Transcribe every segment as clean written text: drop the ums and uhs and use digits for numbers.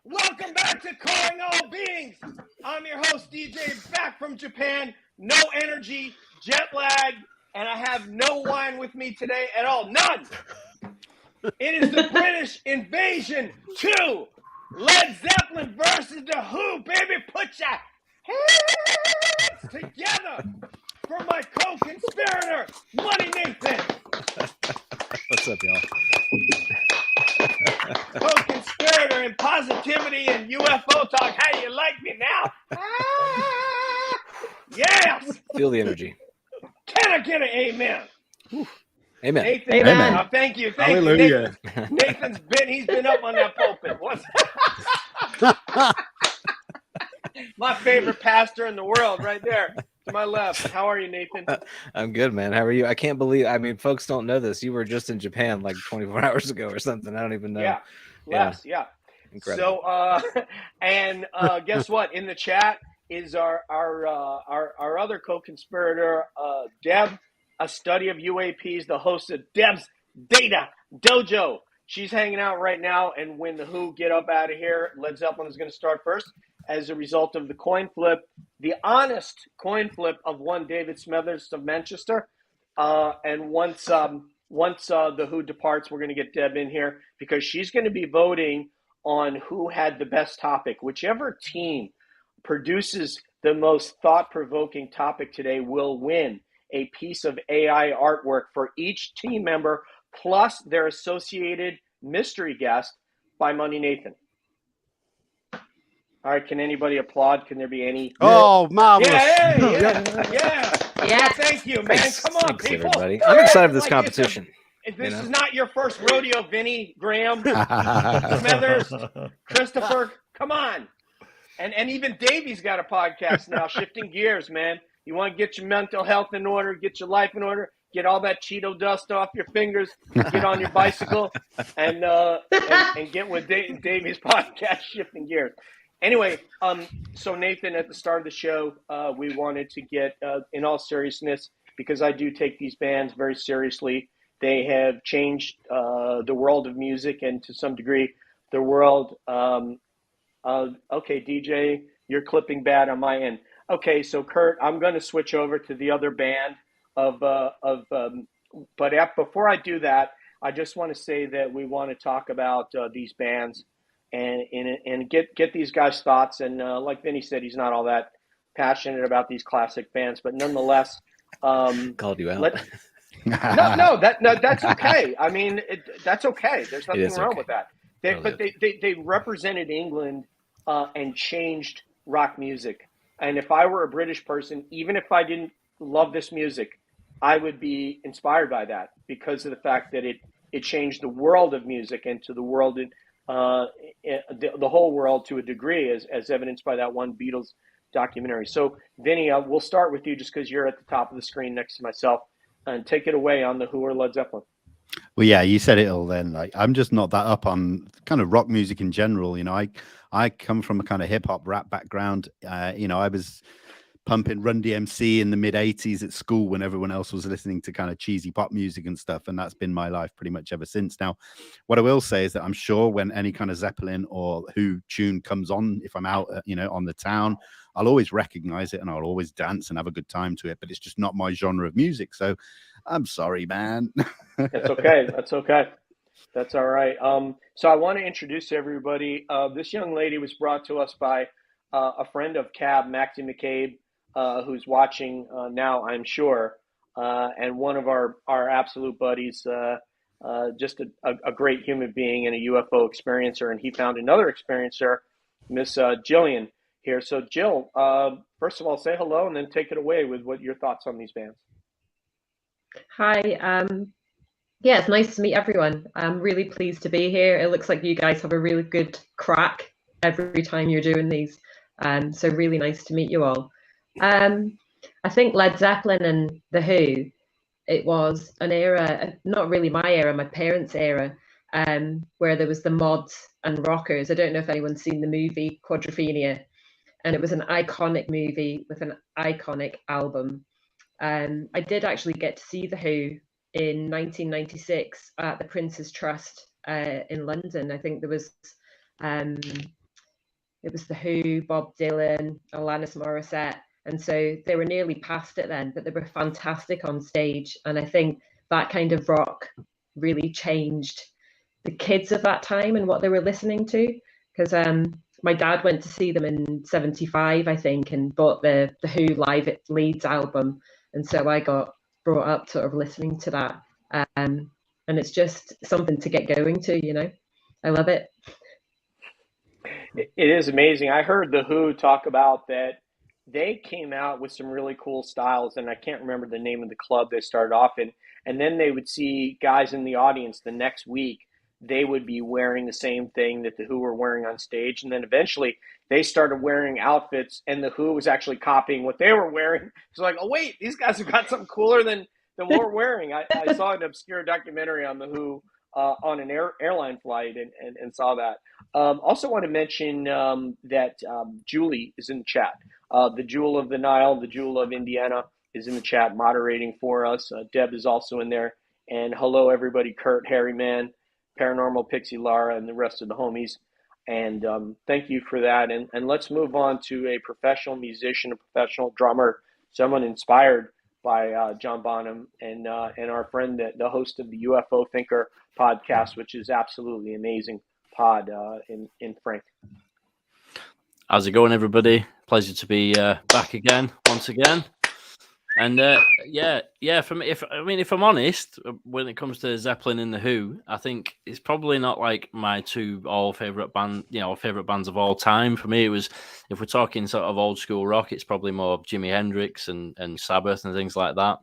Welcome back to Calling All Beings. I'm your host, DJ, back from Japan. No energy, jet lag, and I have no wine with me today at all. None. It is the British Invasion 2. Led Zeppelin versus the Who. Baby, put your hands together for my co-conspirator, Money Nathan. What's up, y'all? Co-conspirator in positivity and UFO talk. How you like me now? Yes. Feel the energy. Can I get an amen? Whew. Amen. Nathan, amen. Thank you. Hallelujah. Nathan, he's been up on that pulpit. My favorite pastor in the world right there to my left. How are you, Nathan? I'm good, man. How are you? I can't believe, folks don't know this. You were just in Japan like 24 hours ago or something. I don't even know. Yeah. Less, yeah. Incredible. So, guess what? In the chat is our other co-conspirator, Deb, a study of UAPs, the host of Deb's Data Dojo. She's hanging out right now, and when the Who get up out of here, Led Zeppelin is going to start first as a result of the coin flip, the honest coin flip of one David Smethurst of Manchester. And once the Who departs, we're going to get Deb in here because she's going to be voting on who had the best topic. Whichever team produces the most thought-provoking topic today will win a piece of AI artwork for each team member, plus their associated mystery guest by Money Nathan. All right, can anybody applaud? Can there be any? Oh, marvelous. Yeah. Thank you, man. Thanks. Come on, Thanks, people. everybody. I'm excited for this competition. This is not your first rodeo, Vinnie, Graeme, Smethurst, Christopher. Come on. And even Davey's got a podcast now, Shifting Gears, man. You want to get your mental health in order, get your life in order, get all that Cheeto dust off your fingers, get on your bicycle, and get with Davey's podcast, Shifting Gears. Anyway, so Nathan, at the start of the show, we wanted to get, in all seriousness, because I do take these bands very seriously. They have changed the world of music and to some degree the world. Okay, DJ, you're clipping bad on my end. Okay, so Kurt, I'm going to switch over to the other band but before I do that, I just want to say that we want to talk about these bands and get these guys' thoughts. And like Vinny said, he's not all that passionate about these classic bands, but nonetheless, called you out. That's okay. I mean, that's okay. There's nothing wrong with that. They represented England and changed rock music. And if I were a British person, even if I didn't love this music, I would be inspired by that because of the fact that it changed the world of music and to the world, the whole world to a degree, as evidenced by that one Beatles documentary. So, Vinny, we'll start with you just because you're at the top of the screen next to myself, and take it away on the Who or Led Zeppelin. Well, yeah, you said it all then. Like, I'm just not that up on kind of rock music in general. You know, I come from a kind of hip hop rap background. You know, I was pumping Run DMC in the mid 80s at school when everyone else was listening to kind of cheesy pop music and stuff. And that's been my life pretty much ever since. Now, what I will say is that I'm sure when any kind of Zeppelin or Who tune comes on, if I'm out, on the town, I'll always recognize it and I'll always dance and have a good time to it. But it's just not my genre of music. So I'm sorry, man. That's okay. That's okay. That's all right. So I want to introduce everybody. This young lady was brought to us by a friend of Cab, Maxie McCabe, who's watching now, I'm sure, and one of our absolute buddies, just a great human being and a UFO experiencer. And he found another experiencer, Miss Jillian here. So Jill, first of all, say hello and then take it away with what your thoughts on these bands. Hi. It's nice to meet everyone. I'm really pleased to be here. It looks like you guys have a really good crack every time you're doing these. So really nice to meet you all. I think Led Zeppelin and The Who, it was an era, not really my era, my parents' era, where there was the mods and rockers. I don't know if anyone's seen the movie Quadrophenia, and it was an iconic movie with an iconic album. I did actually get to see The Who in 1996 at the Prince's Trust in London. I think there was it was The Who, Bob Dylan, Alanis Morissette. And so they were nearly past it then, but they were fantastic on stage. And I think that kind of rock really changed the kids of that time and what they were listening to. Because my dad went to see them in 75, I think, and bought the Who Live at Leeds album. And so I got brought up sort of listening to that. And it's just something to get going to, you know. I love it. It is amazing. I heard The Who talk about that. They came out with some really cool styles, and I can't remember the name of the club they started off in. And then they would see guys in the audience the next week. They would be wearing the same thing that The Who were wearing on stage. And then eventually they started wearing outfits, and The Who was actually copying what they were wearing. It's like, oh, wait, these guys have got something cooler than what we're wearing. I saw an obscure documentary on The Who on an airline flight and saw that. Also want to mention that Julie is in the chat. The Jewel of the Nile, the Jewel of Indiana is in the chat moderating for us. Deb is also in there. And hello, everybody. Kurt, Harry Man, Paranormal, Pixie, Lara, and the rest of the homies. And thank you for that. And let's move on to a professional musician, a professional drummer, someone inspired by John Bonham and our friend, the host of the UFO Thinker podcast, which is absolutely amazing pod in Frank. How's it going, everybody? Pleasure to be back again, once again. And if I'm honest, when it comes to Zeppelin and The Who, I think it's probably not like my two favorite bands of all time. For me, it was, if we're talking sort of old school rock, it's probably more Jimi Hendrix and Sabbath and things like that.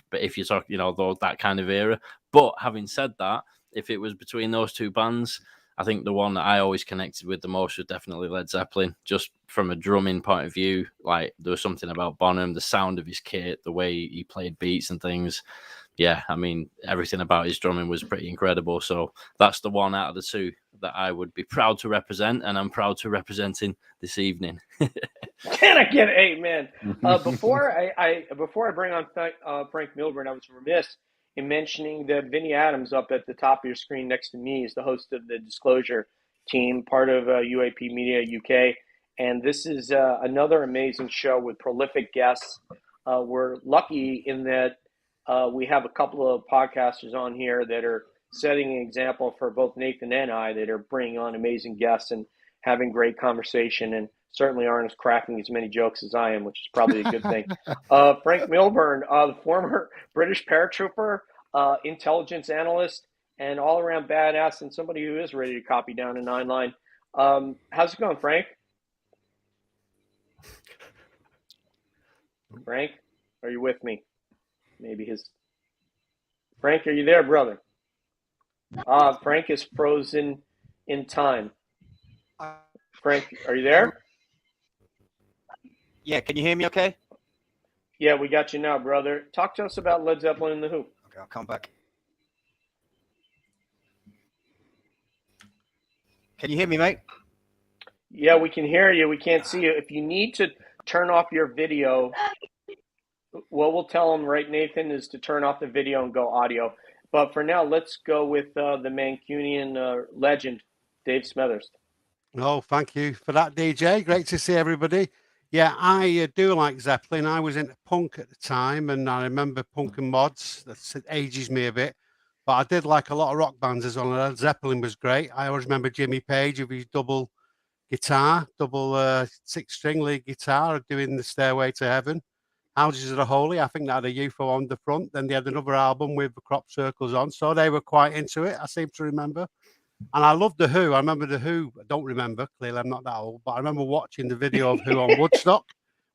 But if you're talking, that kind of era. But having said that, if it was between those two bands, I think the one that I always connected with the most was definitely Led Zeppelin. Just from a drumming point of view, like there was something about Bonham, the sound of his kit, the way he played beats and things. Yeah, I mean, everything about his drumming was pretty incredible. So that's the one out of the two that I would be proud to represent, and I'm proud to representing this evening. Can I get an amen? Before I bring on Franc Milburn, I was remiss in mentioning that Vinnie Adams up at the top of your screen next to me is the host of the Disclosure team, part of UAP Media UK. And this is another amazing show with prolific guests. We're lucky in that we have a couple of podcasters on here that are setting an example for both Nathan and I, that are bringing on amazing guests and having great conversation, and certainly aren't as cracking as many jokes as I am, which is probably a good thing. Franc Milburn, the former British paratrooper, intelligence analyst, and all-around badass, and somebody who is ready to copy down a 9-line. How's it going, Frank? Frank, are you with me? Frank, are you there, brother? Frank is frozen in time. Frank, are you there? Yeah, can you hear me okay? Yeah, we got you now, brother. Talk to us about Led Zeppelin and The Who. Okay, I'll come back. Can you hear me, mate? Yeah, we can hear you. We can't see you. If you need to turn off your video, what we'll tell them, right, Nathan, is to turn off the video and go audio. But for now, let's go with the Mancunian legend, Dave Smethurst. Oh, thank you for that, DJ. Great to see everybody. Yeah, I do like Zeppelin. I was into punk at the time, and I remember punk and mods. That ages me a bit. But I did like a lot of rock bands as well. Zeppelin was great. I always remember Jimmy Page with his double guitar, double 6-string lead guitar, doing the Stairway to Heaven. Houses of the Holy, I think they had a UFO on the front. Then they had another album with the crop circles on. So they were quite into it, I seem to remember. And I loved The Who. I remember The Who. I don't remember. Clearly, I'm not that old. But I remember watching the video of Who on Woodstock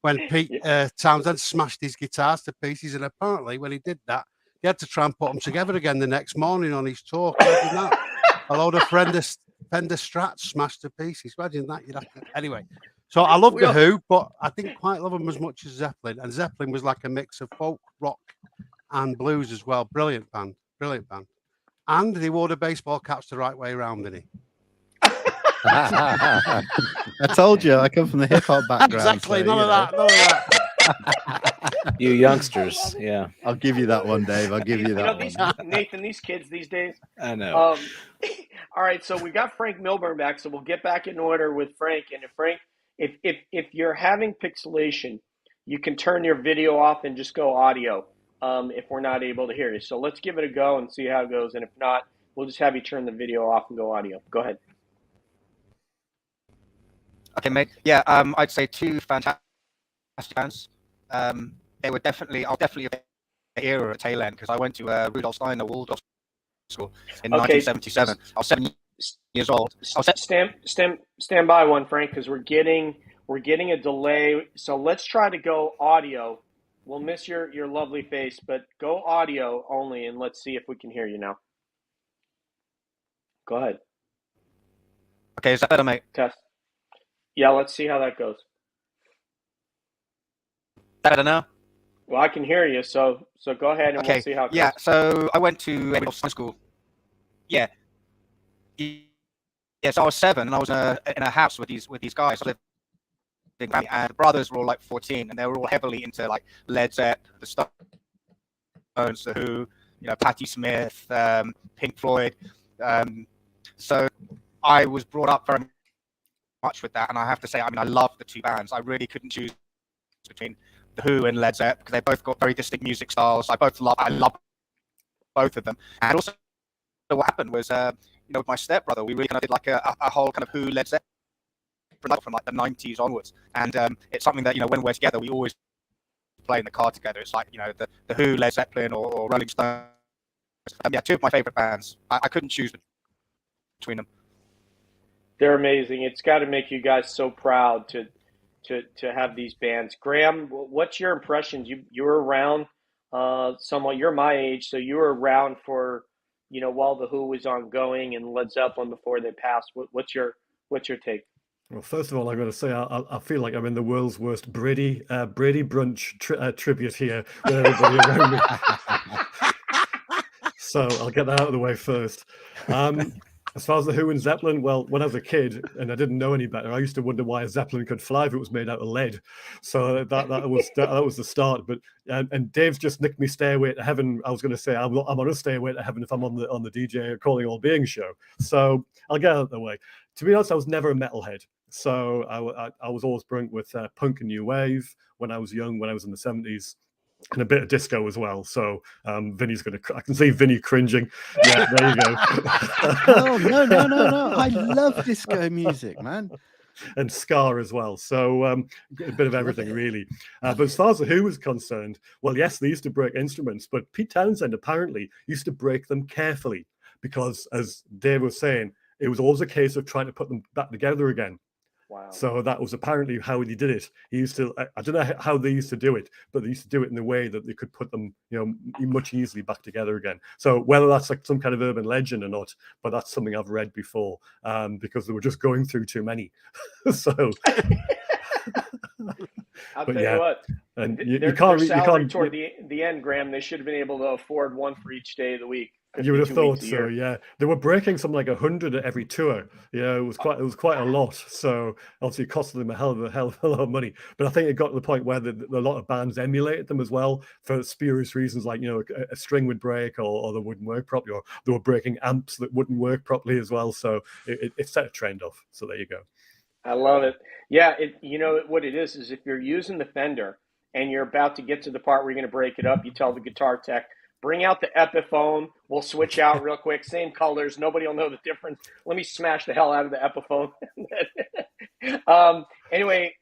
when Pete Townsend smashed his guitars to pieces. And apparently, when he did that, he had to try and put them together again the next morning on his tour. A load of Fender Strat smashed to pieces. Imagine that. Anyway. So I love the Who, but I didn't quite love them as much as Zeppelin. And Zeppelin was like a mix of folk, rock, and blues as well. Brilliant band. And they wore the baseball caps the right way around, Vinny. I told you, I come from the hip hop background. Exactly, so, none of that. You youngsters, yeah. I'll give you that one, Dave. I'll give you that one. Nathan, these kids these days. I know. All right, so we got Franc Milburn back, so we'll get back in order with Frank. And if you're having pixelation, you can turn your video off and just go audio. If we're not able to hear you, so let's give it a go and see how it goes. And if not, we'll just have you turn the video off and go audio. Go ahead. Okay, mate. Yeah, I'd say two fantastic bands. They were definitely, I'll definitely the era at tail end because I went to Rudolf Steiner Waldorf School in 1977. I was 7 years old. Stand by one, Frank, because we're getting a delay. So let's try to go audio. We'll miss your lovely face, but go audio only, and let's see if we can hear you now. Go ahead. Okay, is that better, mate? Test. Yeah, let's see how that goes. Better now? Well, I can hear you, so go ahead and we'll see how it goes. Yeah, so I went to Rudolf School. Yeah. Yeah, so I was 7, and I was in a house with these guys. I lived in Grammy, and the brothers were all like 14, and they were all heavily into like Led Zeppelin, the Stones, the Who, Patti Smith, Pink Floyd. So I was brought up very much with that, and I have to say, I mean, I love the two bands. I really couldn't choose between the Who and Led Zeppelin because they both got very distinct music styles. I love both of them. And also, what happened was, with my stepbrother, we really kind of did like a whole kind of Who Led Zeppelin from like the 90s onwards, and it's something that when we're together, we always play in the car together. It's like the Who, Led Zeppelin, or Rolling Stones. Yeah, two of my favorite bands. I couldn't choose between them. They're amazing. It's got to make you guys so proud to have these bands. Graeme, what's your impressions? You were around somewhat. You're my age, so you were around for while the Who was ongoing and Led Zeppelin before they passed. What's your take? Well, first of all, I've got to say I feel like I'm in the world's worst Brady brunch tribute here with everybody around me. So I'll get that out of the way first. As far as the Who and Zeppelin, well, when I was a kid and I didn't know any better, I used to wonder why a Zeppelin could fly if it was made out of lead. So that was the start. But and Dave's just nicked me Stairway to Heaven. I was going to say I'm on a Stairway to Heaven if I'm on the DJ Calling All Beings show. So I'll get out of the way. To be honest, I was never a metalhead. So I was always burnt with punk and new wave when I was young, when I was in the 70s. And a bit of disco as well. So Vinny's I can see Vinny cringing. Yeah, there you go. Oh, no. I love disco music, man. And ska as well. So a bit of everything, really. But as far as the Who was concerned, well, yes, they used to break instruments, but Pete Townsend apparently used to break them carefully because, as Dave was saying, it was always a case of trying to put them back together again. Wow. So that was apparently how he did it. He used to, I don't know how they used to do it, but they used to do it in a way that they could put them, much easily back together again. So whether that's like some kind of urban legend or not, but that's something I've read before because they were just going through too many. So, I'll tell you what, and you can't toward the end, Graeme. They should have been able to afford one for each day of the week. You would have thought so, yeah. They were breaking something like 100 at every tour. Yeah, it was quite a lot. So obviously it costed them a hell of a lot of money. But I think it got to the point where a lot of bands emulated them as well for spurious reasons, like a string would break or they wouldn't work properly, or they were breaking amps that wouldn't work properly as well. So it set a trend off. So there you go. I love it. Yeah, what it is if you're using the Fender and you're about to get to the part where you're going to break it up, you tell the guitar tech, bring out the Epiphone. We'll switch out real quick. Same colors. Nobody will know the difference. Let me smash the hell out of the Epiphone. Anyway,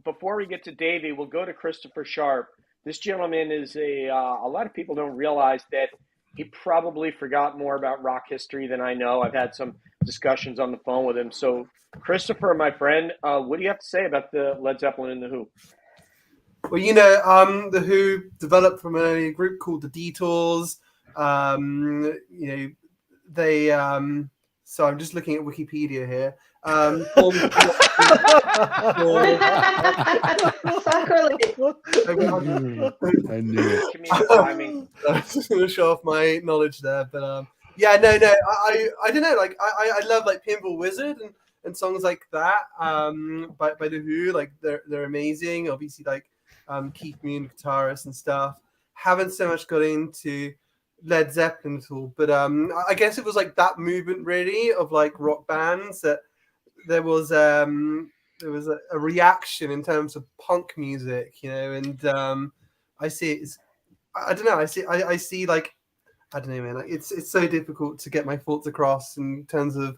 before we get to Davey, we'll go to Christopher Sharp. This gentleman is a lot of people don't realize that he probably forgot more about rock history than I know. I've had some discussions on the phone with him. So, Christopher, my friend, what do you have to say about the Led Zeppelin and the Who? Well, the Who developed from a group called the Detours. They So I'm just looking at Wikipedia here. Sacrilege. I knew it. Comedic timing. I'm just going to show off my knowledge there, but yeah, no, I don't know. Like I love like Pinball Wizard and songs like that. By the Who, like they're amazing. Obviously, like Keith Moon, guitarist and stuff. Haven't so much got into Led Zeppelin at all, but I guess it was like that movement really of like rock bands that there was a reaction in terms of punk music, you know, and I see it. I don't know. I see like I don't know, man. Like, it's so difficult to get my thoughts across in terms of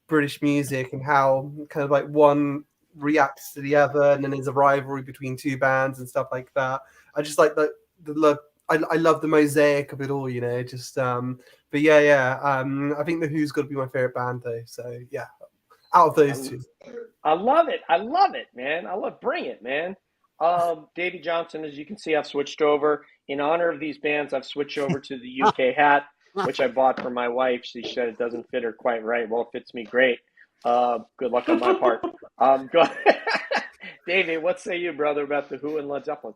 British music and how kind of like one reacts to the other, and then there's a rivalry between two bands and stuff like that. I just like I love the mosaic of it all, you know. Just but yeah. I think the Who's got to be my favorite band though. So yeah, out of those two. I love it, man. Bring it, man. Davey Johnston, as you can see, I've switched over. In honor of these bands, I've switched over to the UK hat, which I bought for my wife. She said it doesn't fit her quite right. Well, it fits me great. Good luck on my part. Davey, what say you, brother, about the Who and Led Zeppelin?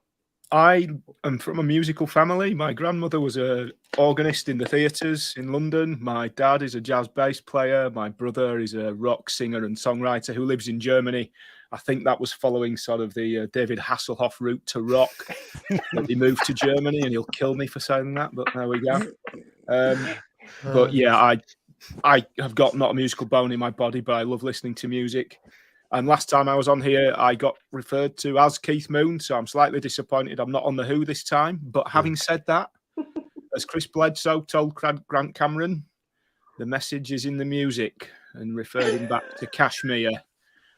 I am from a musical family. My grandmother was an organist in the theatres in London. My dad is a jazz bass player. My brother is a rock singer and songwriter who lives in Germany. I think that was following sort of the David Hasselhoff route to rock. That he moved to Germany, and he'll kill me for saying that, but there we go. But yeah, I have got not a musical bone in my body, but I love listening to music. And last time I was on here, I got referred to as Keith Moon, so I'm slightly disappointed I'm not on the Who this time. But having said that, as Chris Bledsoe told Grant Cameron, the message is in the music, and referred him back to Kashmir.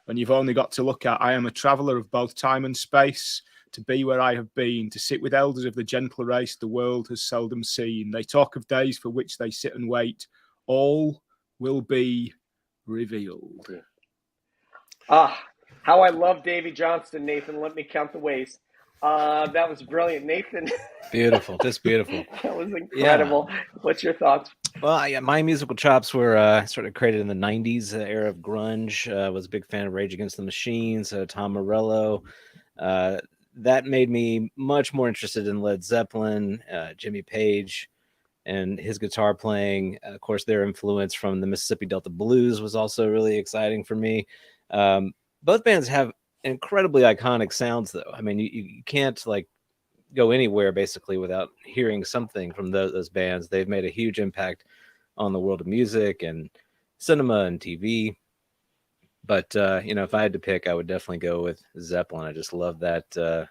And you've only got to look at, I am a traveller of both time and space, to be where I have been, to sit with elders of the gentler race the world has seldom seen. They talk of days for which they sit and wait. All will be revealed. How I love Davey Johnston, Nathan. Let me count the ways. That was brilliant, Nathan. Beautiful, just beautiful. That was incredible. Yeah. What's your thoughts? Well, my musical chops were sort of created in the 90s era of grunge. Was a big fan of Rage Against the Machines, Tom Morello. That made me much more interested in Led Zeppelin, Jimmy Page, and his guitar playing. Of course, their influence from the Mississippi Delta Blues was also really exciting for me. Both bands have incredibly iconic sounds, though. I mean, you can't like go anywhere basically without hearing something from those bands. They've made a huge impact on the world of music and cinema and TV. But if I had to pick, I would definitely go with Zeppelin. I just love that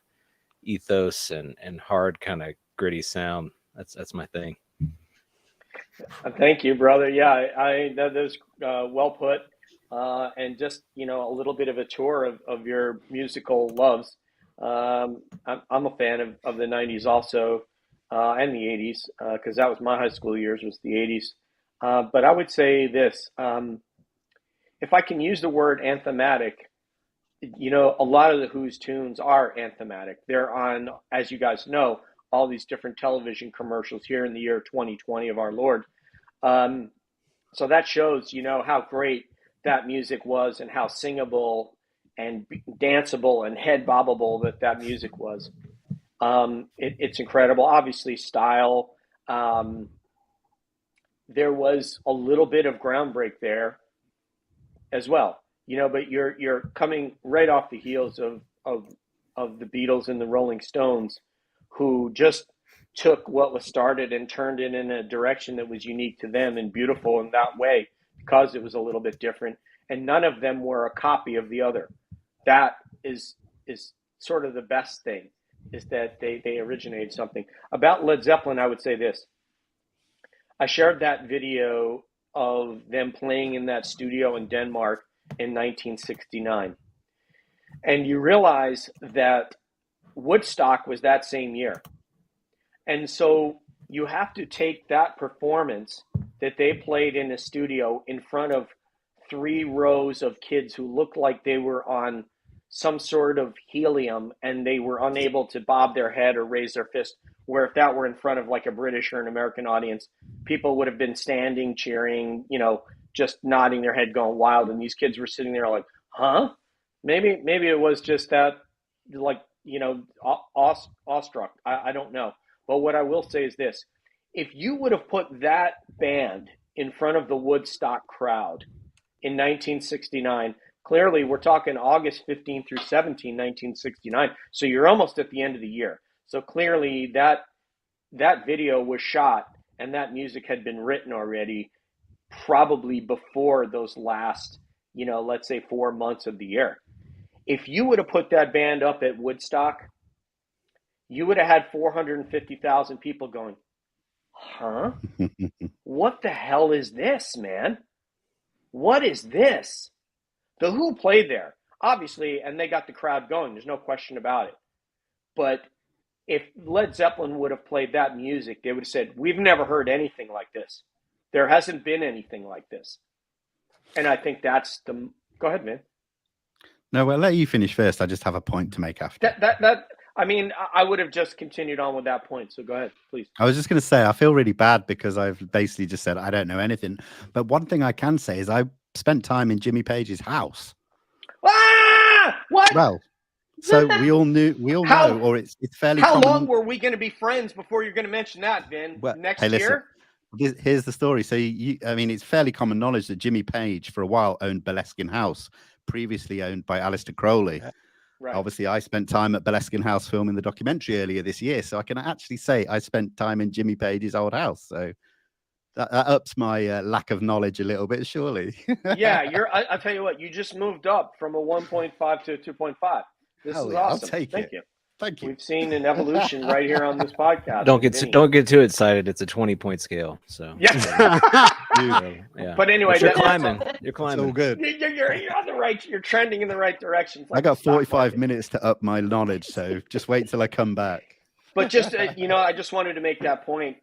ethos and hard kind of gritty sound. That's my thing. Thank you, brother. Yeah, that was well put. And just, a little bit of a tour of your musical loves. I'm a fan of the 90s also, and the 80s, because that was my high school years, was the 80s. But I would say this, if I can use the word anthematic, a lot of the Who's tunes are anthematic. They're on, as you guys know, all these different television commercials here in the year 2020 of our Lord. So that shows, how great that music was and how singable and danceable and head bobbable that music was. It's incredible. Obviously, style. There was a little bit of groundbreak there as well, but you're coming right off the heels of the Beatles and the Rolling Stones, who just took what was started and turned it in a direction that was unique to them and beautiful in that way, because it was a little bit different. And none of them were a copy of the other. That is sort of the best thing, is that they originated something. About Led Zeppelin, I would say this. I shared that video of them playing in that studio in Denmark in 1969. And you realize that Woodstock was that same year. And so you have to take that performance that they played in a studio in front of 3 rows of kids who looked like they were on some sort of helium and they were unable to bob their head or raise their fist, where if that were in front of like a British or an American audience, people would have been standing, cheering, just nodding their head, going wild, and these kids were sitting there like, huh? Maybe it was just that, like, awestruck. I don't know. But what I will say is this: if you would have put that band in front of the Woodstock crowd in 1969, clearly we're talking August 15 through 17, 1969. So you're almost at the end of the year. So clearly that video was shot and that music had been written already, probably before those last, let's say 4 months of the year. If you would have put that band up at Woodstock, you would have had 450,000 people going, huh? What the hell is this, man? What is this? The Who played there, obviously, and they got the crowd going. There's no question about it. But if Led Zeppelin would have played that music, they would have said, we've never heard anything like this. There hasn't been anything like this. And I think that's the... Go ahead, man. No, well, let you finish first. I just have a point to make after. I would have just continued on with that point. So go ahead, please. I was just going to say, I feel really bad because I've basically just said I don't know anything. But one thing I can say is I spent time in Jimmy Page's house. Ah! What? Well, so we all know, or it's fairly How common. long were we going to be friends before you're going to mention that, Vin? Well, Next hey, listen, year? Here's the story. So, it's fairly common knowledge that Jimmy Page, for a while, owned Boleskine House, previously owned by Alistair Crowley. Right. Obviously, I spent time at Boleskine House filming the documentary earlier this year, so I can actually say I spent time in Jimmy Page's old house. So that ups my lack of knowledge a little bit, surely. Yeah, I'll tell you what, you just moved up from a 1.5 to a 2.5. This is awesome. I'll take Thank it. you. Thank you. We've seen an evolution right here on this podcast. Don't get too excited. It's a 20-point scale. So yeah. Yeah. But anyway, you're climbing. You're climbing. It's all good. You're on the right. You're trending in the right direction. I got 45 minutes to up my knowledge, so just wait till I come back. But just I just wanted to make that point.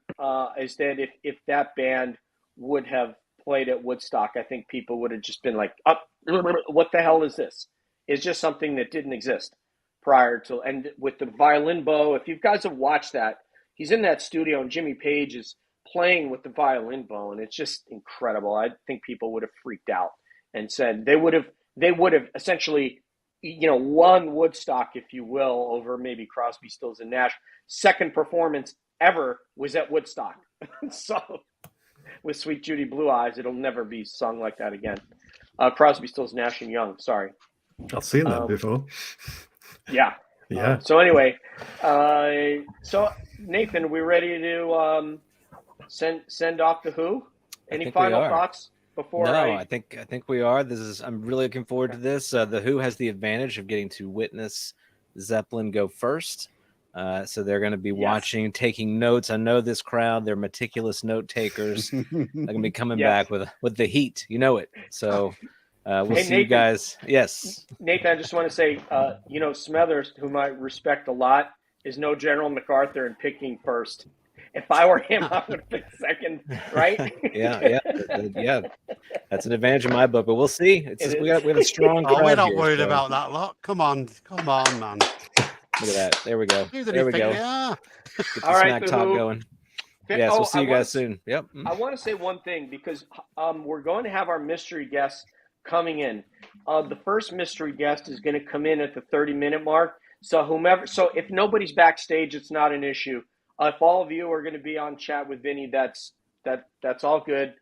Is that if that band would have played at Woodstock, I think people would have just been like, what the hell is this? It's just something that didn't exist prior to. And with the violin bow, if you guys have watched that, he's in that studio and Jimmy Page is playing with the violin bow, and it's just incredible. I think people would have freaked out and said they would have essentially, won Woodstock, if you will, over maybe Crosby, Stills, and Nash. Second performance ever was at Woodstock. So with Sweet Judy Blue Eyes, it'll never be sung like that again. Crosby, Stills, Nash, and Young. Sorry. I've seen that before. Yeah. Yeah. So anyway, so Nathan, we ready to send off the Who? Any final thoughts before? I think we are. I'm really looking forward to this. The Who has the advantage of getting to witness Zeppelin go first. So they're going to be watching, taking notes. I know this crowd; they're meticulous note takers. They're going to be coming back with the heat. You know it. So. We'll see Nathan, you guys. Yes. Nathan, I just want to say, Smethurst, whom I respect a lot, is no General MacArthur in picking first. If I were him, I would pick second, right? Yeah. That's an advantage in my book, but we'll see. We have a strong crowd. We're not worried about that lot. Come on, man. Look at that. There we go. There we go. Yeah. Get the snack talk going. Yes, we'll see you guys soon. Yep. I want to say one thing because we're going to have our mystery guests coming in. The first mystery guest is going to come in at the 30-minute mark. So if nobody's backstage, it's not an issue. If all of you are going to be on chat with Vinny, that's all good.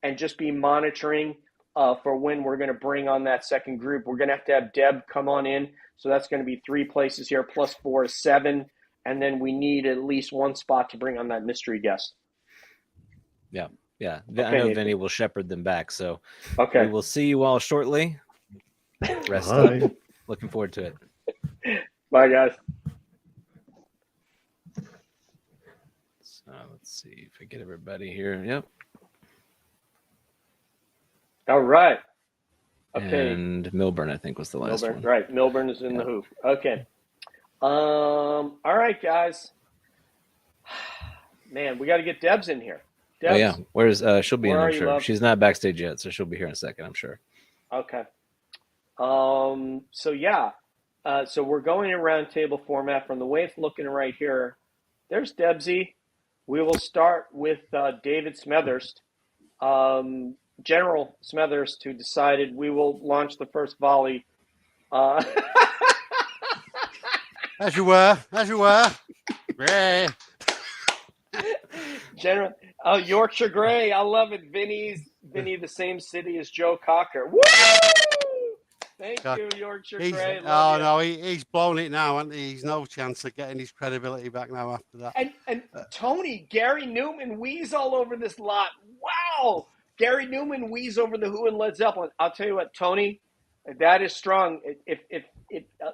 And just be monitoring for when we're going to bring on that second group. We're going to have Deb come on in. So that's going to be 3 places here, plus 4 is 7. And then we need at least 1 spot to bring on that mystery guest. Yeah. Yeah, okay, I know Nathan. Vinny will shepherd them back. So we will see you all shortly. Rest up. Looking forward to it. Bye, guys. So let's see if I get everybody here. Yep. All right. Okay. And Milburn, I think, was the last one. Right. Milburn is in the Who. Okay. All right, guys. Man, we got to get Debs in here. Debs, yeah. Where's she'll be in, I'm sure. Love? She's not backstage yet, so she'll be here in a second, I'm sure. Okay. So we're going in round table format. From the way it's looking right here, there's Debsy. We will start with David Smethurst. General Smethurst, who decided we will launch the first volley. As you were. Yeah. General Yorkshire Grey, I love it. Vinnie, the same city as Joe Cocker. Woo! Thank you, Yorkshire Grey. He's blown it now, hasn't he? He's no chance of getting his credibility back now after that. And Tony, Gary Newman wheeze all over this lot. Wow! Gary Newman wheeze over the Who and Led Zeppelin. I'll tell you what, Tony, that is strong. If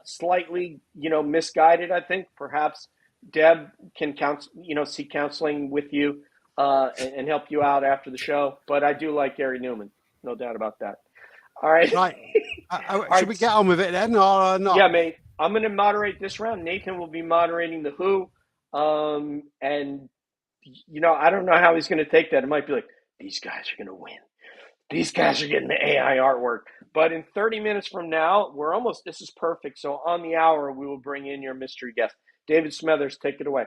slightly, misguided, I think perhaps Deb can seek counseling with you and help you out after the show. But I do like Gary Newman, no doubt about that. All right. Should we get on with it then, or not? Yeah, mate. I'm going to moderate this round. Nathan will be moderating the Who. And, I don't know how he's going to take that. It might be like, these guys are going to win. These guys are getting the AI artwork. But in 30 minutes from now, this is perfect. So on the hour, we will bring in your mystery guest. David Smethurst, take it away.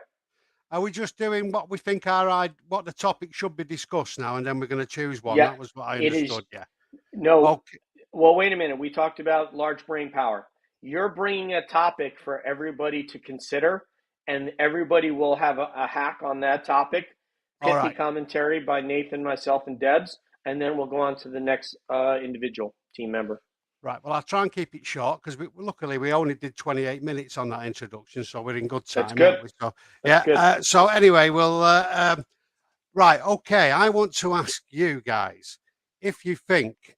Are we just doing what we think what the topic should be discussed now, and then we're going to choose one? Yeah, that was what I understood, yeah. No. Okay. Well, wait a minute. We talked about large brain power. You're bringing a topic for everybody to consider, and everybody will have a hack on that topic. Pithy commentary by Nathan, myself, and Debs, and then we'll go on to the next individual team member. Right. Well, I'll try and keep it short because luckily we only did 28 minutes on that introduction, so we're in good time. That's good. So, yeah. So anyway, we'll. Right. Okay. I want to ask you guys if you think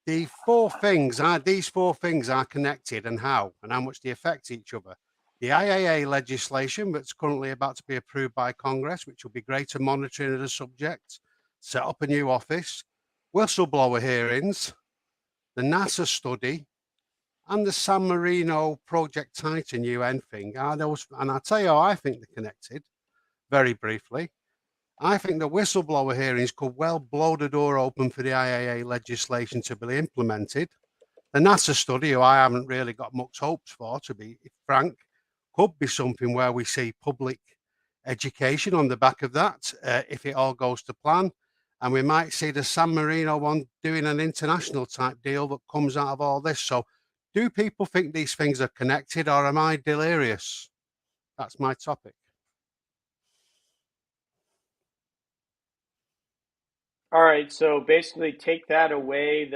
these four things are connected, and how much they affect each other. The IAA legislation that's currently about to be approved by Congress, which will be greater monitoring of the subject, set up a new office, whistleblower hearings, the NASA study, and the San Marino Project Titan UN thing. Are those? And I'll tell you how I think they're connected. Very briefly, I think the whistleblower hearings could well blow the door open for the IAA legislation to be implemented. The NASA study, who I haven't really got much hopes for, to be frank, could be something where we see public education on the back of that, if it all goes to plan. And we might see the San Marino one doing an international type deal that comes out of all this. So do people think these things are connected, or am I delirious? That's my topic. All right, so basically take that away.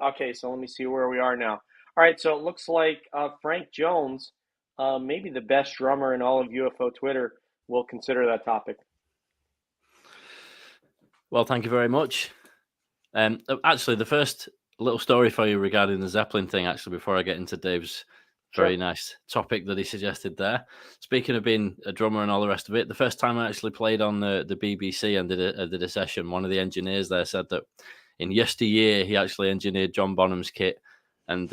Okay, so let me see where we are now. All right, so it looks like Frank Jones, maybe the best drummer in all of UFO Twitter, will consider that topic. Well, thank you very much. Actually, the first little story for you regarding the Zeppelin thing, actually, before I get into Dave's very nice topic that he suggested there. Speaking of being a drummer and all the rest of it, the first time I actually played on the BBC and did a session, one of the engineers there said that in yesteryear, he actually engineered John Bonham's kit. And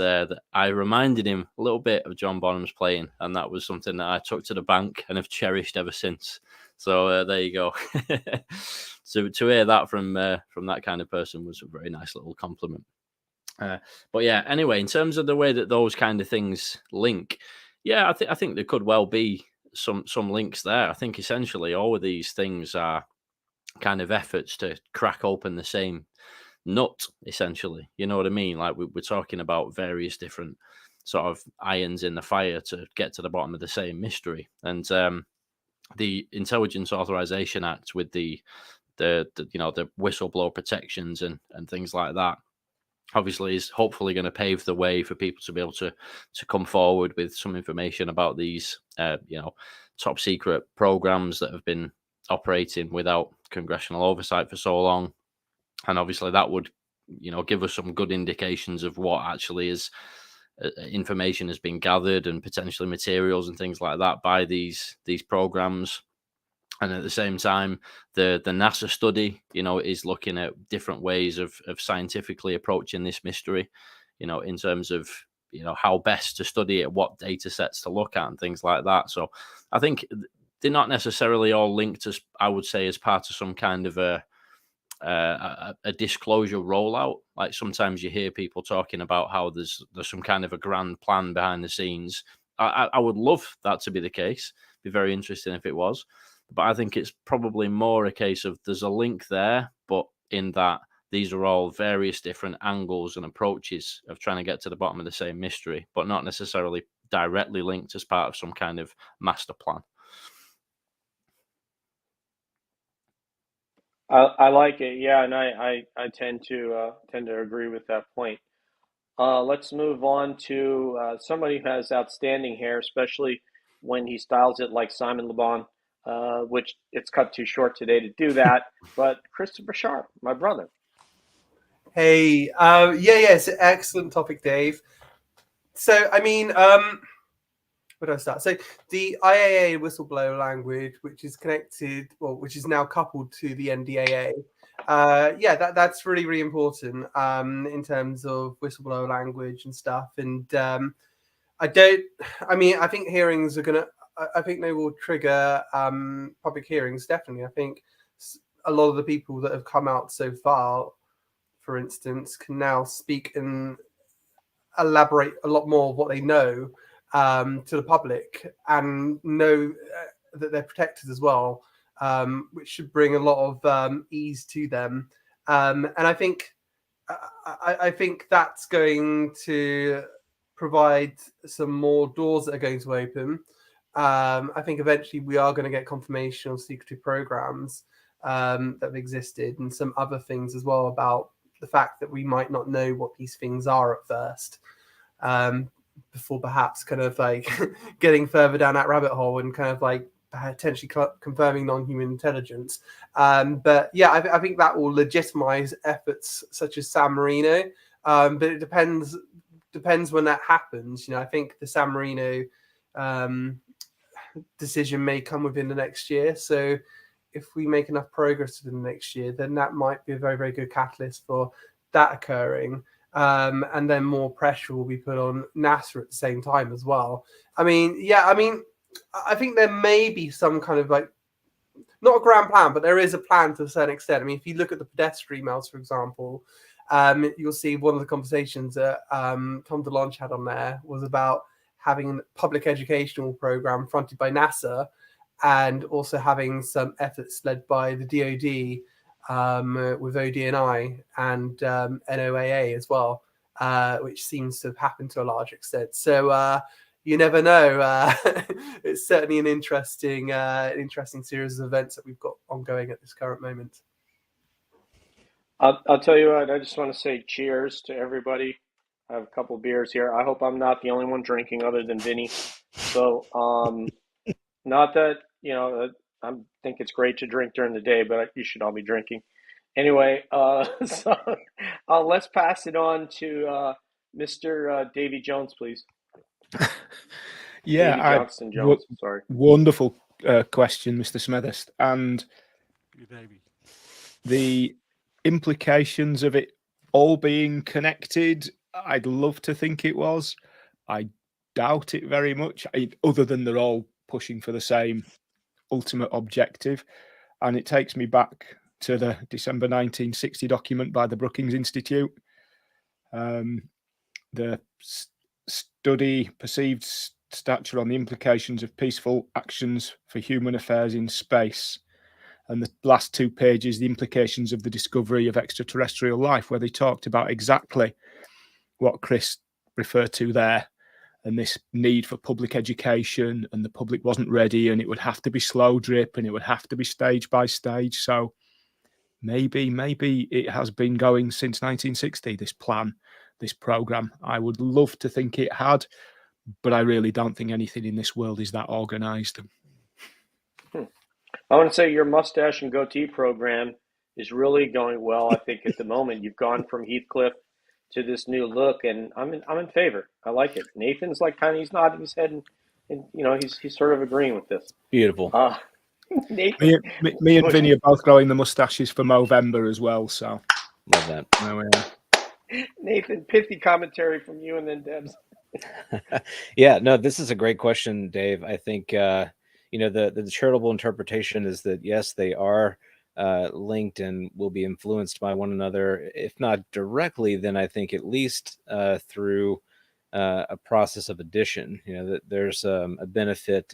I reminded him a little bit of John Bonham's playing. And that was something that I took to the bank and have cherished ever since. So there you go. So to hear that from that kind of person was a very nice little compliment. But yeah, anyway, in terms of the way that those kind of things link, yeah, I think there could well be some links there. I think essentially all of these things are kind of efforts to crack open the same nut, essentially. You know what I mean? Like we're talking about various different sort of irons in the fire to get to the bottom of the same mystery. And the Intelligence Authorization Act with the whistleblower protections and things like that, obviously is hopefully going to pave the way for people to be able to come forward with some information about these top secret programs that have been operating without congressional oversight for so long. And obviously that would give us some good indications of what actually is information has been gathered and potentially materials and things like that by these programs. And at the same time, the NASA study, is looking at different ways of scientifically approaching this mystery, in terms of, how best to study it, what data sets to look at and things like that. So I think they're not necessarily all linked, as I would say, as part of some kind of a disclosure rollout. Like sometimes you hear people talking about how there's some kind of a grand plan behind the scenes. I would love that to be the case. Be very interesting if it was. But I think it's probably more a case of there's a link there, but in that these are all various different angles and approaches of trying to get to the bottom of the same mystery, but not necessarily directly linked as part of some kind of master plan. I like it, yeah, and I tend to agree with that point. Let's move on to somebody who has outstanding hair, especially when he styles it like Simon Le Bon, which it's cut too short today to do that. But Christopher Sharp, my brother. Hey, it's an excellent topic, Dave. So, I mean, where do I start? So, the IAA whistleblower language, which is connected, well, which is now coupled to the NDAA. That's really, really important in terms of whistleblower language and stuff. And I think hearings are I think they will trigger public hearings, definitely. I think a lot of the people that have come out so far, for instance, can now speak and elaborate a lot more of what they know to the public, and know that they're protected as well, which should bring a lot of ease to them. And I think that's going to provide some more doors that are going to open. I think eventually we are going to get confirmation of secretive programs that have existed, and some other things as well about the fact that we might not know what these things are at first, before perhaps kind of like getting further down that rabbit hole and kind of like potentially confirming non-human intelligence. But yeah, I think that will legitimize efforts such as San Marino. But it depends when that happens. I think the San Marino decision may come within the next year. So if we make enough progress within the next year, then that might be a very, very good catalyst for that occurring. And then more pressure will be put on NASA at the same time as well. I think there may be some kind of like, not a grand plan, but there is a plan to a certain extent. I mean, if you look at the pedestrian emails, for example, you'll see one of the conversations that Tom DeLonge had on there was about having a public educational program fronted by NASA, and also having some efforts led by the DoD with ODNI and NOAA as well, which seems to have happened to a large extent. So you never know. It's certainly an interesting series of events that we've got ongoing at this current moment. I'll tell you what, I just want to say cheers to everybody. I have a couple beers here. I hope I'm not the only one drinking other than Vinny. So, not that, I think it's great to drink during the day, but you should all be drinking. Anyway, so let's pass it on to Mr. Davey Jones, please. Yeah, Davey Johnston Jones, sorry. Wonderful question, Mr. Smethurst. And the implications of it all being connected, I'd love to think it was. I doubt it very much, other than they're all pushing for the same ultimate objective. And it takes me back to the December 1960 document by the Brookings Institute. The study perceived stature on the implications of peaceful actions for human affairs in space. And the last 2 pages, the implications of the discovery of extraterrestrial life, where they talked about exactly what Chris referred to there, and this need for public education, and the public wasn't ready, and it would have to be slow drip, and it would have to be stage by stage. So maybe it has been going since 1960, this plan, this program. I would love to think it had, but I really don't think anything in this world is that organized. I want to say your mustache and goatee program is really going well. I think at the moment you've gone from Heathcliff to this new look, and I'm in favor. I like it. Nathan's like he's nodding his head, and he's sort of agreeing with this. Beautiful. Nathan, me and Vinny are both growing the mustaches for Movember as well. So love that. There we are. Nathan, pithy commentary from you, and then Debs. Yeah, no, this is a great question, Dave. I think the charitable interpretation is that yes, they are linked and will be influenced by one another, if not directly, then I think at least through a process of addition. That there's a benefit,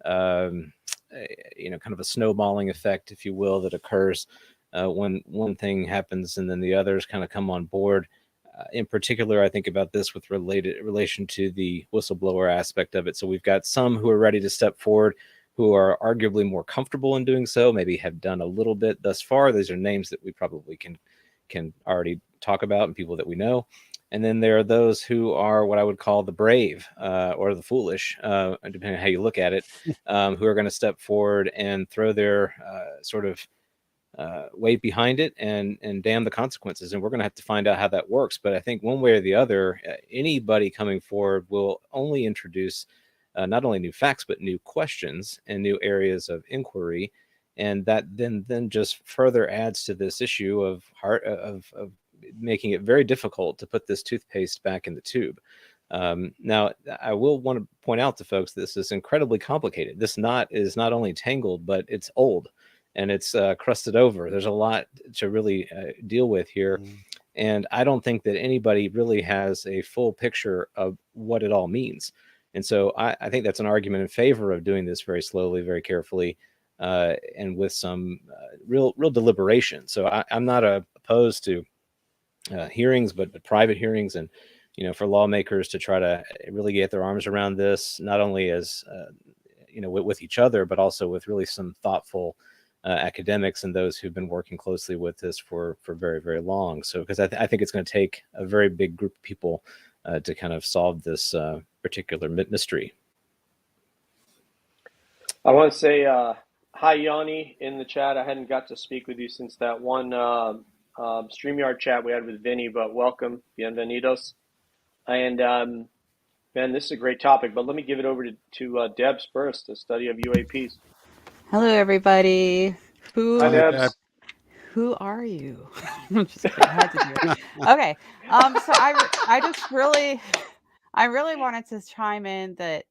kind of a snowballing effect, if you will, that occurs when one thing happens and then the others kind of come on board. In particular, I think about this with relation to the whistleblower aspect of it. So we've got some who are ready to step forward, who are arguably more comfortable in doing so, maybe have done a little bit thus far. These are names that we probably can already talk about and people that we know. And then there are those who are what I would call the brave or the foolish, depending on how you look at it, who are going to step forward and throw their sort of weight behind it and damn the consequences. And we're going to have to find out how that works. But I think one way or the other, anybody coming forward will only introduce not only new facts, but new questions and new areas of inquiry. And that then just further adds to this issue of making it very difficult to put this toothpaste back in the tube. Now, I will want to point out to folks this is incredibly complicated. This knot is not only tangled, but it's old and it's crusted over. There's a lot to really deal with here. And I don't think that anybody really has a full picture of what it all means. And so I think that's an argument in favor of doing this very slowly, very carefully, and with some real deliberation. So I'm not opposed to hearings, but private hearings, and for lawmakers to try to really get their arms around this, not only as with each other, but also with really some thoughtful academics and those who've been working closely with this for very, very long. So because I think it's going to take a very big group of people to kind of solve this particular mystery. I want to say hi, Yanni, in the chat. I hadn't got to speak with you since that one StreamYard chat we had with Vinny, but welcome, bienvenidos. And man, this is a great topic, but let me give it over to Debs first, the study of UAPs. Hello, everybody. Hi, Debs. Who are you? I'm just kidding. I had to do it. Okay. So I really wanted to chime in that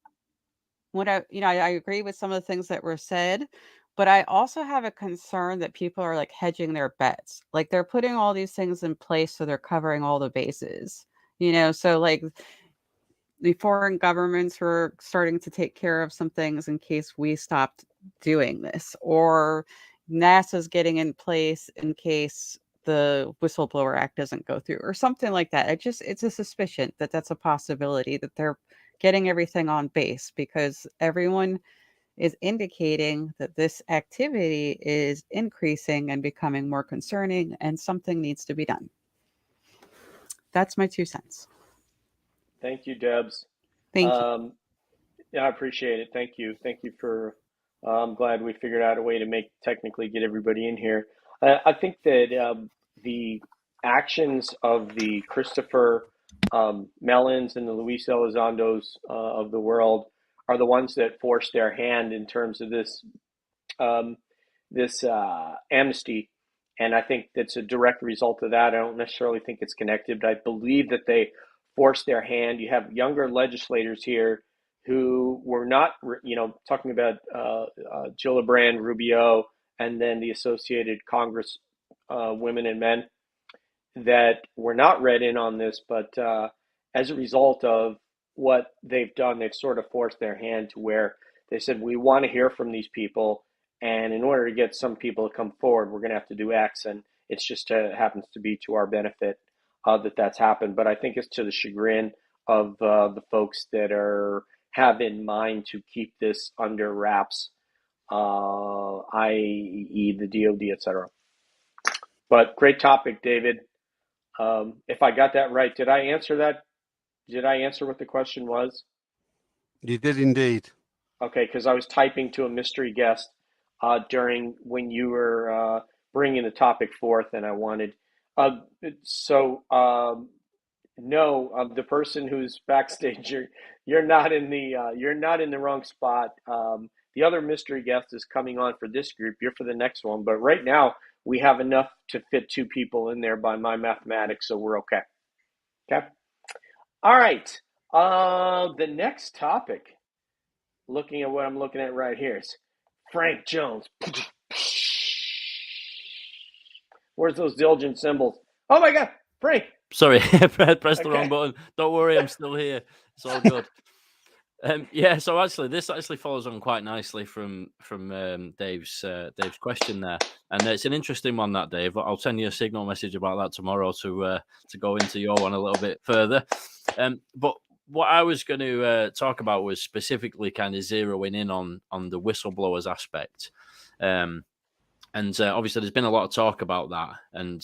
when I agree with some of the things that were said, but I also have a concern that people are like hedging their bets. Like they're putting all these things in place so they're covering all the bases. So like the foreign governments were starting to take care of some things in case we stopped doing this, or NASA's getting in place in case the Whistleblower Act doesn't go through or something like that. It's a suspicion that that's a possibility, that they're getting everything on base, because everyone is indicating that this activity is increasing and becoming more concerning and something needs to be done. That's my 2 cents. Thank you, Debs. Thank you. Yeah, I appreciate it. Thank you. Thank you for, I'm glad we figured out a way to technically get everybody in here. I think that the actions of the Christopher Mellons and the Luis Elizondos of the world are the ones that forced their hand in terms of this amnesty. And I think that's a direct result of that. I don't necessarily think it's connected, but I believe that they forced their hand. You have younger legislators here who were not, talking about Gillibrand, Rubio, and then the associated Congress women and men that were not read in on this, but as a result of what they've done, they've sort of forced their hand to where they said, we want to hear from these people, and in order to get some people to come forward, we're going to have to do X, and it's just happens to be to our benefit that's happened. But I think it's to the chagrin of the folks that have in mind to keep this under wraps, i.e. the DOD, et cetera. But great topic, David. If I got that right, did I answer that? Did I answer what the question was? You did indeed. Okay, because I was typing to a mystery guest during when you were bringing the topic forth, and I wanted. No, the person who's backstage, you're not in the wrong spot. The other mystery guest is coming on for this group. You're for the next one, but right now we have enough to fit 2 people in there by my mathematics, so we're okay. Okay. All right. The next topic, looking at what I'm looking at right here, is Frank Jones. Where's those diligent symbols? Oh my God, Frank. Sorry, I pressed the wrong button. Don't worry, I'm still here. It's all good. Yeah, so actually, this actually follows on quite nicely from Dave's question there, and it's an interesting one, that, Dave. I'll send you a signal message about that tomorrow to go into your one a little bit further. But what I was going to talk about was specifically kind of zeroing in on the whistleblowers aspect. And obviously, there's been a lot of talk about that, and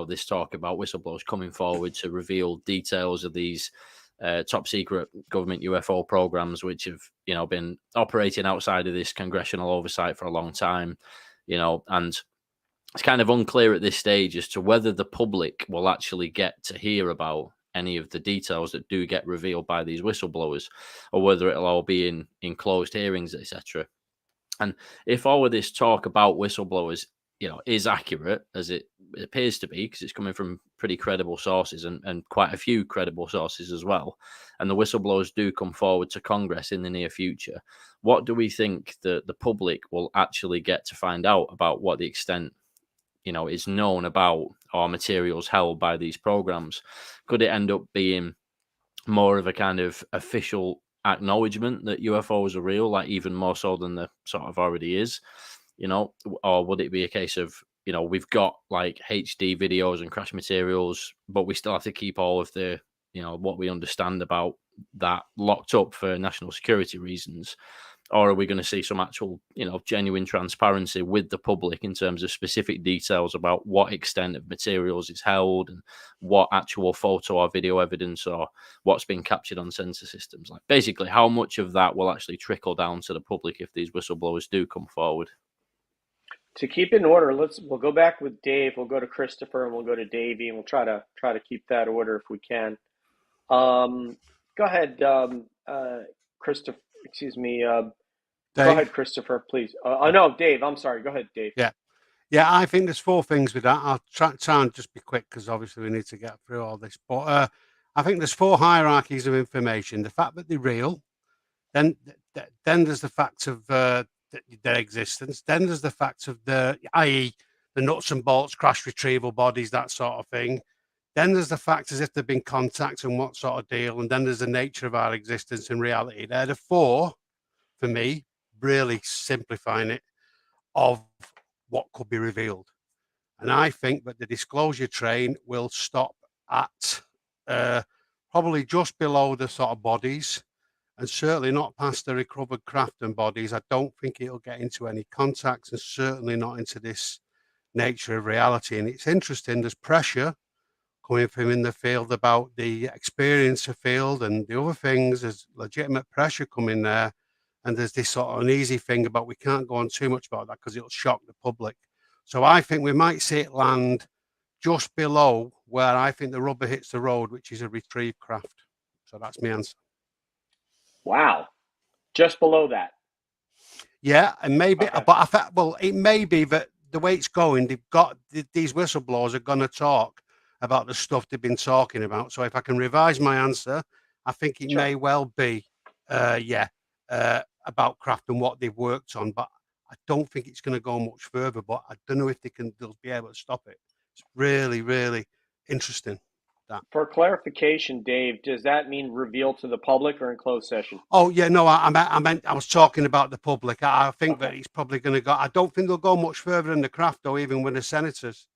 this talk about whistleblowers coming forward to reveal details of these top secret government UFO programs, which have been operating outside of this congressional oversight for a long time. And it's kind of unclear at this stage as to whether the public will actually get to hear about any of the details that do get revealed by these whistleblowers, or whether it'll all be in closed hearings, etc. And if all of this talk about whistleblowers, is accurate, as it appears to be, because it's coming from pretty credible sources and quite a few credible sources as well, and the whistleblowers do come forward to Congress in the near future, what do we think that the public will actually get to find out about what the extent, is known about or materials held by these programs? Could it end up being more of a kind of official acknowledgement that UFOs are real, like even more so than the sort of already is, or would it be a case of, we've got like HD videos and crash materials, but we still have to keep all of the, what we understand about that locked up for national security reasons? Or are we going to see some actual, genuine transparency with the public in terms of specific details about what extent of materials is held and what actual photo or video evidence or what's been captured on sensor systems? Like, basically, how much of that will actually trickle down to the public if these whistleblowers do come forward? To keep it in order, we'll go back with Dave. We'll go to Christopher, and we'll go to Davey, and we'll try to keep that order if we can. Go ahead, Christopher. Excuse me. Dave? Go ahead, Christopher, please. No, Dave. I'm sorry. Go ahead, Dave. Yeah, I think there's 4 things with that. I'll try and just be quick because obviously we need to get through all this. But I think there's 4 hierarchies of information. The fact that they're real, then there's the fact of their existence. Then there's the fact of i.e. the nuts and bolts, crash retrieval bodies, that sort of thing. Then there's the fact as if they've been contacts and what sort of deal. And then there's the nature of our existence and reality. They're the 4, for me, really simplifying it, of what could be revealed. And I think that the disclosure train will stop at probably just below the sort of bodies, and certainly not past the recovered craft and bodies. I don't think it'll get into any contacts, and certainly not into this nature of reality. And it's interesting, there's pressure coming from in the field about the experience of field and the other things. There's legitimate pressure coming there. And there's this sort of uneasy thing about we can't go on too much about that because it'll shock the public. So I think we might see it land just below where I think the rubber hits the road, which is a retrieve craft. So that's my answer. Wow. Just below that. Yeah, and maybe, Okay. but it may be that the way it's going, these whistleblowers are going to talk about the stuff they've been talking about. So if I can revise my answer, I think it may well be, about craft and what they've worked on, but I don't think it's going to go much further. But I don't know if they'll be able to stop it. It's really, really interesting. That. For clarification, Dave, does that mean reveal to the public or in closed session? Oh yeah, no, I meant I was talking about the public. I think that it's probably going to go. I don't think they'll go much further in the craft, though, even with the senators.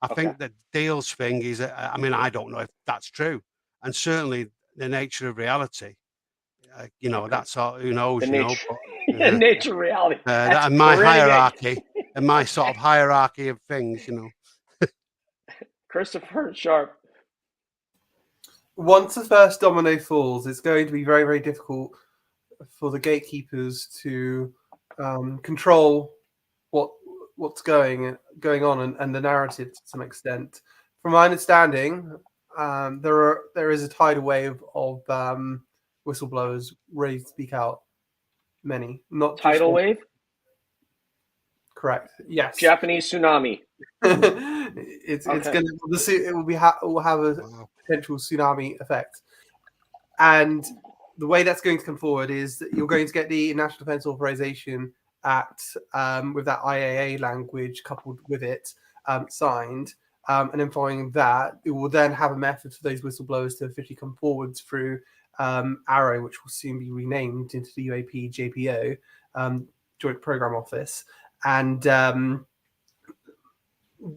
I think the deals thing is. I mean, I don't know if that's true, and certainly the nature of reality. That's all. Who knows? The nature, but, nature reality. And my hierarchy, and my sort of hierarchy of things. Christopher Sharp. Once the first domino falls, it's going to be very, very difficult for the gatekeepers to control what's going on and the narrative to some extent. From my understanding, there is a tidal wave of whistleblowers ready to speak out. Many, not tidal wave. Correct. Yes. Japanese tsunami. It's going to it will have a potential tsunami effect, and the way that's going to come forward is that you're going to get the National Defense Authorization Act with that IAA language coupled with it signed, and then following that, it will then have a method for those whistleblowers to officially come forward through Arrow, which will soon be renamed into the UAP JPO, Joint Program Office, and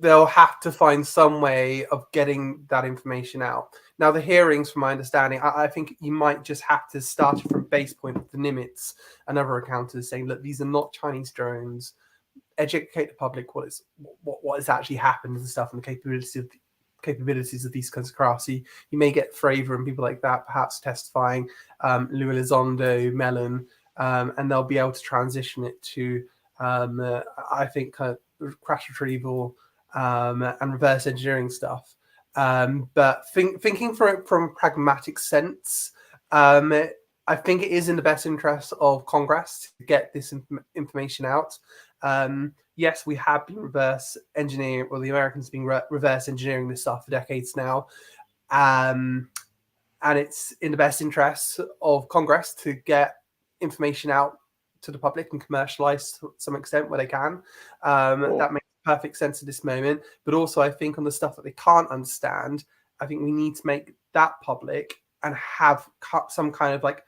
they'll have to find some way of getting that information out. Now, the hearings, from my understanding, I think you might just have to start it from base point with the Nimitz and other accountants saying, look, these are not Chinese drones. Educate the public what has actually happened and stuff, and the capabilities of these kinds of crafts. So you may get Fravor and people like that perhaps testifying, Lou Elizondo, Mellon, and they'll be able to transition it to, I think, kind of crash retrieval and reverse engineering stuff. But thinking from a pragmatic sense, I think it is in the best interest of Congress to get this information out. Yes, we have been reverse engineering, well, the Americans have been reverse engineering this stuff for decades now. And it's in the best interest of Congress to get information out to the public and commercialize to some extent where they can. That makes perfect sense at this moment. But also, I think on the stuff that they can't understand, I think we need to make that public and have some kind of like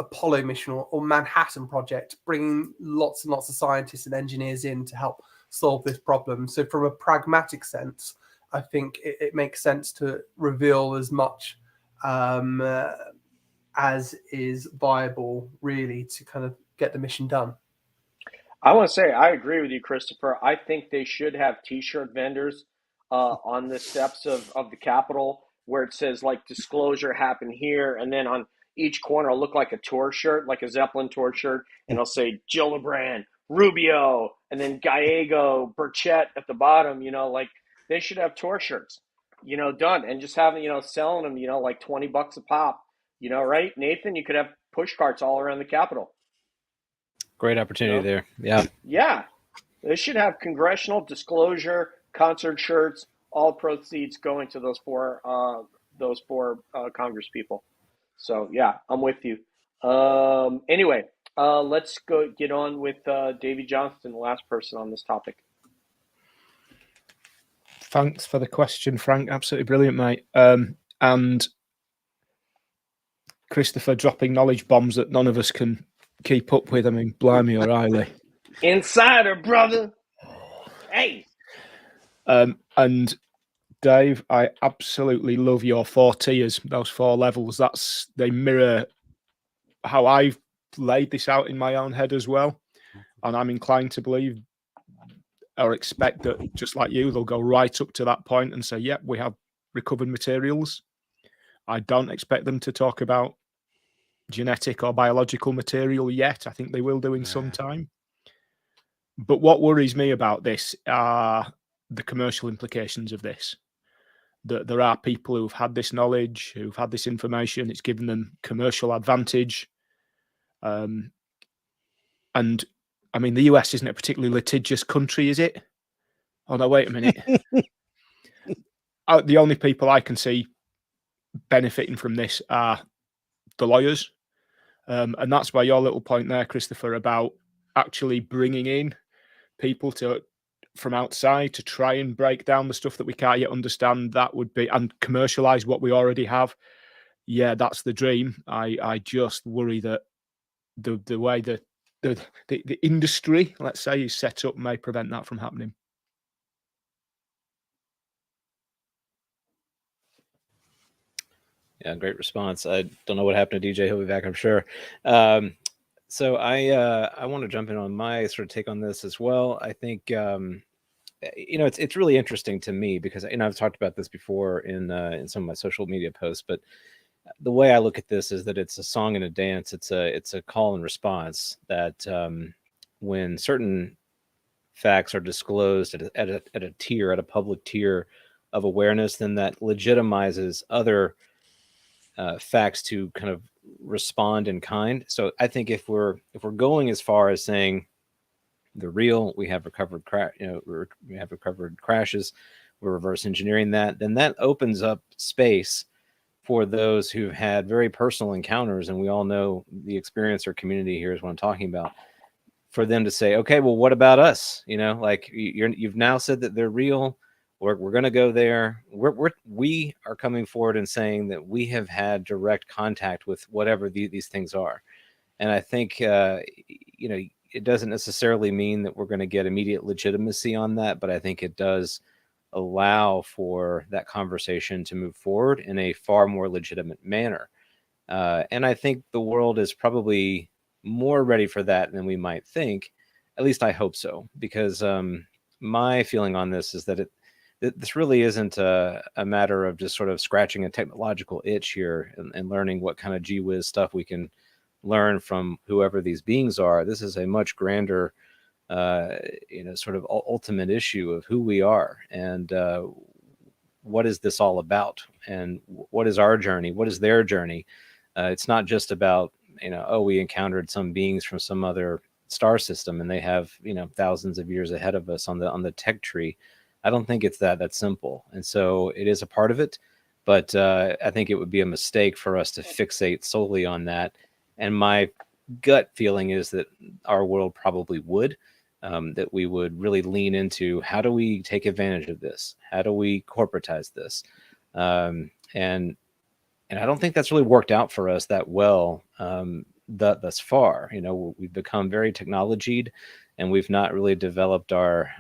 Apollo mission or Manhattan Project, bringing lots and lots of scientists and engineers in to help solve this problem. So from a pragmatic sense, I think it makes sense to reveal as much as is viable, really, to kind of get the mission done. I want to say I agree with you, Christopher. I think they should have T-shirt vendors on the steps of the Capitol where it says like disclosure happened here, and then on each corner will look like a tour shirt, like a Zeppelin tour shirt, and it'll say Gillibrand, Rubio, and then Gallego, Burchett at the bottom. You know, like they should have tour shirts, you know, done, and just having, you know, selling them, you know, like $20 a pop. You know, right, Nathan? You could have push carts all around the Capitol. Great opportunity there. Yeah. Yeah. They should have congressional disclosure, concert shirts, all proceeds going to those four Congress people. So, yeah, I'm with you. Anyway, let's go get on with Davey Johnston, the last person on this topic. Thanks for the question, Frank. Absolutely brilliant, mate. And Christopher dropping knowledge bombs that none of us can keep up with. I mean, blimey O'Reilly. Insider, brother. Hey. And Dave, I absolutely love your 4 tiers, those 4 levels. They mirror how I've laid this out in my own head as well. And I'm inclined to believe or expect that, just like you, they'll go right up to that point and say, yep, we have recovered materials. I don't expect them to talk about genetic or biological material yet. I think they will do in some time. But what worries me about this are the commercial implications of this. That there are people who've had this knowledge, who've had this information. It's given them commercial advantage. And I mean, the US isn't a particularly litigious country, is it? Oh, no, wait a minute. The only people I can see benefiting from this are the lawyers. And that's why your little point there, Christopher, about actually bringing in people from outside to try and break down the stuff that we can't yet understand, that would be, and commercialize what we already have. Yeah, that's the dream. I just worry that the way that the industry, let's say, is set up may prevent that from happening. Yeah, great response. I don't know what happened to DJ. He'll be back, I'm sure. So I want to jump in on my sort of take on this as well. I think it's really interesting to me because I've talked about this before in some of my social media posts, but the way I look at this is that it's a song and a dance. It's a call and response that when certain facts are disclosed at a public tier of awareness, then that legitimizes other facts to kind of respond in kind. So I think if we're going as far as saying they're real, we have recovered crashes, we're reverse engineering that, then that opens up space for those who've had very personal encounters, and we all know the experiencer community here is what I'm talking about, for them to say, okay, well, what about us? Like you've now said that they're real. we're going to go there. We are coming forward and saying that we have had direct contact with whatever these things are. And I think, it doesn't necessarily mean that we're going to get immediate legitimacy on that, but I think it does allow for that conversation to move forward in a far more legitimate manner. And I think the world is probably more ready for that than we might think. At least I hope so, because my feeling on this is that this really isn't a matter of just sort of scratching a technological itch here and learning what kind of gee whiz stuff we can learn from whoever these beings are. This is a much grander, sort of ultimate issue of who we are and what is this all about, and what is our journey, what is their journey. It's not just about, we encountered some beings from some other star system and they have, thousands of years ahead of us on the tech tree. I don't think it's that simple. And so it is a part of it, but I think it would be a mistake for us to fixate solely on that. And my gut feeling is that our world probably would, that we would really lean into, how do we take advantage of this? How do we corporatize this? And I don't think that's really worked out for us that well thus far. We've become very technologied, and we've not really developed our,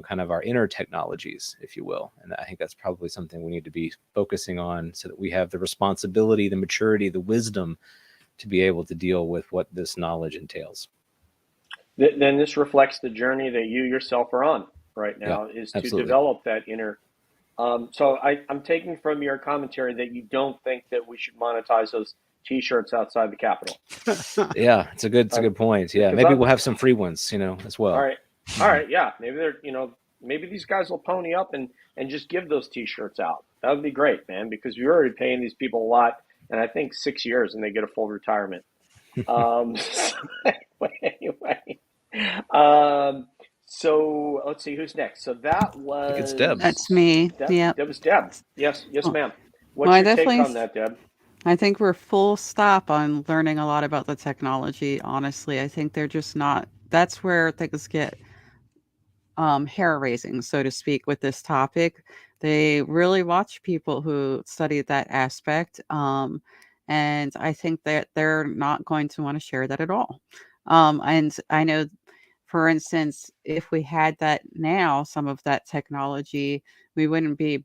kind of our inner technologies, if you will. And I think that's probably something we need to be focusing on, so that we have the responsibility, the maturity, the wisdom to be able to deal with what this knowledge entails. Then this reflects the journey that you yourself are on right now, is to develop that inner. So I'm taking from your commentary that you don't think that we should monetize those T-shirts outside the Capitol. Yeah, it's a good point. Yeah, maybe we'll have some free ones, as well. All right, yeah. Maybe maybe these guys will pony up and just give those T-shirts out. That would be great, man, because you're already paying these people a lot, and I think 6 years and they get a full retirement. So let's see who's next. So that was. It's Deb. That's me. Yeah. That was Deb. Yes, ma'am. What's your take on that, Deb? I think we're full stop on learning a lot about the technology. Honestly, I think they're just not. That's where things get hair raising, so to speak, with this topic. They really watch people who study that aspect, and I think that they're not going to want to share that at all. And I know, for instance, if we had that now, some of that technology, we wouldn't be,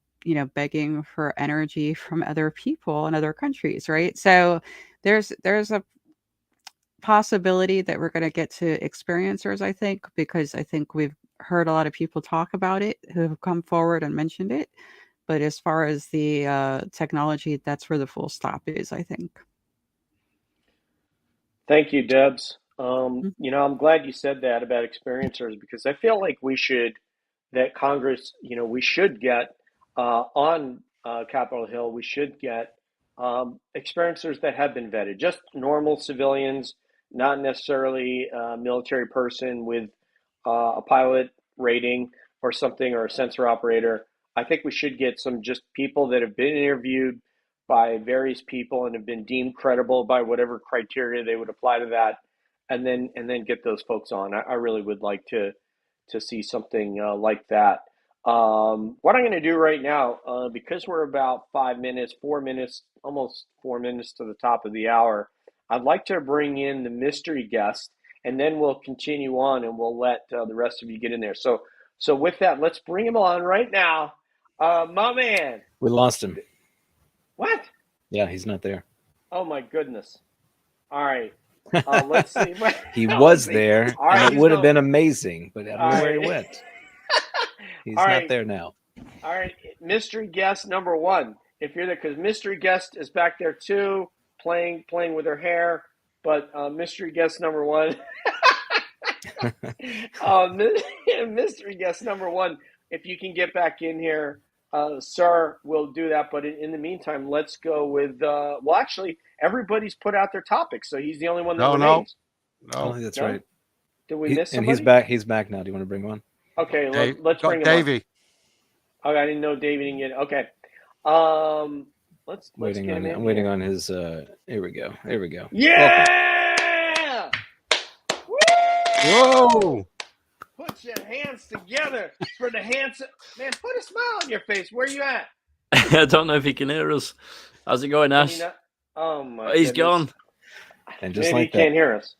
begging for energy from other people in other countries, right? So there's a possibility that we're going to get to experiencers, I think, because I think we've heard a lot of people talk about it who have come forward and mentioned it. But as far as the technology, that's where the full stop is, I think. Thank you, Debs. I'm glad you said that about experiencers, because I feel like that Congress, we should get on Capitol Hill, we should get experiencers that have been vetted, just normal civilians, not necessarily a military person with a pilot rating or something, or a sensor operator. I think we should get some just people that have been interviewed by various people and have been deemed credible by whatever criteria they would apply to that, and then get those folks on. I really would like to see something like that. What I'm going to do right now, because we're about 4 minutes, almost 4 minutes to the top of the hour, I'd like to bring in the mystery guest, and then we'll continue on and we'll let the rest of you get in there. So with that, let's bring him on right now. My man. We lost him. What? Yeah, he's not there. Oh my goodness. All right. Let's see. He was there, and it would have been amazing, but I don't know where he went. He's not there now. All right. Mystery guest number one. If you're there, because mystery guest is back there too, playing with her hair, but mystery guest number one. Mystery guest number one. If you can get back in here, sir, we'll do that. But in the meantime, let's go with. Well, actually, everybody's put out their topics, so he's the only one that remains. No, I don't think that's right. Did we miss somebody? And he's back. He's back now. Do you want to bring him on? Okay, let's bring him Davey. on. Okay, I didn't know Davey didn't get it. Okay. Let's waiting get on. him I'm waiting on his. Here we go. Here we go. Yeah. Whoa! Put your hands together for the handsome man. Put a smile on your face. Where you at? I don't know if he can hear us. How's it going, Can Ash? you not? Oh my! He's goodness. gone. And just Maybe like he can't hear us.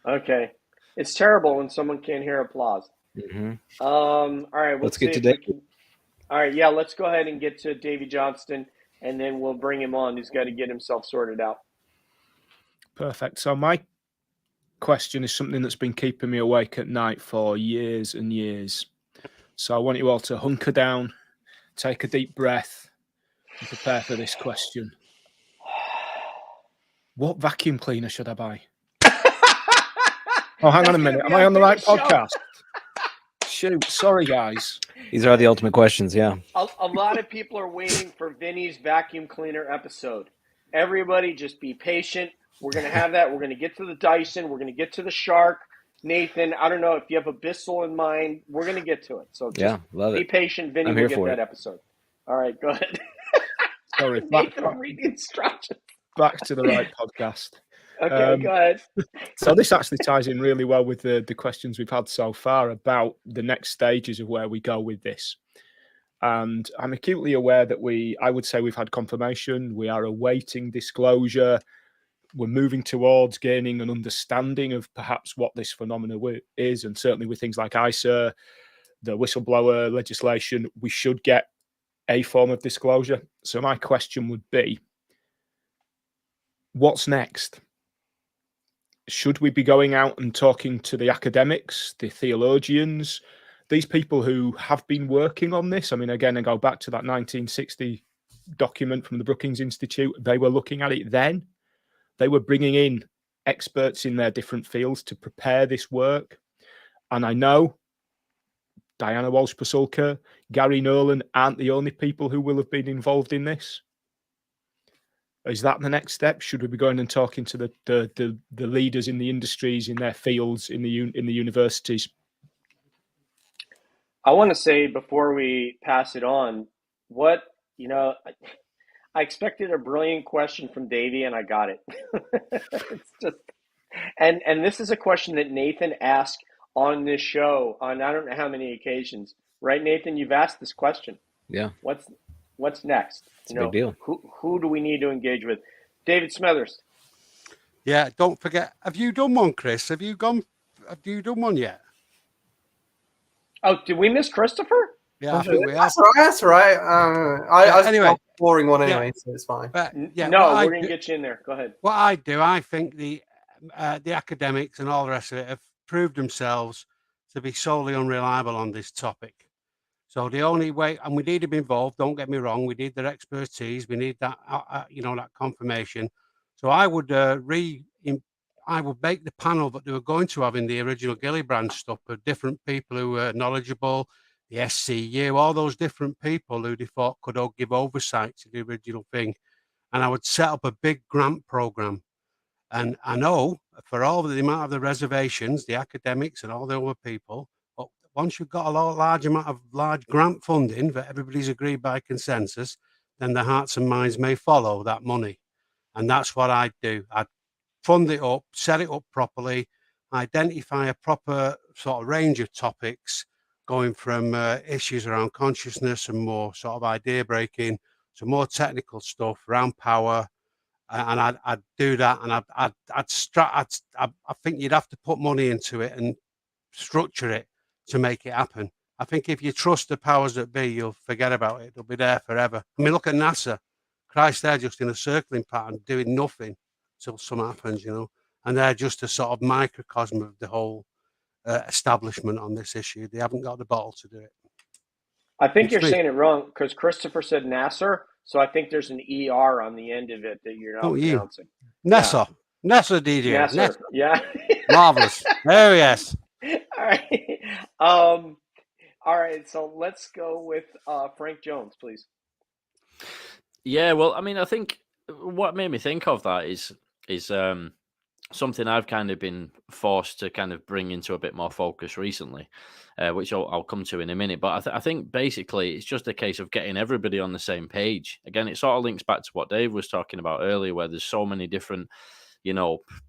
Okay, it's terrible when someone can't hear applause. that. All right, Let's see get if to we can. All right, yeah, let's go ahead and get to Davey Johnston, and then we'll bring him on. He's got to get himself sorted out. Perfect. So my question is something that's been keeping me awake at night for years and years. So I want you all to hunker down, take a deep breath, and prepare for this question. What vacuum cleaner should I buy? Oh, hang on a minute. Am I on the right podcast? Shoot, sorry, guys. These are the ultimate questions, yeah. A lot of people are waiting for Vinny's vacuum cleaner episode. Everybody just be patient. We're going to have that. We're going to get to the Dyson. We're going to get to the Shark. Nathan, I don't know if you have a Bissell in mind. We're going to get to it. So just love be it. patient. Vinny will get that episode. All right, go ahead. Sorry, Nathan will read the instructions. Back to the right podcast. Okay, go ahead. So this actually ties in really well with the questions we've had so far about the next stages of where we go with this. And I'm acutely aware that I would say we've had confirmation. We are awaiting disclosure. We're moving towards gaining an understanding of perhaps what this phenomenon is. And certainly with things like ISA, the whistleblower legislation, we should get a form of disclosure. So my question would be, what's next? Should we be going out and talking to the academics, the theologians, these people who have been working on this? I mean, again, I go back to that 1960 document from the Brookings Institute. They were looking at it then. They were bringing in experts in their different fields to prepare this work. And I know Diana Walsh-Pasulka, Gary Nolan aren't the only people who will have been involved in this. Is that the next step? Should we be going and talking to the leaders in the industries, in their fields, in the universities? I want to say before we pass it on, I expected a brilliant question from Davey, and I got it. It's just, and this is a question that Nathan asked on this show on I don't know how many occasions, right, Nathan? You've asked this question. Yeah. What's next? It's a big deal. Who do we need to engage with? David Smethurst. Yeah, don't forget. Have you done one, Chris? Have you done one yet? Oh, did we miss Christopher? Yeah, I think we have. That's right. I was anyway, boring one anyway, so it's fine. But, yeah, no, we're going to get you in there. Go ahead. What I do, I think the academics and all the rest of it have proved themselves to be solely unreliable on this topic. So the only way, and we need to be involved, don't get me wrong, we need their expertise, we need that, that confirmation. So I would make the panel that they were going to have in the original Gillibrand stuff of different people who were knowledgeable, the SCU, all those different people who they thought could all give oversight to the original thing. And I would set up a big grant program. And I know for all the amount of the reservations, the academics and all the other people, but once you've got a large amount of large grant funding that everybody's agreed by consensus, then the hearts and minds may follow that money. And that's what I'd do. I'd fund it up, set it up properly, identify a proper sort of range of topics, going from issues around consciousness and more sort of idea breaking to more technical stuff around power. And I'd do that, and I think you'd have to put money into it and structure it to make it happen. I think if you trust the powers that be, you'll forget about it. They'll be there forever. I mean, look at NASA. Christ, they're just in a circling pattern, doing nothing till something happens, and they're just a sort of microcosm of the whole establishment on this issue. They haven't got the bottle to do it. I think you're saying it wrong because Christopher said NASA, so I think there's an ER on the end of it that you're not pronouncing. NASA. Yeah. NASA, DJ. NASA. Yeah. Marvelous. Oh, yes. All right. So let's go with Frank Jones, please. Yeah, well, I mean, I think what made me think of that is something I've kind of been forced to kind of bring into a bit more focus recently, which I'll come to in a minute. But I think basically it's just a case of getting everybody on the same page. Again, it sort of links back to what Dave was talking about earlier, where there's so many different,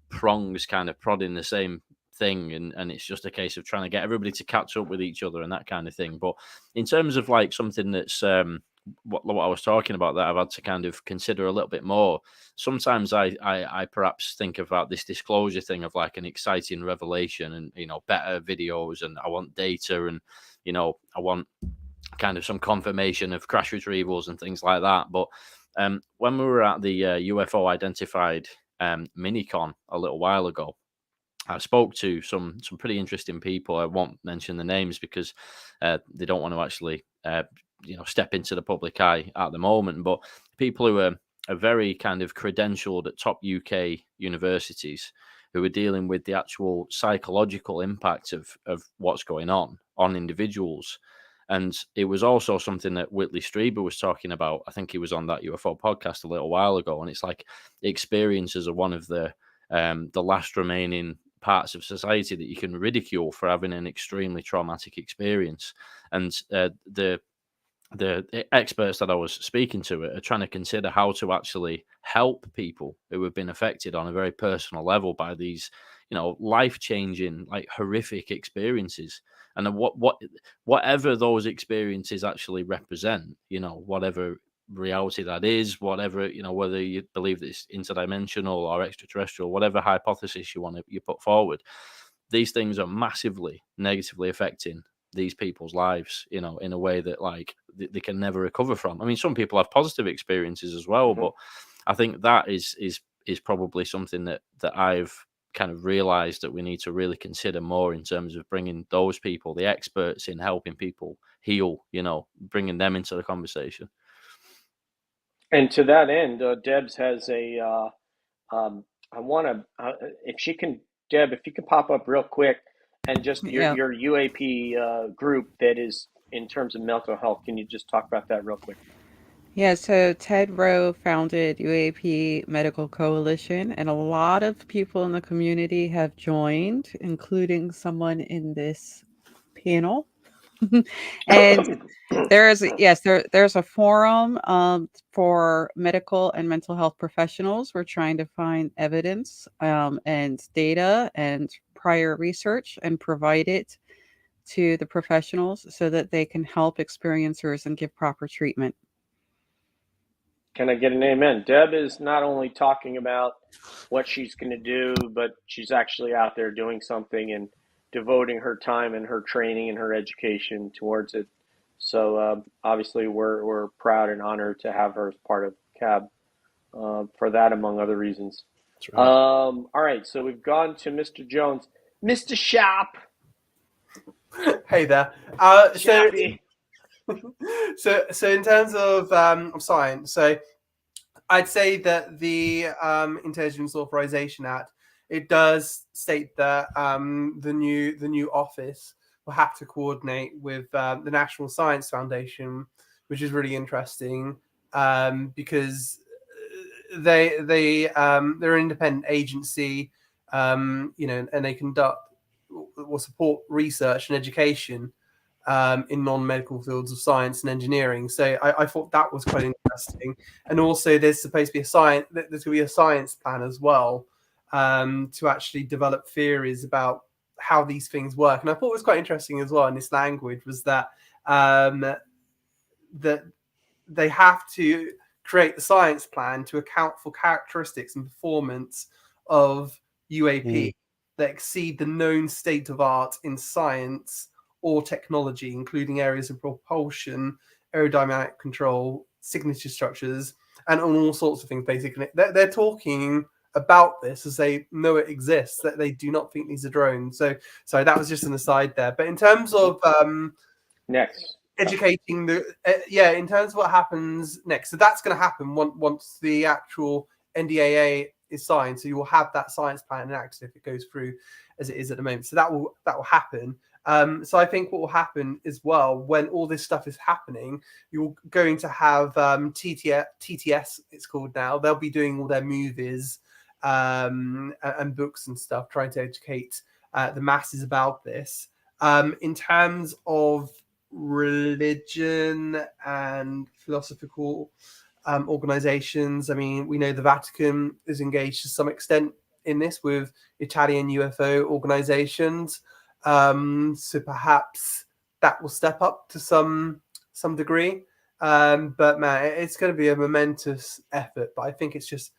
prongs kind of prodding the same thing, and it's just a case of trying to get everybody to catch up with each other and that kind of thing. But in terms of like something that's what I was talking about that I've had to kind of consider a little bit more. Sometimes I perhaps think about this disclosure thing of like an exciting revelation and, you know, better videos, and I want data, and, you know, I want kind of some confirmation of crash retrievals and things like that. But when we were at the UFO identified minicon a little while ago, I spoke to some pretty interesting people. I won't mention the names because they don't want to actually you know, step into the public eye at the moment, but people who are very kind of credentialed at top UK universities, who are dealing with the actual psychological impact of what's going on individuals. And it was also something that Whitley Strieber was talking about. I think he was on that UFO podcast a little while ago, and it's like experiences are one of the last remaining parts of society that you can ridicule for having an extremely traumatic experience. And the experts that I was speaking to are trying to consider how to actually help people who have been affected on a very personal level by these, you know, life-changing, like horrific experiences. And whatever those experiences actually represent, you know, whatever reality that is, whatever, you know, whether you believe that it's interdimensional or extraterrestrial, whatever hypothesis you put forward, these things are massively negatively affecting these people's lives, you know, in a way that like they can never recover from. I mean, some people have positive experiences as well, but I think that is probably something that I've kind of realized that we need to really consider more in terms of bringing those people, the experts in helping people heal, you know, bringing them into the conversation. And to that end, Debs has a. I want to, if she can, Deb, if you can pop up real quick, and just your UAP group that is in terms of mental health. Can you just talk about that real quick? Yeah, so Ted Rowe founded UAP Medical Coalition, and a lot of people in the community have joined, including someone in this panel. And there's a forum for medical and mental health professionals. We're trying to find evidence and data and prior research and provide it to the professionals so that they can help experiencers and give proper treatment. Can I get an amen? Deb is not only talking about what she's going to do, but she's actually out there doing something and devoting her time and her training and her education towards it. So obviously we're proud and honored to have her as part of CAB for that, among other reasons. That's right. All right, so we've gone to Mr. Jones. Mr. Shop. Hey there. So in terms of science, so I'd say that the Intelligence Authorization Act, it does state that the new office will have to coordinate with the National Science Foundation, which is really interesting because they're an independent agency, and they conduct or support research and education in non-medical fields of science and engineering. So I thought that was quite interesting. And also there's supposed to be there's going to be a science plan as well to actually develop theories about how these things work. And I thought it was quite interesting as well in this language was that that they have to create the science plan to account for characteristics and performance of UAP that exceed the known state of art in science or technology, including areas of propulsion, aerodynamic control, signature structures, and on all sorts of things, basically. They're talking about this as they know it exists, that they do not think these are drones. So that was just an aside there. But in terms of next educating in terms of what happens next, so that's going to happen once the actual NDAA is signed. So you will have that science plan enacted if it goes through as it is at the moment. So that will happen. So I think what will happen as well when all this stuff is happening, you're going to have TTS, it's called now. They'll be doing all their movies and books and stuff, trying to educate the masses about this. In terms of religion and philosophical organizations, I mean, we know the Vatican is engaged to some extent in this with Italian UFO organizations. So perhaps that will step up to some degree. But man, it's going to be a momentous effort. But I think it's just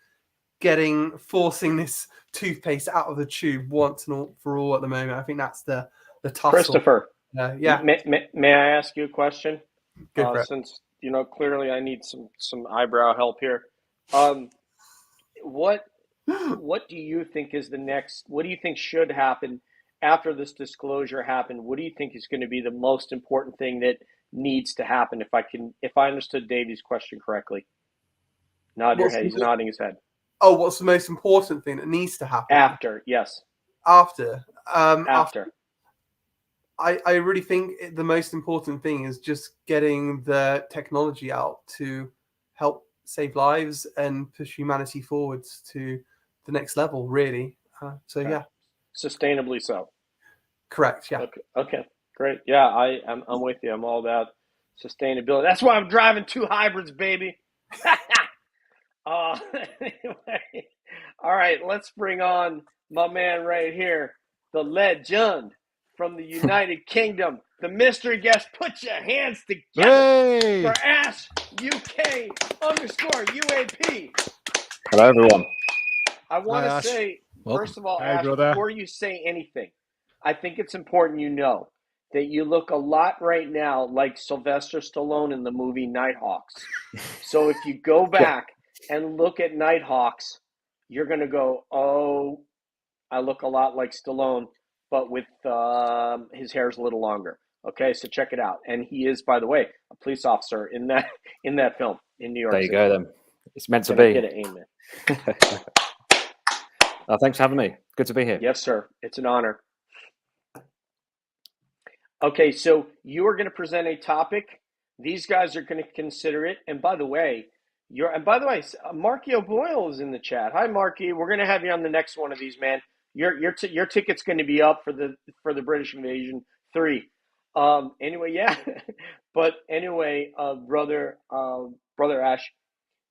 forcing this toothpaste out of the tube once and for all at the moment. I think that's the tussle. Christopher, yeah. May I ask you a question? Go for it. Since clearly I need some eyebrow help here. What do you think is the next? What do you think should happen after this disclosure happened? What do you think is going to be the most important thing that needs to happen? If I understood Davey's question correctly, he's nodding his head. Oh, what's the most important thing that needs to happen? After, yes. After. After. I really think the most important thing is just getting the technology out to help save lives and push humanity forwards to the next level, really. Yeah. Sustainably so. Correct, yeah. Okay, great. Yeah, I'm with you. I'm all about sustainability. That's why I'm driving 2 hybrids, baby. Anyway, all right, let's bring on my man right here, the legend from the United Kingdom, the mystery guest. Put your hands together for Ash UK _ UAP. Hello, everyone. I want to say, first of all, Ash, before you say anything, I think it's important that you look a lot right now like Sylvester Stallone in the movie Nighthawks. So if you go back and look at Nighthawks, you're going to go, oh, I look a lot like Stallone, but with his hair's a little longer. Okay, so check it out. And he is, by the way, a police officer in that film in New York There you City. go, then. It's meant to be. Get it, amen. Thanks for having me. Good to be here. Yes, sir. It's an honor. Okay, so you are going to present a topic. These guys are going to consider it. And by the way, Marky O'Boyle is in the chat. Hi, Marky. We're going to have you on the next one of these, man. Your ticket's going to be up for the British Invasion 3. Anyway, yeah. But anyway, brother Ash.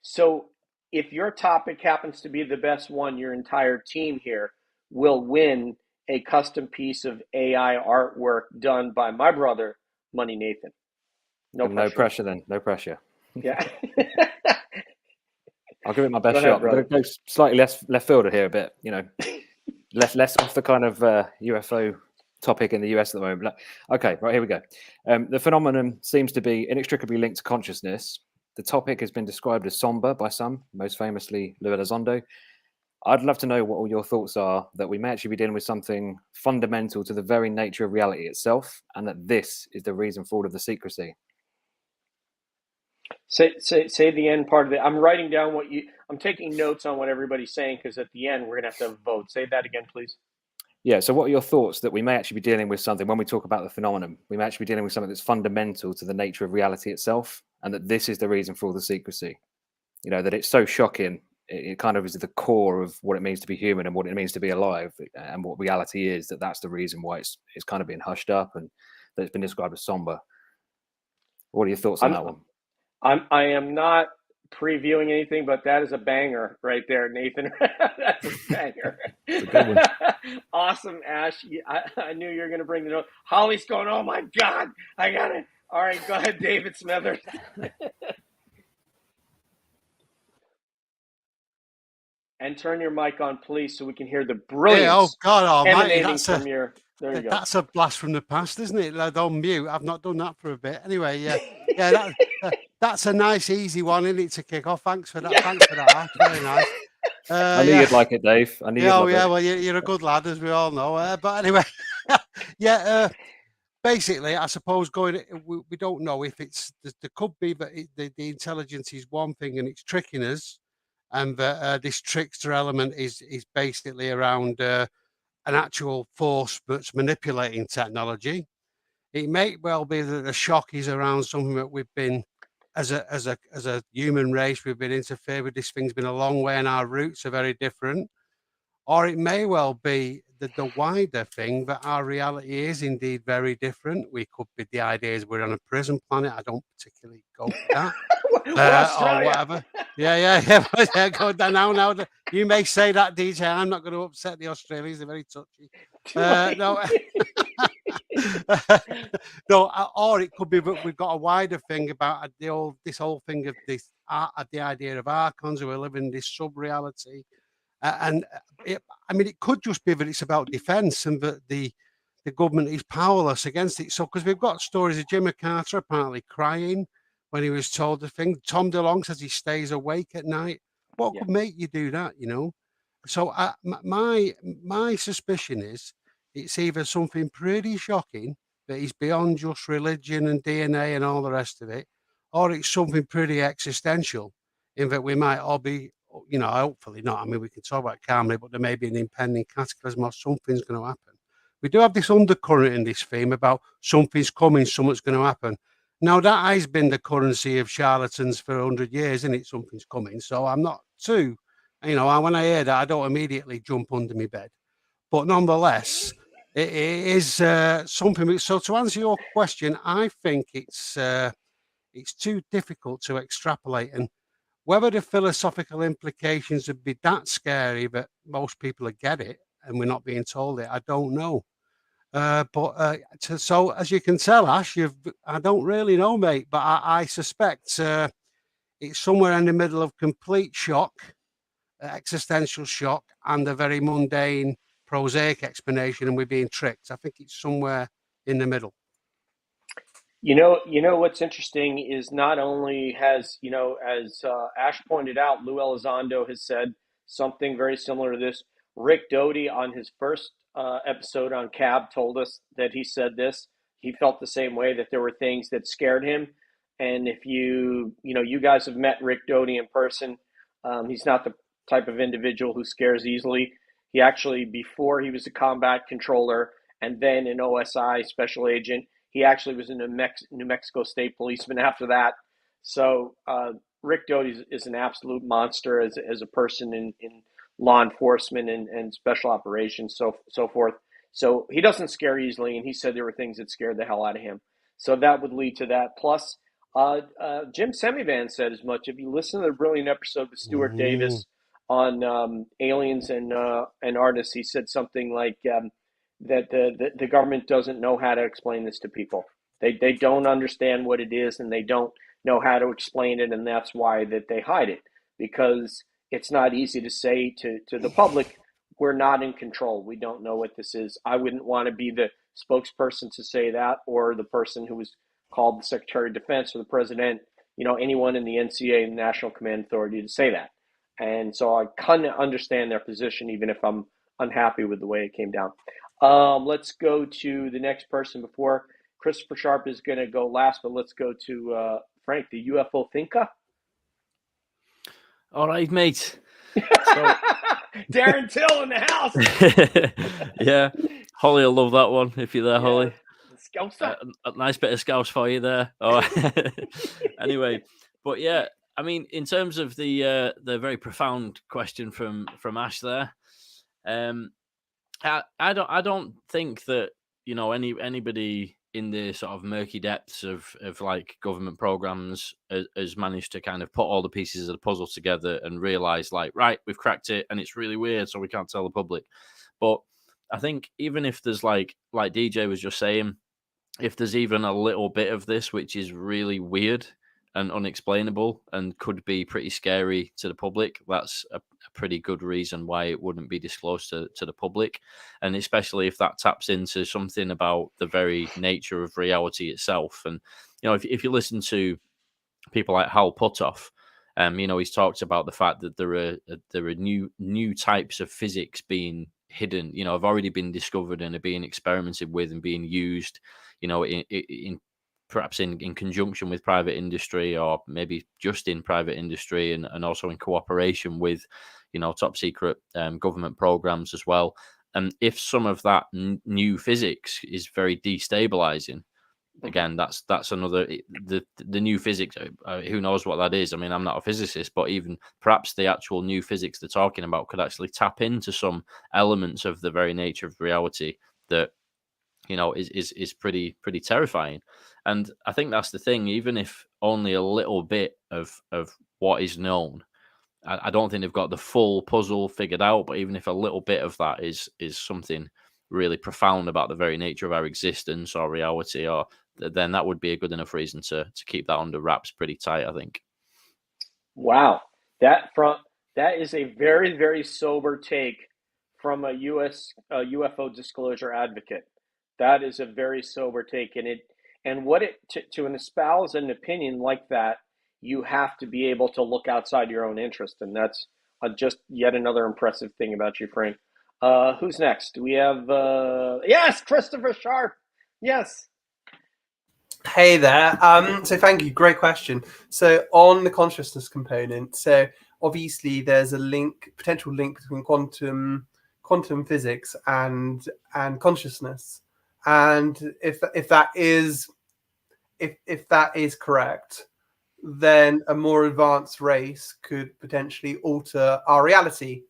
So if your topic happens to be the best one, your entire team here will win a custom piece of AI artwork done by my brother, Money Nathan. No pressure then. No pressure. Yeah. I'll give it my best shot. I'm going to go slightly left fielder here a bit, less off the kind of UFO topic in the US at the moment. Okay, right, here we go. The phenomenon seems to be inextricably linked to consciousness. The topic has been described as somber by some, most famously Lou Elizondo. I'd love to know what all your thoughts are that we may actually be dealing with something fundamental to the very nature of reality itself, and that this is the reason for all of the secrecy. Say the end part of it. I'm writing down I'm taking notes on what everybody's saying, because at the end we're going to have to vote. Say that again, please. Yeah, so what are your thoughts that we may actually be dealing with something, when we talk about the phenomenon, we may actually be dealing with something that's fundamental to the nature of reality itself, and that this is the reason for all the secrecy? That it's so shocking. It kind of is the core of what it means to be human and what it means to be alive, and what reality is, that's the reason why it's kind of being hushed up and that it's been described as somber. What are your thoughts on that one? I am not previewing anything, but that is a banger right there, Nathan. That's a banger. It's a good one. Awesome, Ash. I knew you were going to bring the note. Holly's going, oh my God, I got it. All right, go ahead, David Smethurst. And turn your mic on, please, so we can hear the brilliance. Yeah, oh God almighty, there you go. That's a blast from the past, isn't it? Like on mute. I've not done that for a bit. Anyway, that's a nice, easy one, isn't it, to kick off? Thanks for that. Thanks for that. Very nice. I knew you'd like it, Dave. I knew you'd love it. Well, you're a good lad, as we all know. But anyway, basically, I suppose we don't know if there could be, but the intelligence is one thing and it's tricking us. And this trickster element is basically around an actual force that's manipulating technology. It may well be that the shock is around something that we've been, as a human race, we've been interfered with. This thing's been a long way and our roots are very different. Or it may well be that the wider thing, that our reality is indeed very different. We could be, the idea is we're on a prison planet. I don't particularly go with that. or whatever. Yeah. Go down now. You may say that, DJ. I'm not going to upset the Australians. They're very touchy. No. No, or it could be that we've got a wider thing about this whole thing of this the idea of archons who are living in this sub-reality. It could just be that it's about defence and that the government is powerless against it. So, because we've got stories of Jimmy Carter apparently crying when he was told the thing. Tom DeLonge says he stays awake at night. What could make you do that, So my suspicion is it's either something pretty shocking that is beyond just religion and DNA and all the rest of it, or it's something pretty existential in that we might all be, hopefully not. We can talk about it calmly, but there may be an impending cataclysm or something's going to happen. We do have this undercurrent in this theme about something's coming, something's going to happen. Now, that has been the currency of charlatans for 100 years, isn't it? Something's coming. So I'm not too, when I hear that, I don't immediately jump under my bed. But nonetheless, it is something. So to answer your question, I think it's too difficult to extrapolate. And whether the philosophical implications would be that scary that most people would get it and we're not being told it, I don't know. So as you can tell, Ash, I don't really know, mate, but I suspect it's somewhere in the middle of complete shock, existential shock, and a very mundane, prosaic explanation, and we're being tricked. I think it's somewhere in the middle. You know what's interesting is not only has, as Ash pointed out, Lou Elizondo has said something very similar to this. Rick Doty on his first episode on Cab told us that he said this. He felt the same way, that there were things that scared him. And if you guys have met Rick Doty in person, he's not the type of individual who scares easily. He actually, before he was a combat controller and then an OSI special agent, he actually was a New Mexico State policeman after that. So Rick Doty is an absolute monster as a person in law enforcement and special operations, so forth. So he doesn't scare easily, and he said there were things that scared the hell out of him. So that would lead to that. Plus, Jim Semivan said as much. If you listen to the brilliant episode with Stuart Davis on aliens and artists, he said something like that the government doesn't know how to explain this to people. They don't understand what it is, and they don't know how to explain it, and that's why that they hide it, because it's not easy to say to the public, we're not in control. We don't know what this is. I wouldn't want to be the spokesperson to say that, or the person who was called the Secretary of Defense or the President, anyone in the NCA, the National Command Authority, to say that. And so I kind of understand their position, even if I'm unhappy with the way it came down. Let's go to the next person before Christopher Sharp is going to go last, but let's go to Frank, the UFO thinker. All right, mate. So... Darren Till in the house. Yeah, Holly will love that one if you're there, Holly. A nice bit of Scouse for you there. Oh. Anyway, but yeah, in terms of the very profound question from Ash there, I don't think that anybody in the sort of murky depths of like government programs has managed to kind of put all the pieces of the puzzle together and realize, like, right, we've cracked it and it's really weird, so we can't tell the public. But I think even if there's like DJ was just saying, if there's even a little bit of this which is really weird and unexplainable and could be pretty scary to the public, that's a pretty good reason why it wouldn't be disclosed to the public. And especially if that taps into something about the very nature of reality itself. And, if you listen to people like Hal Puthoff, he's talked about the fact that there are new types of physics being hidden, have already been discovered and are being experimented with and being used, in perhaps in conjunction with private industry, or maybe just in private industry, and also in cooperation with, top secret government programs as well. And if some of that new physics is very destabilizing, again, that's another, the new physics, who knows what that is? I'm not a physicist, but even perhaps the actual new physics they're talking about could actually tap into some elements of the very nature of reality that, is pretty terrifying. And I think that's the thing. Even if only a little bit of what is known, I don't think they've got the full puzzle figured out. But even if a little bit of that is something really profound about the very nature of our existence or reality, or then that would be a good enough reason to keep that under wraps pretty tight, I think. Wow, that is a very, very sober take from a UFO disclosure advocate. That is a very sober take, and to espouse an opinion like that, you have to be able to look outside your own interest, and that's just yet another impressive thing about you, Frank. Who's next? We have yes, Christopher Sharp. Yes. Hey there. So thank you. Great question. So on the consciousness component, so obviously there's a potential link between quantum physics and consciousness. And if that is correct, then a more advanced race could potentially alter our reality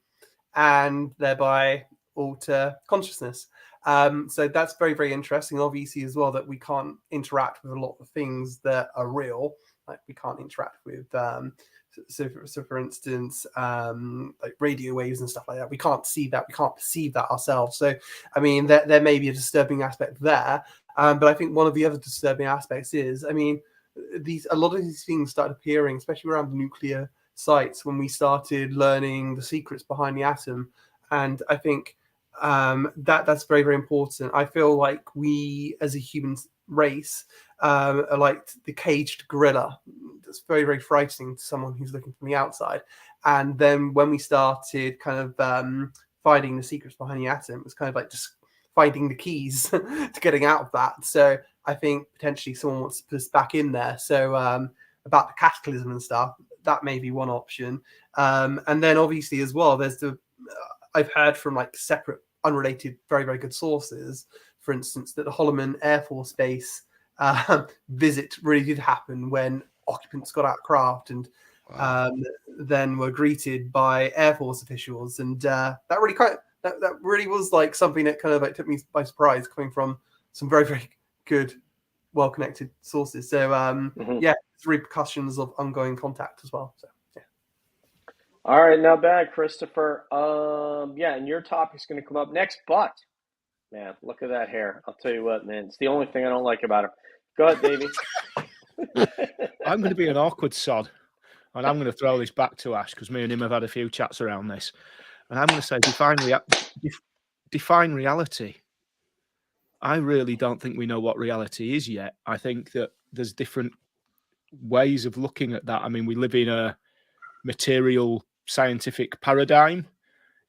and thereby alter consciousness. So that's very, very interesting. Obviously, as well, that we can't interact with a lot of things that are real. Like we can't interact with, so for instance, like radio waves and stuff like that. We can't see that. We can't perceive that ourselves. So, I mean, there may be a disturbing aspect there. But I think one of the other disturbing aspects is, I mean, a lot of these things started appearing, especially around the nuclear sites, when we started learning the secrets behind the atom. And I think that's very, very important. I feel like we as a human race are like the caged gorilla. That's very, very frightening to someone who's looking from the outside. And then when we started kind of finding the secrets behind the atom, it was kind of like just finding the keys to getting out of that. So I think potentially someone wants to put us back in there. So about the cataclysm and stuff, that may be one option. And then obviously as well, there's I've heard from like separate, unrelated, very, very good sources, for instance, that the Holloman Air Force Base visit really did happen when occupants got out craft and then were greeted by Air Force officials. And that really was like something that kind of like took me by surprise, coming from some very, very good, well-connected sources. So yeah, it's repercussions of ongoing contact as well. So yeah. All right, now back, Christopher. Yeah, and your topic's going to come up next, but man, look at that hair. I'll tell you what, man, it's the only thing I don't like about him. Go ahead, Davey. I'm going to be an awkward sod, and I'm going to throw this back to Ash because me and him have had a few chats around this. And I'm going to say, define reality. I really don't think we know what reality is yet. I think that there's different ways of looking at that. I mean, we live in a material scientific paradigm.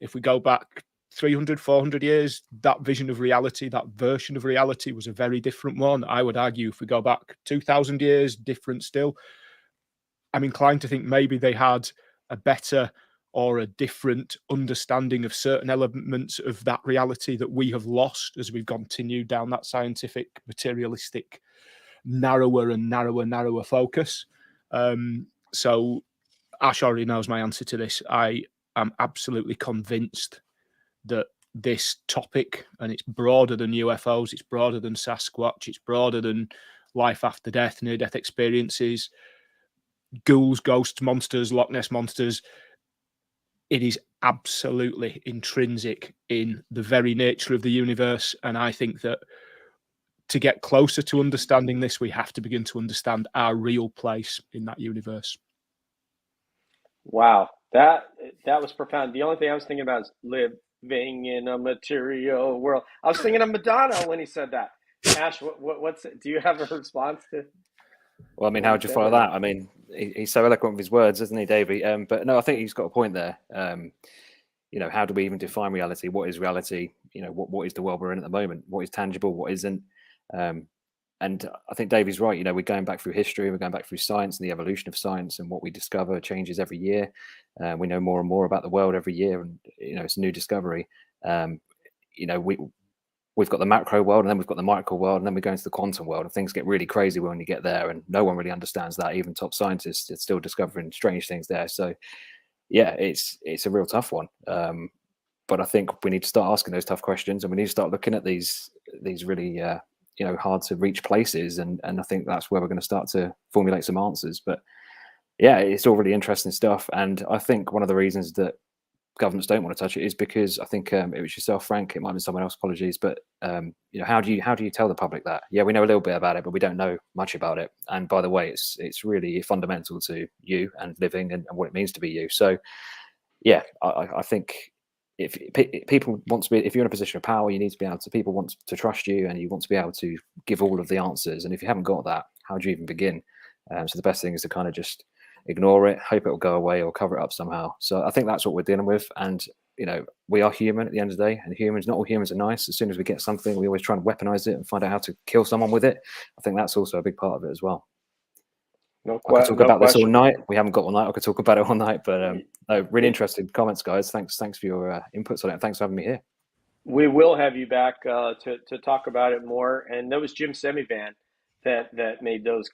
If we go back 300, 400 years, that vision of reality, that version of reality was a very different one. I would argue if we go back 2,000 years, different still. I'm inclined to think maybe they had a better or a different understanding of certain elements of that reality that we have lost as we've continued down that scientific, materialistic, narrower and narrower focus. So Ash already knows my answer to this. I am absolutely convinced that this topic, and it's broader than UFOs, it's broader than Sasquatch, it's broader than life after death, near-death experiences, ghouls, ghosts, monsters, Loch Ness monsters. It is absolutely intrinsic in the very nature of the universe. And I think that to get closer to understanding this, we have to begin to understand our real place in that universe. Wow, that was profound. The only thing I was thinking about is living in a material world. I was thinking of Madonna when he said that. Ash, do you have a response to? Well, I mean, how would you follow that? I mean, he's so eloquent with his words, isn't he, Davey? But no, I think he's got a point there. How do we even define reality? What is reality? What is the world we're in at the moment? What is tangible? What isn't? And I think Davey's right. We're going back through history, we're going back through science and the evolution of science, and what we discover changes every year. We know more and more about the world every year, and it's a new discovery. We've got the macro world, and then we've got the micro world, and then we go into the quantum world, and things get really crazy when you get there, and no one really understands that. Even top scientists are still discovering strange things there. So, yeah, it's a real tough one. But I think we need to start asking those tough questions, and we need to start looking at these really hard to reach places, and I think that's where we're going to start to formulate some answers. But yeah, it's all really interesting stuff, and I think one of the reasons that governments don't want to touch it is because I think it was yourself, Frank. It might be someone else. Apologies, but how do you tell the public that? Yeah, we know a little bit about it, but we don't know much about it. And by the way, it's really fundamental to you and living and what it means to be you. So yeah, I think if people want to be, if you're in a position of power, you need to be able to. People want to trust you, and you want to be able to give all of the answers. And if you haven't got that, how do you even begin? So the best thing is to kind of just ignore it, hope it will go away, or cover it up somehow. So I think that's what we're dealing with. And we are human at the end of the day, and not all humans are nice. As soon as we get something, we always try and weaponize it and find out how to kill someone with it. I think that's also a big part of it as well. I could talk about this all night. We haven't got all night. I could talk about it all night, but really interesting comments, guys. Thanks for your inputs on it. Thanks for having me here. We will have you back to talk about it more. And that was Jim Semivan that made those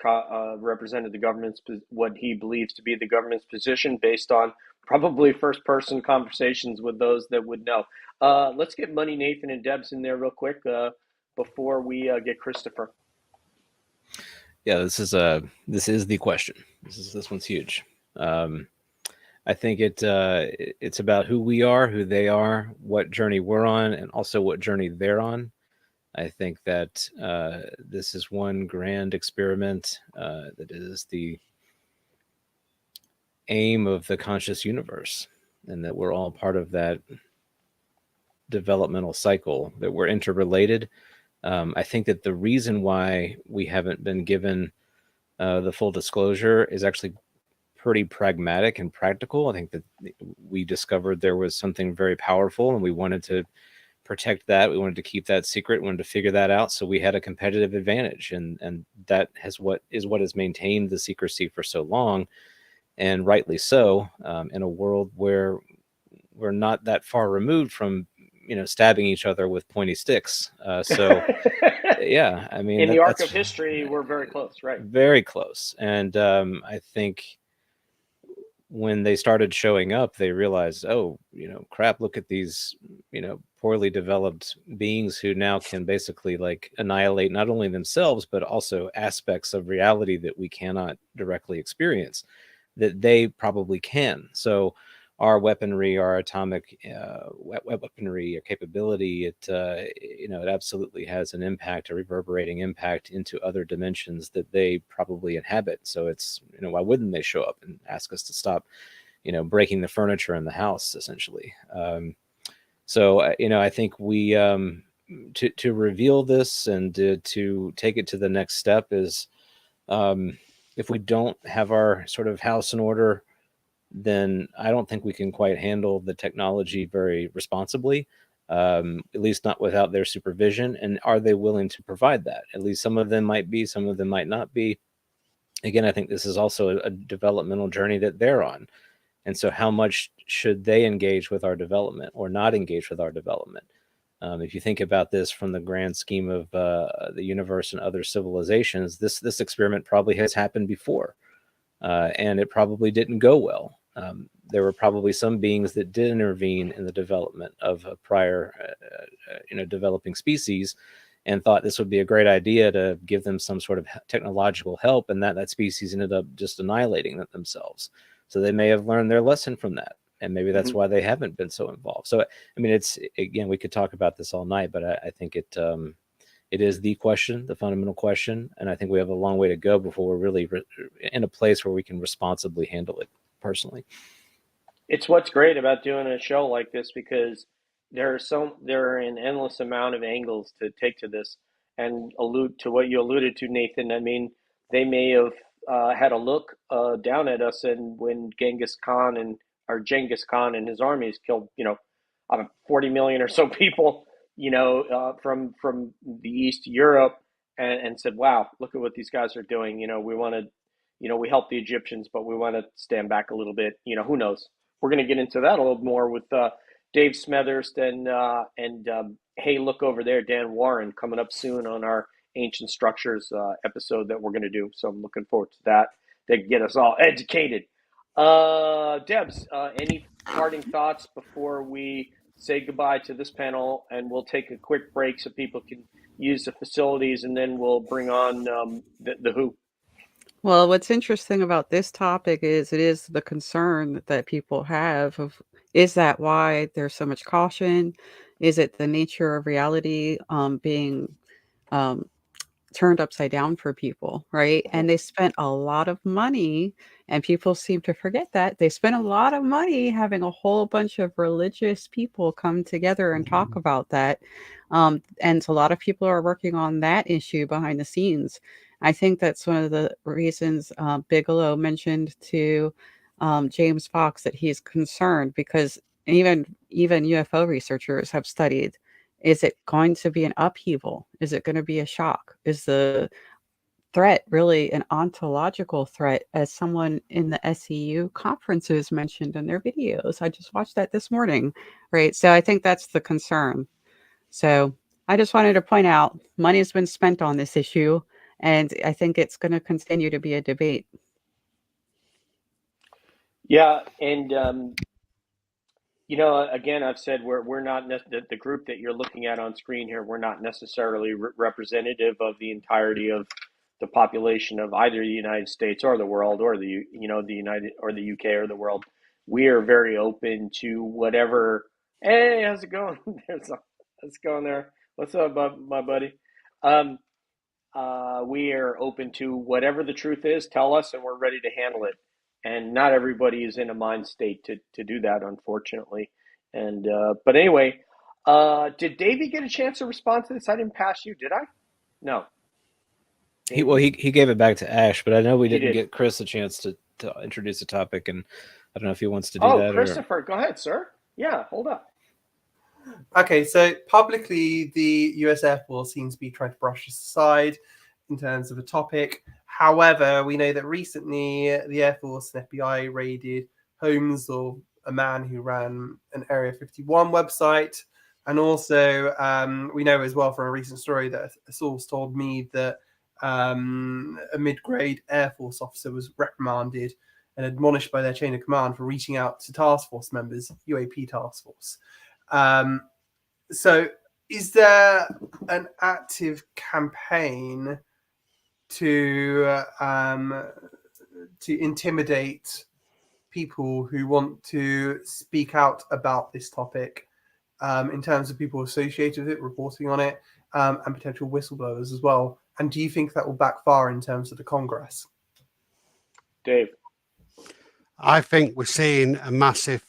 represented the government's, what he believes to be the government's position based on probably first person conversations with those that would know. Let's get Money Nathan and Debs in there real quick before we get Christopher. Yeah, this is the question. This one's huge. I think it's about who we are, who they are, what journey we're on, and also what journey they're on. I think that this is one grand experiment that is the aim of the conscious universe, and that we're all part of that developmental cycle, that we're interrelated. I think that the reason why we haven't been given the full disclosure is actually pretty pragmatic and practical. I think that we discovered there was something very powerful, and we wanted to protect that. We wanted to keep that secret. We wanted to figure that out. So we had a competitive advantage, and that has what has maintained the secrecy for so long, and rightly so, in a world where we're not that far removed from stabbing each other with pointy sticks. So yeah, I mean, in the arc of history, we're very close, right? Very close. And I think when they started showing up, they realized, oh, crap, look at these, poorly developed beings who now can basically like annihilate not only themselves, but also aspects of reality that we cannot directly experience, that they probably can. So our weaponry, our atomic weaponry or capability, it absolutely has an impact, a reverberating impact into other dimensions that they probably inhabit. So it's, why wouldn't they show up and ask us to stop, breaking the furniture in the house, essentially. So I think we, to reveal this and to take it to the next step is, if we don't have our sort of house in order, then I don't think we can quite handle the technology very responsibly, at least not without their supervision. And are they willing to provide that? At least some of them might be, some of them might not be. Again, I think this is also a developmental journey that they're on. And so how much should they engage with our development or not engage with our development? If you think about this from the grand scheme of the universe and other civilizations, this experiment probably has happened before. And it probably didn't go well. There were probably some beings that did intervene in the development of a prior, developing species, and thought this would be a great idea to give them some sort of technological help, and that species ended up just annihilating themselves. So they may have learned their lesson from that, and maybe that's why they haven't been so involved. So, I mean, again, we could talk about this all night, but I think it is the question, the fundamental question, and I think we have a long way to go before we're really in a place where we can responsibly handle it personally. It's what's great about doing a show like this, because there are an endless amount of angles to take to this, and allude to what you alluded to, Nathan. I mean, they may have had a look down at us, and when Genghis Khan and his armies killed 40 million or so people, from the East Europe, and said, wow, look at what these guys are doing. We want to, we helped the Egyptians, but we want to stand back a little bit. Who knows? We're going to get into that a little more with Dave Smethurst and hey, look over there, Dan Warren, coming up soon on our Ancient Structures episode that we're going to do. So I'm looking forward to that. They get us all educated. Debs, any parting thoughts before we say goodbye to this panel, and we'll take a quick break so people can use the facilities, and then we'll bring on the Who. Well, what's interesting about this topic is it is the concern that people have of, is that why there's so much caution? Is it the nature of reality being turned upside down for people, right? And they spent a lot of money, and people seem to forget that they spent a lot of money having a whole bunch of religious people come together and talk about that. And a lot of people are working on that issue behind the scenes. I think that's one of the reasons Bigelow mentioned to James Fox that he's concerned, because even UFO researchers have studied, is it going to be an upheaval? Is it going to be a shock? Is the threat really an ontological threat, as someone in the SEU conferences mentioned in their videos? I just watched that this morning, right? So I think that's the concern. So I just wanted to point out money has been spent on this issue, and I think it's going to continue to be a debate. Yeah, and you know, again, I've said we're not the group that you're looking at on screen here. We're not necessarily representative of the entirety of the population of either the United States or the world, or the United or the UK or the world. We are very open to whatever. Hey, how's it going? How's it going there? What's up, my buddy? We are open to whatever the truth is. Tell us, and we're ready to handle it. And not everybody is in a mind state to do that, unfortunately. And but anyway, did Davey get a chance to respond to this? I didn't pass you, did I? No. He gave it back to Ash, but I know we He didn't did. get Chris a chance to introduce the topic, and I don't know if he wants to do that. Christopher, go ahead, sir. Yeah, hold up. Okay, so publicly, the US Air Force seems to be trying to brush this aside in terms of a topic. However, we know that recently the Air Force and FBI raided homes of a man who ran an Area 51 website. And also, we know as well from a recent story that a source told me that a mid-grade Air Force officer was reprimanded and admonished by their chain of command for reaching out to task force members, UAP task force. So is there an active campaign to intimidate people who want to speak out about this topic, in terms of people associated with it, reporting on it, and potential whistleblowers as well? And do you think that will backfire in terms of the Congress? Dave? I think we're seeing a massive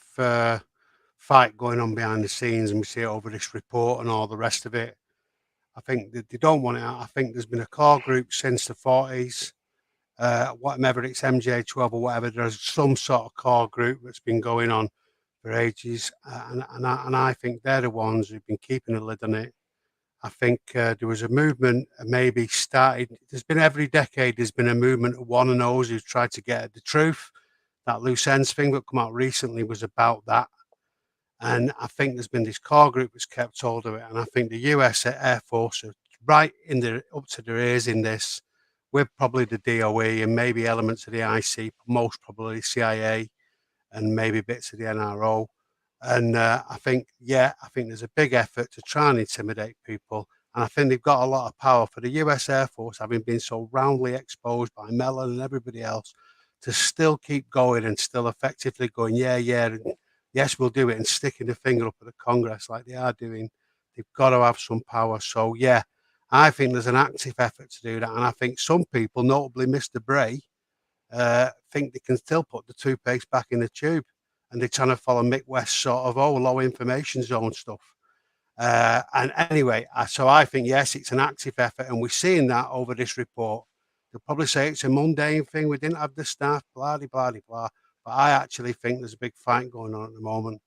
fight going on behind the scenes, and we see it over this report and all the rest of it. I think that they don't want it out. I think there's been a core group since the 40s, whatever it's MJ12 or whatever. There's some sort of core group that's been going on for ages, and I think they're the ones who've been keeping a lid on it. I think there was a movement maybe started. There's been every decade. There's been a movement of one and those who've tried to get at the truth. That loose ends thing that come out recently was about that. And I think there's been this core group that's kept hold of it. And I think the US Air Force are right up to their ears in this, with probably the DOE and maybe elements of the IC, most probably CIA, and maybe bits of the NRO. And I think there's a big effort to try and intimidate people. And I think they've got a lot of power. For the US Air Force, having been so roundly exposed by Mellon and everybody else, to still keep going and still effectively going, yes, we'll do it, and sticking the finger up at the Congress like they are doing, they've got to have some power. So, yeah, I think there's an active effort to do that. And I think some people, notably Mr. Bray, think they can still put the toothpaste back in the tube, and they're trying to follow Mick West's sort of, low information zone stuff. And anyway, so I think, yes, it's an active effort, and we're seeing that over this report. They'll probably say it's a mundane thing. We didn't have the staff, blah, blah, blah, blah. But I actually think there's a big fight going on at the moment.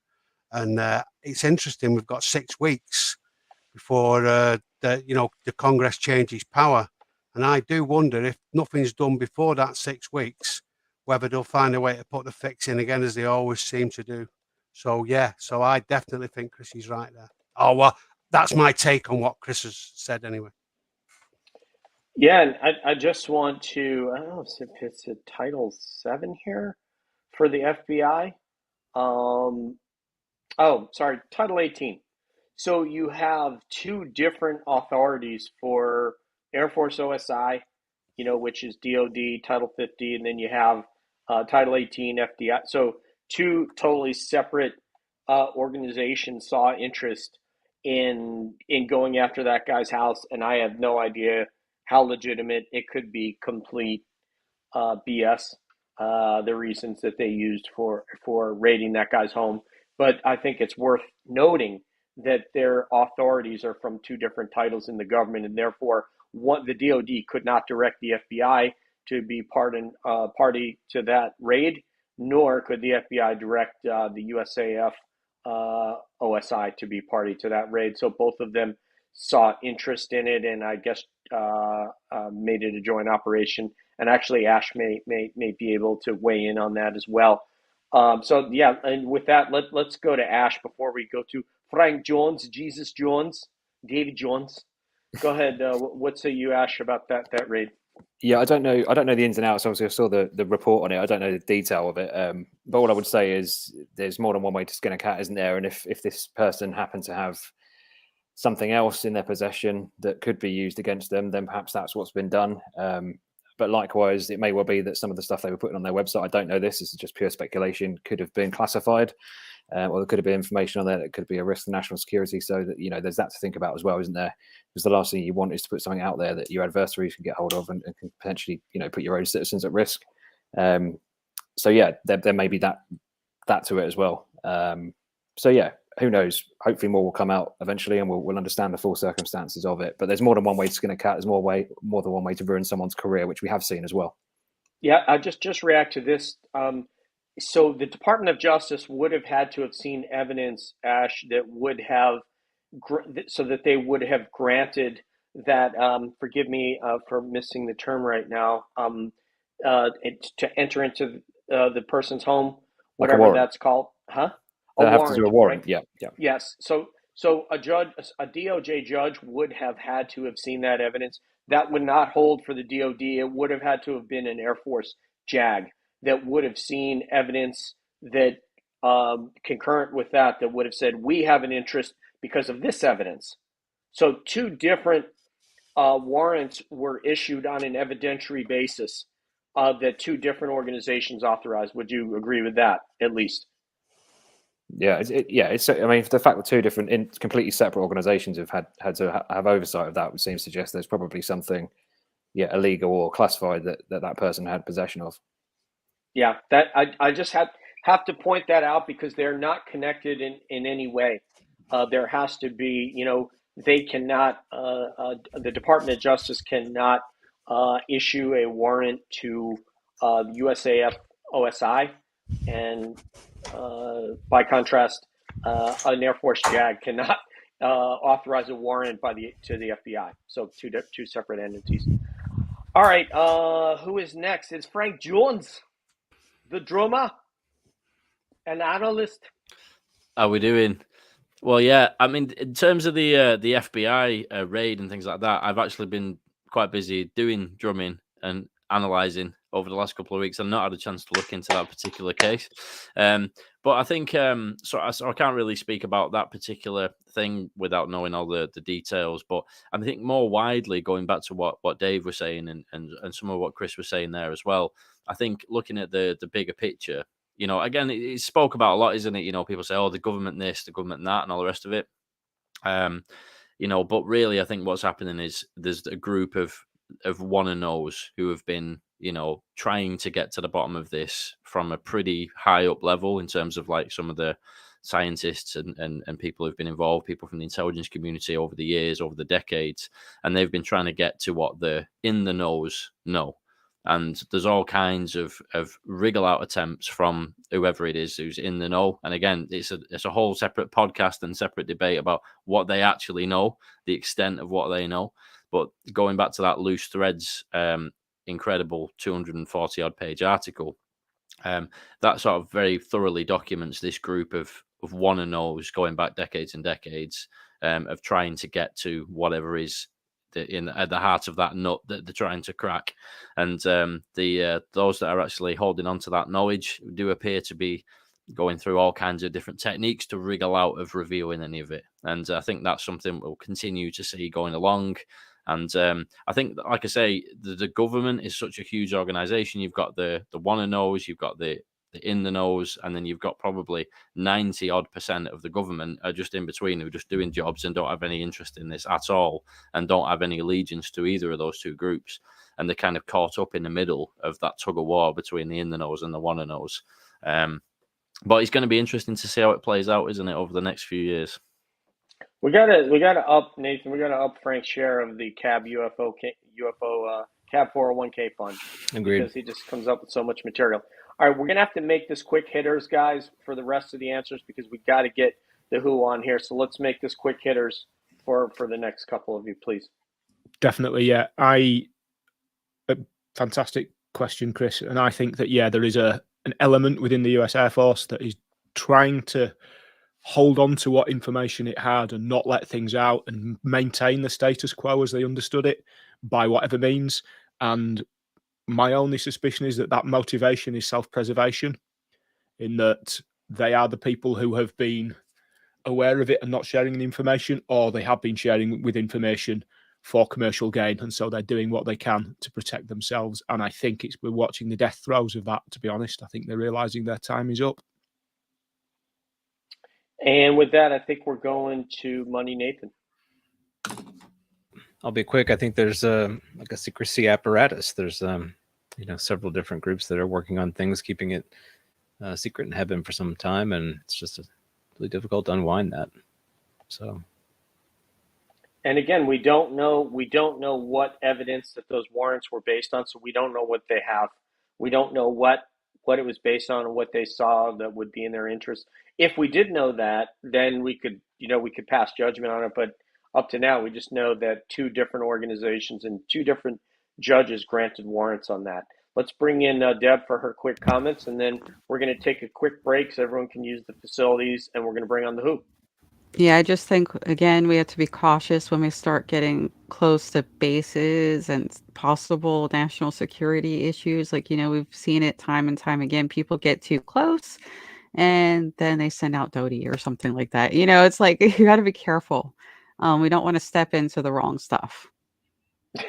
And it's interesting. We've got 6 weeks before the Congress changes power. And I do wonder, if nothing's done before that 6 weeks, whether they'll find a way to put the fix in again, as they always seem to do. So, yeah, so I definitely think Chris is right there. Oh, well, that's my take on what Chris has said anyway. Yeah, and I just want to, I don't know if it's a Title 7 here for the FBI. Title 18. So you have two different authorities for Air Force OSI, which is DOD, Title 50, and then you have Title 18 FDI. So two totally separate organizations saw interest in going after that guy's house, and I have no idea how legitimate it could be. Complete BS. The reasons that they used for raiding that guy's home, but I think it's worth noting that their authorities are from two different titles in the government, and therefore the DOD could not direct the FBI to be party to that raid, nor could the FBI direct the USAF OSI to be party to that raid. So both of them saw interest in it, and I guess made it a joint operation. And actually, Ash may be able to weigh in on that as well. And with that, let's go to Ash before we go to Frank Jones, Jesus Jones, Davey Jones. Go ahead. What say you, Ash, about that raid? Yeah, I don't know the ins and outs. Obviously, I saw the report on it. I don't know the detail of it. But all I would say is there's more than one way to skin a cat, isn't there? And if this person happened to have something else in their possession that could be used against them, then perhaps that's what's been done. But likewise, it may well be that some of the stuff they were putting on their website, I don't know this is just pure speculation, could have been classified, or there could have been information on there that could be a risk to national security. So that, there's that to think about as well, isn't there? Because the last thing you want is to put something out there that your adversaries can get hold of and can potentially, put your own citizens at risk. So yeah, there may be that to it as well. So yeah, who knows? Hopefully more will come out eventually, and we'll understand the full circumstances of it. But there's more than one way to skin a cat. There's more than one way to ruin someone's career, which we have seen as well. Yeah, I just react to this. So the Department of Justice would have had to have seen evidence, Ash, that would have, so that they would have granted that. Forgive me for missing the term right now. To enter into the person's home, whatever that's called, huh? They have to do a warrant, right? Yeah. Yes. So a DOJ judge would have had to have seen that evidence. That would not hold for the DOD. It would have had to have been an Air Force JAG that would have seen evidence that concurrent with that would have said, we have an interest because of this evidence. So two different warrants were issued on an evidentiary basis that two different organizations authorized. Would you agree with that, at least? Yeah, I mean, the fact that two different, completely separate organisations have had to have oversight of that would seem to suggest there's probably something, illegal or classified that person had possession of. Yeah, that I just have to point that out because they're not connected in any way. There has to be, they cannot. The Department of Justice cannot issue a warrant to USAF OSI. And by contrast, an Air Force JAG cannot authorize a warrant to the FBI. So two separate entities. All right, who is next? It's Frank Jones, the drummer, an analyst. How are we doing? Well, yeah. I mean, in terms of the FBI raid and things like that, I've actually been quite busy doing drumming and analysing over the last couple of weeks. I've not had a chance to look into that particular case. But I think, so I can't really speak about that particular thing without knowing all the details. But I think more widely, going back to what Dave was saying and some of what Chris was saying there as well, I think looking at the bigger picture, again, it's spoke about a lot, isn't it? People say, oh, the government this, the government that, and all the rest of it. But really, I think what's happening is there's a group of wanna-knows who have been, trying to get to the bottom of this from a pretty high up level in terms of like some of the scientists and people who've been involved, people from the intelligence community over the years, over the decades, and they've been trying to get to what the in the knows know. And there's all kinds of wriggle out attempts from whoever it is who's in the know. And again, it's a whole separate podcast and separate debate about what they actually know, the extent of what they know. But going back to that Loose Threads, incredible 240 odd page article, that sort of very thoroughly documents this group of wanna-knows going back decades and decades of trying to get to whatever is at the heart of that nut that they're trying to crack. And those that are actually holding on to that knowledge do appear to be going through all kinds of different techniques to wriggle out of revealing any of it. And I think that's something we'll continue to see going along. And I think, like I say, the government is such a huge organization. You've got the wanna knows, you've got the in the knows, and then you've got probably 90% of the government are just in between, who are just doing jobs and don't have any interest in this at all, and don't have any allegiance to either of those two groups. And they're kind of caught up in the middle of that tug of war between the in the knows and the wanna knows. But it's going to be interesting to see how it plays out, isn't it, over the next few years? We gotta up, Nathan. We gotta up Frank's share of the CAB UFO CAB 401k fund. Agreed. Because he just comes up with so much material. All right, we're gonna have to make this quick hitters, guys, for the rest of the answers, because we got to get the WHO on here. So let's make this quick hitters for the next couple of you, please. Definitely, yeah. Fantastic question, Chris. And I think that there is an element within the US Air Force that is trying to hold on to what information it had and not let things out and maintain the status quo as they understood it by whatever means. And my only suspicion is that motivation is self-preservation, in that they are the people who have been aware of it and not sharing the information, or they have been sharing with information for commercial gain, and so they're doing what they can to protect themselves. And I think we're watching the death throes of that, to be honest. I think they're realizing their time is up. And with that, I think we're going to Money Nathan. I'll be quick. I think there's like a secrecy apparatus. There's several different groups that are working on things, keeping it secret and have been for some time, and it's just really difficult to unwind that. So. And again, we don't know what evidence that those warrants were based on, so we don't know what they have. We don't know what it was based on and what they saw that would be in their interest. If we did know that, then we could pass judgment on it. But up to now, we just know that 2 different organizations and 2 different judges granted warrants on that. Let's bring in Deb for her quick comments, and then we're going to take a quick break so everyone can use the facilities, and we're going to bring on the WHO. Yeah, I just think, again, we have to be cautious when we start getting close to bases and possible national security issues. Like, we've seen it time and time again. People get too close and then they send out Doty or something like that. It's like, you got to be careful. We don't want to step into the wrong stuff.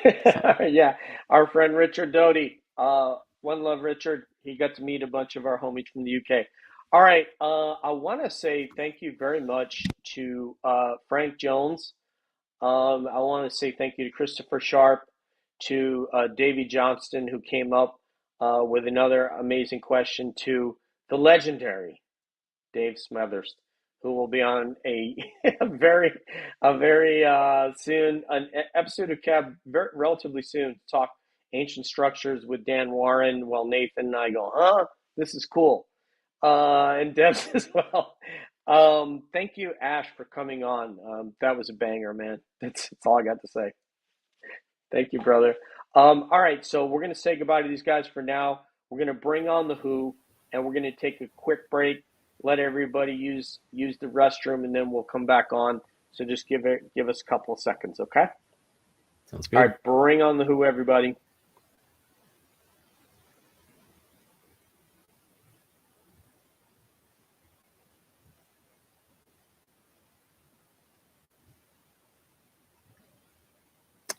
Yeah, our friend Richard Doty. One love, Richard. He got to meet a bunch of our homies from the UK. All right, I want to say thank you very much to Frank Jones. I want to say thank you to Christopher Sharp, to Davey Johnston, who came up with another amazing question, to the legendary Dave Smethurst, who will be on a very soon, an episode of CAB relatively soon, to talk ancient structures with Dan Warren, while Nathan and I go, this is cool. And Debs as well. Thank you, Ash, for coming on. That was a banger, man. That's all I got to say. Thank you, brother. All right, so we're going to say goodbye to these guys for now. We're going to bring on the WHO, and we're going to take a quick break, let everybody use the restroom, and then we'll come back on. So just give us a couple of seconds, okay? Sounds good. All right, bring on the WHO, everybody.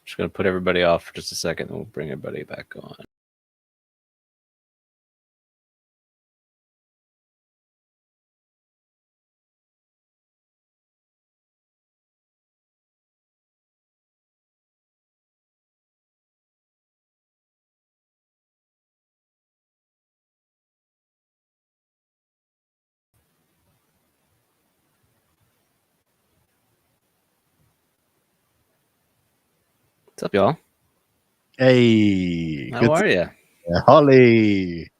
Just going to put everybody off for just a second, and we'll bring everybody back on. What's up, y'all? Hey, How are you? Holly.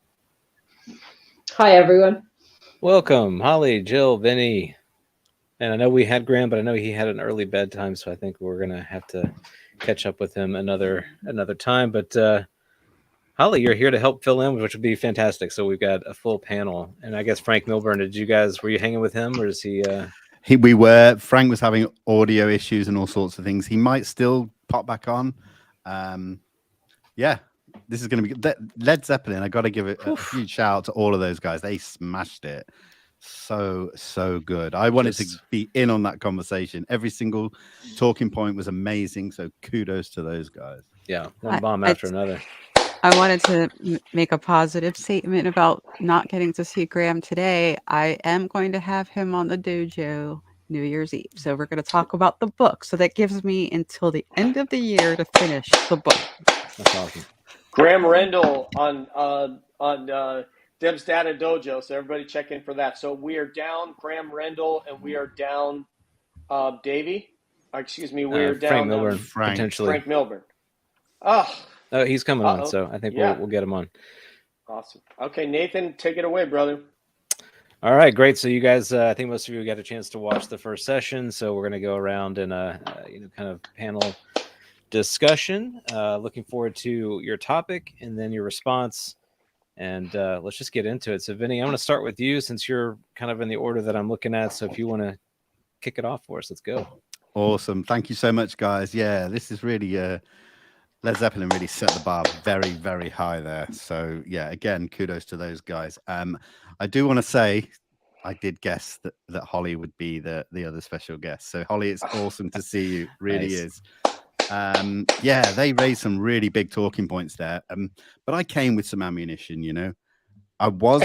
Hi, everyone. Welcome, Holly, Jill, Vinny. And I know we had Graeme, but I know he had an early bedtime, so I think we're going to have to catch up with him another time. But Holly, you're here to help fill in, which would be fantastic. So we've got a full panel. And I guess Franc Milburn, were you hanging with him, or is he... We were. Frank was having audio issues and all sorts of things. He might still pop back on. Yeah, this is going to be Led Zeppelin. I got to give it a huge shout out to all of those guys. They smashed it. So good. I wanted to be in on that conversation. Every single talking point was amazing. So kudos to those guys. Yeah, one bomb after another. I wanted to make a positive statement about not getting to see Graeme today. I am going to have him on the dojo New Year's Eve. So we're going to talk about the book. So that gives me until the end of the year to finish the book. That's awesome. Graeme Rendall on Deb's Data Dojo. So everybody check in for that. So we are down Graeme Rendall and we are down Davey. Excuse me, we're down Franc Milburn, potentially. Franc Milburn. Oh, he's coming on, so I think we'll get him on. Awesome. Okay, Nathan, take it away, brother. All right, great. So you guys, I think most of you got a chance to watch the first session. So we're going to go around and kind of panel discussion. Looking forward to your topic and then your response. And let's just get into it. So Vinnie, I'm going to start with you since you're kind of in the order that I'm looking at. So if you want to kick it off for us, let's go. Awesome. Thank you so much, guys. Yeah, this is really Led Zeppelin really set the bar very, very high there. So yeah, again, kudos to those guys. I do want to say I did guess that Holly would be the other special guest. So Holly, it's awesome to see you. Really Nice. is. Yeah, they raised some really big talking points there. But I came with some ammunition, you know. I was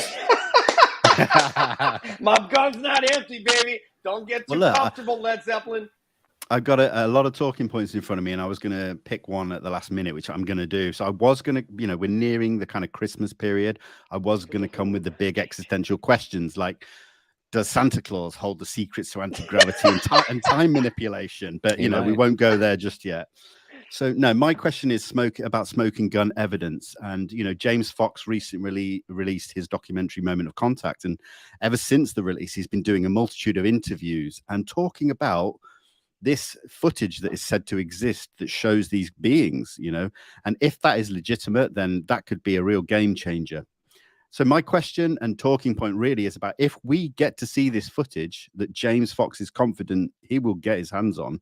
My gun's not empty, baby. Don't get too comfortable, Led Zeppelin. I've got a lot of talking points in front of me, and I was going to pick one at the last minute, which I'm going to do. So I was going to, we're nearing the kind of Christmas period. I was going to come with the big existential questions like, does Santa Claus hold the secrets to anti-gravity and time manipulation? But, we won't go there just yet. So, no, my question is about smoke and gun evidence. And, James Fox recently released his documentary Moment of Contact. And ever since the release, he's been doing a multitude of interviews and talking about this footage that is said to exist that shows these beings, and if that is legitimate, then that could be a real game changer. So my question and talking point really is about if we get to see this footage that James Fox is confident he will get his hands on,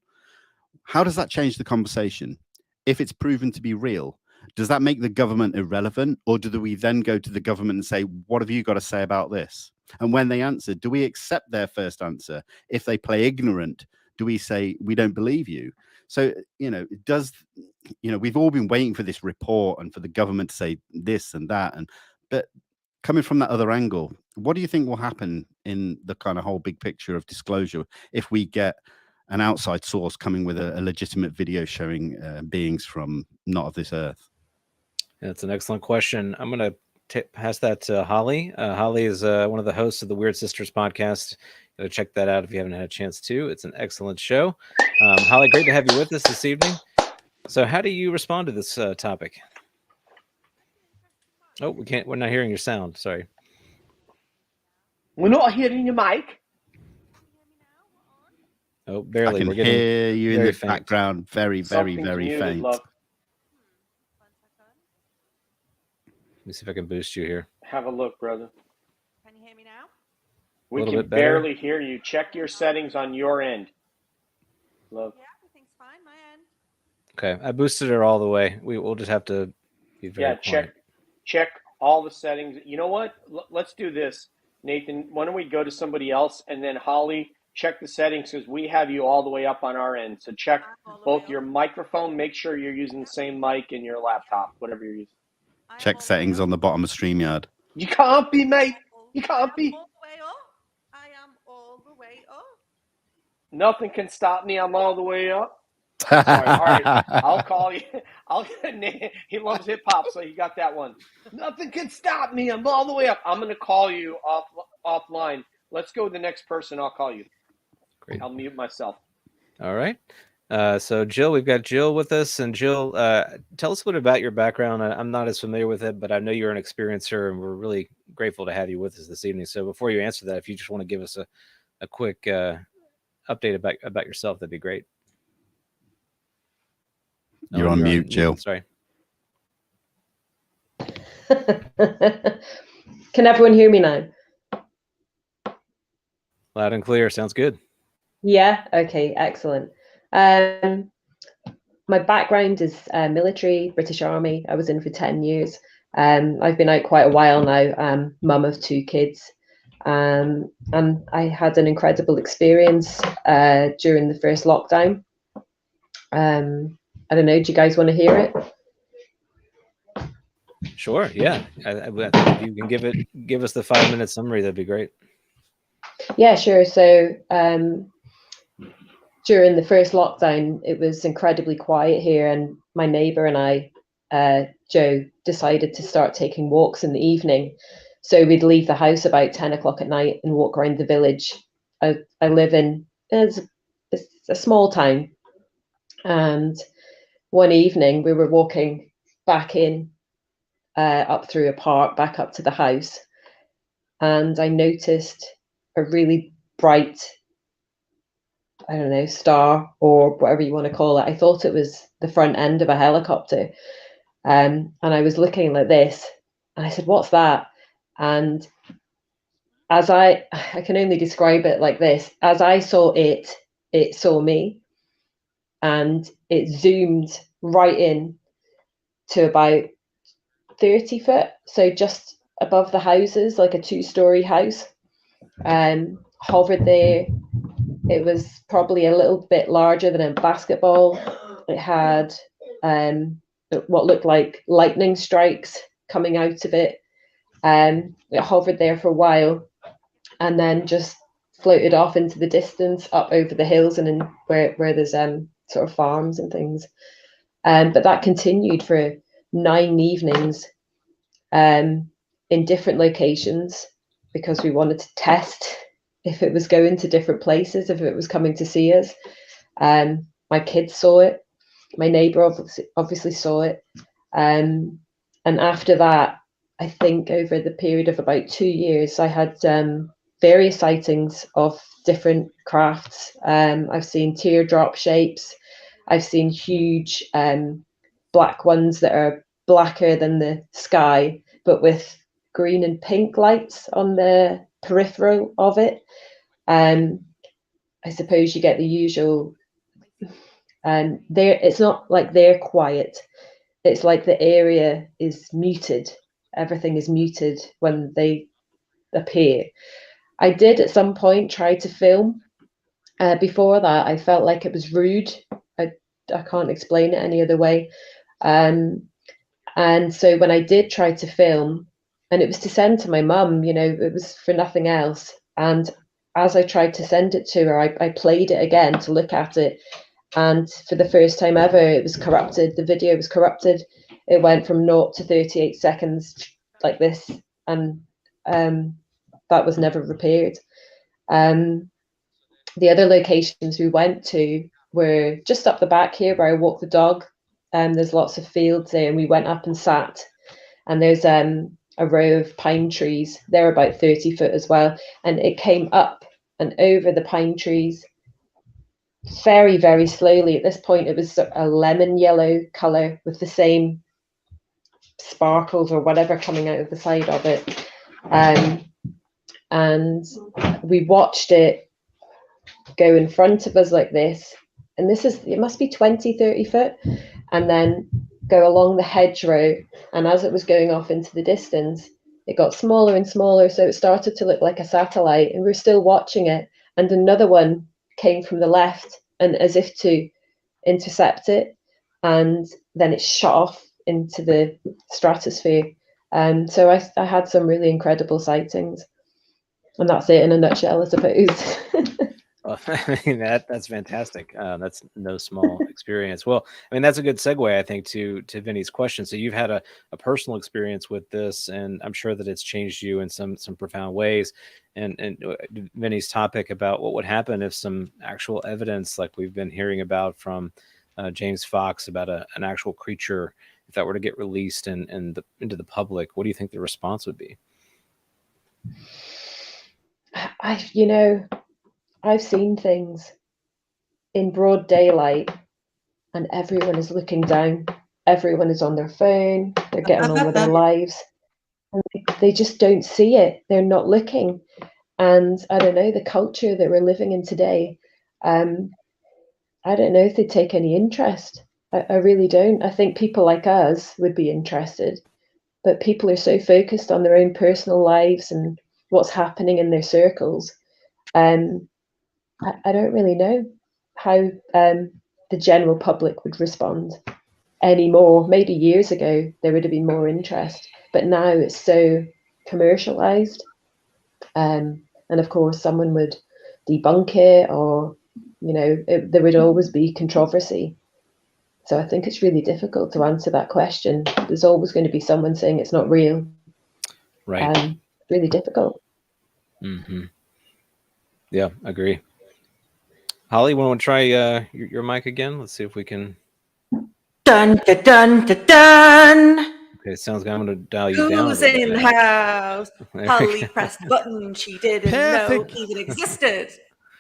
how does that change the conversation? If it's proven to be real, does that make the government irrelevant, or do we then go to the government and say, what have you got to say about this? And when they answer, do we accept their first answer? If they play ignorant, do we say, we don't believe you? So, we've all been waiting for this report and for the government to say this and that. But coming from that other angle, what do you think will happen in the kind of whole big picture of disclosure if we get an outside source coming with a legitimate video showing beings from not of this earth? That's an excellent question. I'm going to pass that to Holly. Holly is one of the hosts of the Weird Sisters podcast. Go check that out if you haven't had a chance to. It's an excellent show. Holly, great to have you with us this evening. So how do you respond to this topic? Oh, we're not hearing your sound. Sorry. We're not hearing your mic. Oh, barely. I can hear you in the background. Very, very, very faint. Let me see if I can boost you here. Have a look, brother. Can you hear me now? We can barely hear you. Check your settings on your end. Love. Yeah, everything's fine. My end. Okay, I boosted her all the way. We'll just have to be very quiet. Check all the settings. You know what? Let's do this, Nathan. Why don't we go to somebody else, and then Holly, check the settings because we have you all the way up on our end. So check both your microphone. Make sure you're using the same mic in your laptop, whatever you're using. Check settings on the bottom of StreamYard. You can't be, mate. You can't be. I am all the way up. Nothing can stop me. I'm all the way up. All right. I'll call you. He loves hip hop, so you got that one. Nothing can stop me. I'm all the way up. I'm going to call you offline. Let's go to the next person. I'll call you. Great. I'll mute myself. All right. So Jill, we've got Jill with us, and Jill, tell us a bit about your background. I'm not as familiar with it, but I know you're an experiencer, and we're really grateful to have you with us this evening. So before you answer that, if you just want to give us a quick update about yourself, that'd be great. You're on mute, Jill. Sorry. Can everyone hear me now? Loud and clear. Sounds good. Yeah. Okay. Excellent. My background is military, British Army. I was in for 10 years. I've been out quite a while now. Mum of 2 kids. And I had an incredible experience during the first lockdown. I don't know, do you guys want to hear it? Sure, yeah. I think if you can give us the 5-minute summary, that'd be great. Yeah, sure. So during the first lockdown, it was incredibly quiet here, and my neighbour and I, Joe, decided to start taking walks in the evening. So we'd leave the house about 10 o'clock at night and walk around the village. I live in it's a small town, and one evening we were walking back in up through a park, back up to the house, and I noticed a really bright, I don't know, star or whatever you want to call it. I thought it was the front end of a helicopter. And I was looking like this, and I said, "What's that?" And as I can only describe it like this, as I saw it, it saw me, and it zoomed right in to about 30 foot, so just above the houses, like a 2-story house, hovered there. It was probably a little bit larger than a basketball. It had what looked like lightning strikes coming out of it. It hovered there for a while and then just floated off into the distance up over the hills and in where there's sort of farms and things. But that continued for 9 evenings in different locations, because we wanted to test if it was going to different places, if it was coming to see us. My kids saw it. My neighbour obviously saw it. And after that, I think over the period of about 2 years, I had various sightings of different crafts. I've seen teardrop shapes. I've seen huge black ones that are blacker than the sky, but with green and pink lights on the peripheral of it. I suppose you get the usual. It's not like they're quiet. It's like the area is muted. Everything is muted when they appear. I did at some point try to film. Before that, I felt like it was rude. I can't explain it any other way. And so when I did try to film, and it was to send to my mum, it was for nothing else. And as I tried to send it to her, I played it again to look at it. And for the first time ever, it was corrupted. The video was corrupted. It went from 0 to 38 seconds like this. And that was never repaired. The other locations we went to were just up the back here where I walk the dog. There's lots of fields there, and we went up and sat. And there's a row of pine trees. They're about 30 foot as well. And it came up and over the pine trees very, very slowly. At this point, it was a lemon yellow color with the same sparkles or whatever coming out of the side of it. And we watched it go in front of us like this. And it must be 20, 30 foot. And then go along the hedgerow. And as it was going off into the distance, it got smaller and smaller. So it started to look like a satellite, and we're still watching it. And another one came from the left, and as if to intercept it. And then it shot off into the stratosphere. So I had some really incredible sightings. And that's it in a nutshell, I suppose. Well, I mean, that's fantastic. That's no small experience. Well, I mean, that's a good segue, I think, to Vinnie's question. So you've had a personal experience with this, and I'm sure that it's changed you in some profound ways. And Vinnie's topic about what would happen if some actual evidence, like we've been hearing about from James Fox, about an actual creature, if that were to get released into the public, what do you think the response would be? I've seen things in broad daylight, and everyone is looking down. Everyone is on their phone. They're getting on with their lives. And they just don't see it. They're not looking. And I don't know, the culture that we're living in today, I don't know if they take any interest. I really don't. I think people like us would be interested. But people are so focused on their own personal lives and what's happening in their circles. I don't really know how the general public would respond anymore. Maybe years ago there would have been more interest, but now it's so commercialized. And of course, someone would debunk it, or there would always be controversy. So I think it's really difficult to answer that question. There's always going to be someone saying it's not real. Right. Really difficult. Mm-hmm. Yeah, agree. Holly, want to try your mic again? Let's see if we can. Dun dun dun dun dun. Okay, it sounds like I'm going to dial you down. Who's in the house? There Holly we go. pressed the button she didn't know even existed.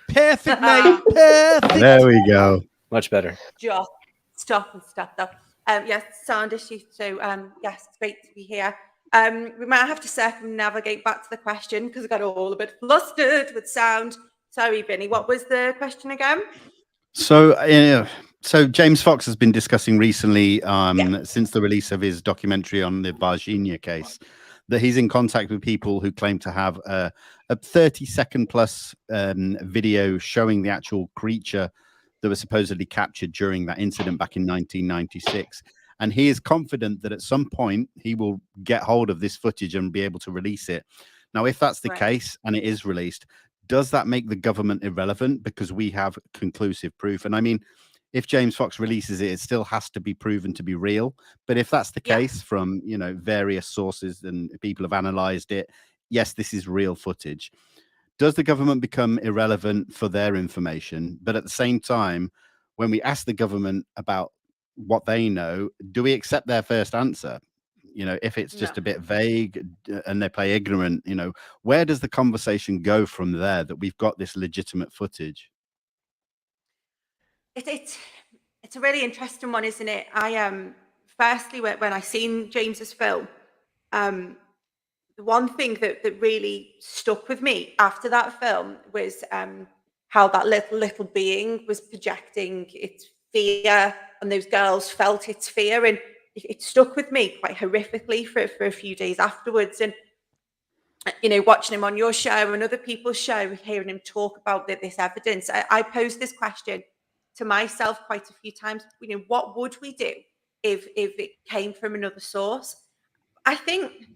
Perfect, mate. Perfect. There we go. Much better. Just stop and stuff though. Yes, sound issue. So yes, it's great to be here. We might have to circumnavigate back to the question because I got all a bit flustered with sound. Sorry, Vinny. What was the question again? So, so James Fox has been discussing recently, since the release of his documentary on the Varginha case, that he's in contact with people who claim to have a 30-second plus video showing the actual creature that was supposedly captured during that incident back in 1996. And he is confident that at some point he will get hold of this footage and be able to release it. Now, if that's the case and it is released, does that make the government irrelevant because we have conclusive proof? And I mean, if James Fox releases it, it still has to be proven to be real. But if that's the case from, various sources and people have analyzed it, yes, this is real footage. Does the government become irrelevant for their information? But at the same time, when we ask the government about what they know, do we accept their first answer? If it's just a bit vague and they play ignorant, where does the conversation go from there that we've got this legitimate footage? It's a really interesting one, isn't it? I firstly, when I seen James's film, the one thing that really stuck with me after that film was how that little being was projecting its fear, and those girls felt its fear, and it stuck with me quite horrifically for a few days afterwards. And watching him on your show and other people's show, hearing him talk about this evidence, I posed this question to myself quite a few times. What would we do if it came from another source? I think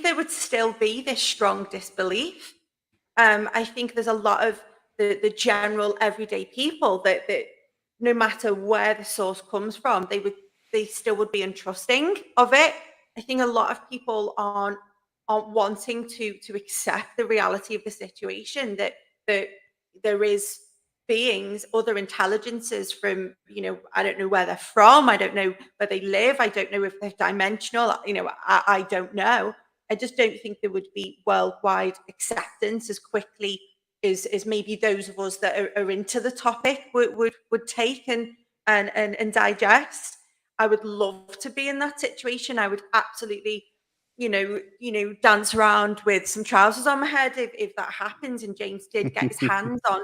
there would still be this strong disbelief. I think there's a lot of the general everyday people that no matter where the source comes from, they still would be untrusting of it. I think a lot of people aren't wanting to accept the reality of the situation, that there is beings, other intelligences from, I don't know where they're from, I don't know where they live, I don't know if they're dimensional, I don't know. I just don't think there would be worldwide acceptance as quickly as maybe those of us that are into the topic would take and digest. I would love to be in that situation. I would absolutely, dance around with some trousers on my head if that happens and James did get his hands on.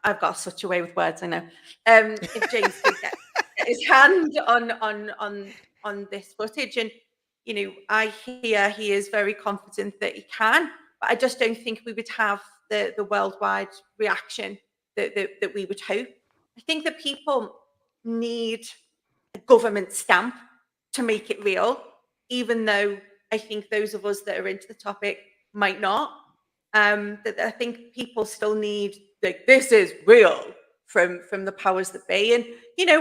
I've got such a way with words, I know. If James did get his hand on this footage, and I hear he is very confident that he can, but I just don't think we would have the worldwide reaction that we would hope. I think that people need a government stamp to make it real, even though I think those of us that are into the topic might not. That I think people still need, like, this is real from the powers that be. And,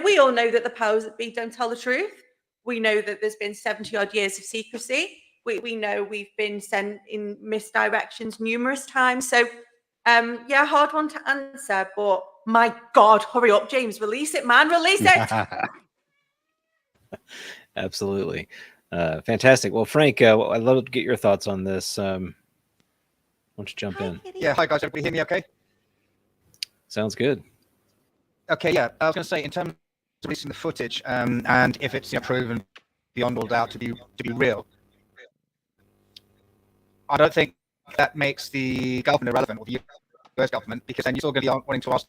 we all know that the powers that be don't tell the truth. We know that there's been 70 odd years of secrecy. We know we've been sent in misdirections numerous times. So, hard one to answer, but my God, hurry up, James, release it, man, release it. Absolutely. Fantastic. Well, Frank, I'd love to get your thoughts on this. Why don't you jump in? Yeah, hi guys, everybody hear me okay? Sounds good. Okay, yeah, I was going to say, in terms of releasing the footage, and if it's proven beyond all doubt to be real, I don't think that makes the government irrelevant, or the US government, because then you're still going to be wanting to ask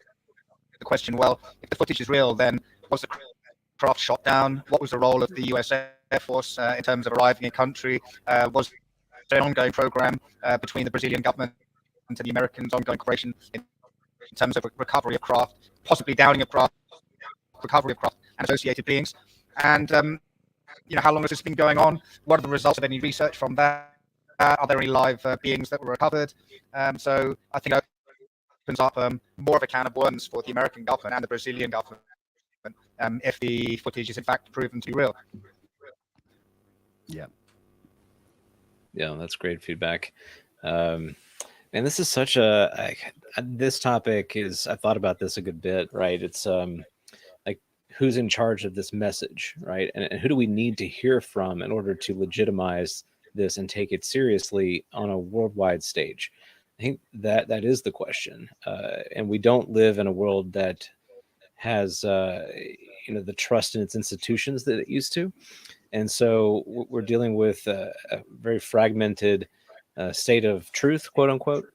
the question, well, if the footage is real, then was the craft shot down? What was the role of the US Air Force in terms of arriving in country? Was an ongoing program between the Brazilian government and the Americans, ongoing cooperation in terms of recovery of craft, possibly downing of craft, recovery of craft and associated beings. And how long has this been going on? What are the results of any research from that? Are there any live beings that were recovered? So I think it opens up more of a can of worms for the American government and the Brazilian government if the footage is in fact proven to be real. Yeah, that's great feedback. And this is such this topic is, I've thought about this a good bit, right? It's like, who's in charge of this message, right? And who do we need to hear from in order to legitimize this and take it seriously on a worldwide stage? I think that is the question. And we don't live in a world that has, the trust in its institutions that it used to. And so we're dealing with a very fragmented state of truth, quote unquote.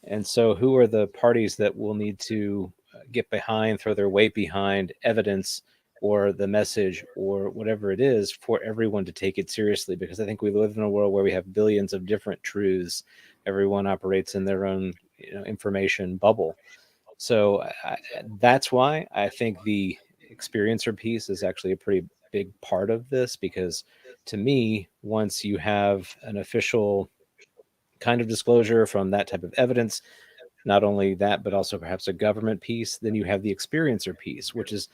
And so who are the parties that will need to get behind, throw their weight behind evidence or the message or whatever it is for everyone to take it seriously? Because I think we live in a world where we have billions of different truths. Everyone operates in their own information bubble. So that's why I think the experiencer piece is actually a pretty big part of this, because to me, once you have an official kind of disclosure from that type of evidence, not only that, but also perhaps a government piece, then you have the experiencer piece, which is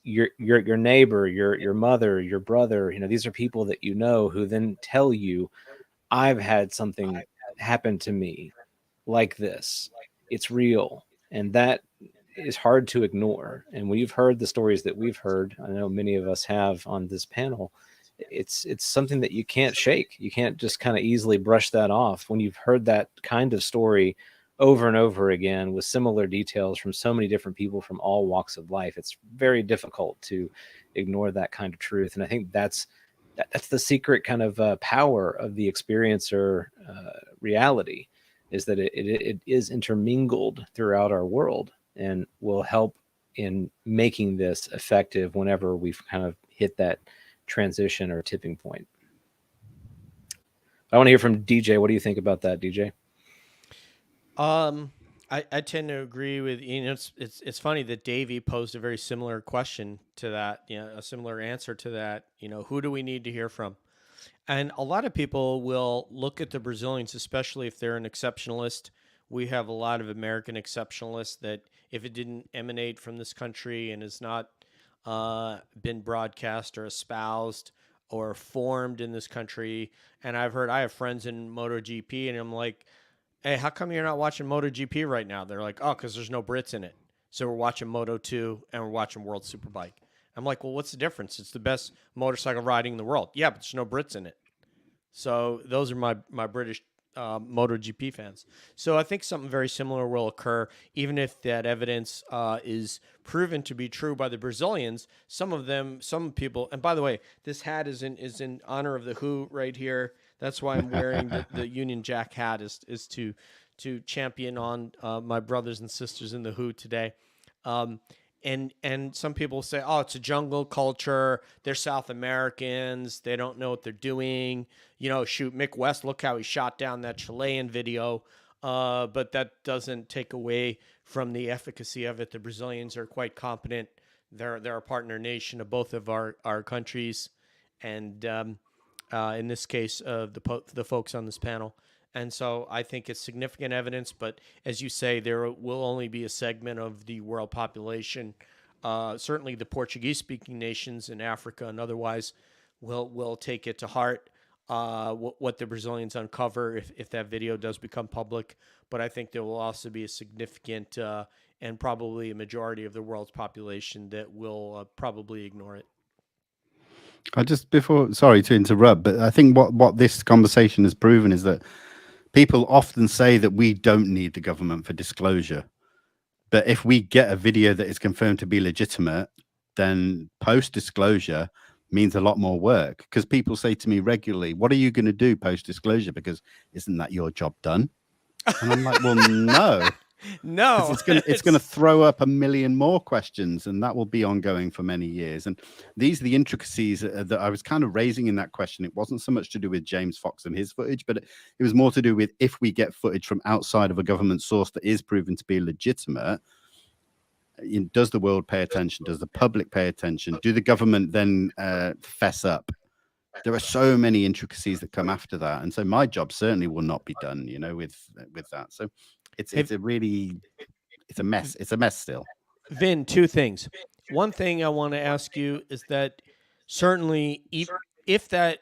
your neighbor, your mother, your brother. These are people that who then tell you, I've had something happen to me like this. It's real. And that is hard to ignore. And we've heard the stories that we've heard. I know many of us have on this panel. It's something that you can't shake. You can't just kind of easily brush that off when you've heard that kind of story over and over again with similar details from so many different people from all walks of life. It's very difficult to ignore that kind of truth. And I think that's the secret kind of power of the experiencer reality, is that it is intermingled throughout our world and will help in making this effective whenever we've kind of hit that transition or tipping point. I want to hear from DJ. What do you think about that, DJ? I tend to agree with it's funny that Davey posed a very similar question to that, a similar answer to that. Who do we need to hear from? And a lot of people will look at the Brazilians, especially if they're an exceptionalist. We have a lot of American exceptionalists that if it didn't emanate from this country and has not been broadcast or espoused or formed in this country. And I have friends in MotoGP, and I'm like, hey, how come you're not watching MotoGP right now? They're like, oh, because there's no Brits in it. So we're watching Moto2 and we're watching World Superbike. I'm like, well, what's the difference? It's the best motorcycle riding in the world. Yeah, but there's no Brits in it. So those are my British MotoGP fans. So I think something very similar will occur, even if that evidence is proven to be true by the Brazilians. Some people, and by the way, this hat is in honor of the WHO right here. That's why I'm wearing the Union Jack hat, is to champion on my brothers and sisters in the WHO today. And some people say, oh, it's a jungle culture. They're South Americans. They don't know what they're doing. Shoot, Mick West, look how he shot down that Chilean video. But that doesn't take away from the efficacy of it. The Brazilians are quite competent. They're a partner nation of both of our countries. And in this case, the folks on this panel. And so I think it's significant evidence, but as you say, there will only be a segment of the world population. Certainly the Portuguese-speaking nations in Africa and otherwise will take it to heart, what the Brazilians uncover if that video does become public. But I think there will also be a significant and probably a majority of the world's population that will probably ignore it. Sorry to interrupt, but I think what this conversation has proven is that people often say that we don't need the government for disclosure. But if we get a video that is confirmed to be legitimate, then post-disclosure means a lot more work. Because people say to me regularly, what are you going to do post-disclosure? Because isn't that your job done? And I'm like, well, no. No, it's gonna throw up a million more questions, and that will be ongoing for many years. And these are the intricacies that I was kind of raising in that question. It wasn't so much to do with James Fox and his footage, but it was more to do with if we get footage from outside of a government source that is proven to be legitimate. Does the world pay attention? Does the public pay attention? Do the government then fess up? There are so many intricacies that come after that, and so my job certainly will not be done, with that. So it's a mess. It's a mess still. Vin, two things. One thing I want to ask you is that certainly if that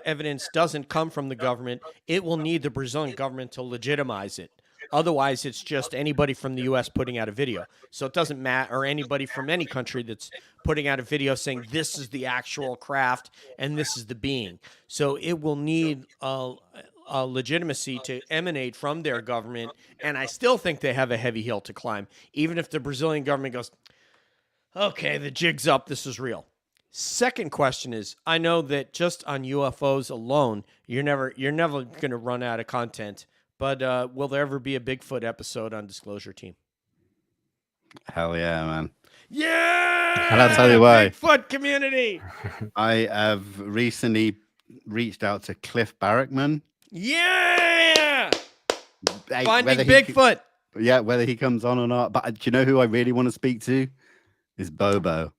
evidence doesn't come from the government, it will need the Brazilian government to legitimize it. Otherwise, it's just anybody from the U.S. putting out a video. So it doesn't matter, or anybody from any country that's putting out a video saying this is the actual craft and this is the being. So it will need a legitimacy to emanate from their government. And I still think they have a heavy hill to climb, even if the Brazilian government goes, okay, the jig's up, this is real. Second question is, I know that just on UFOs alone, you're never going to run out of content. But will there ever be a Bigfoot episode on Disclosure Team? Hell yeah, man. Yeah! And I'll tell you why. Bigfoot community! I have recently reached out to Cliff Barrickman. Yeah! Hey, Finding Bigfoot. Whether he comes on or not. But do you know who I really want to speak to? Is Bobo.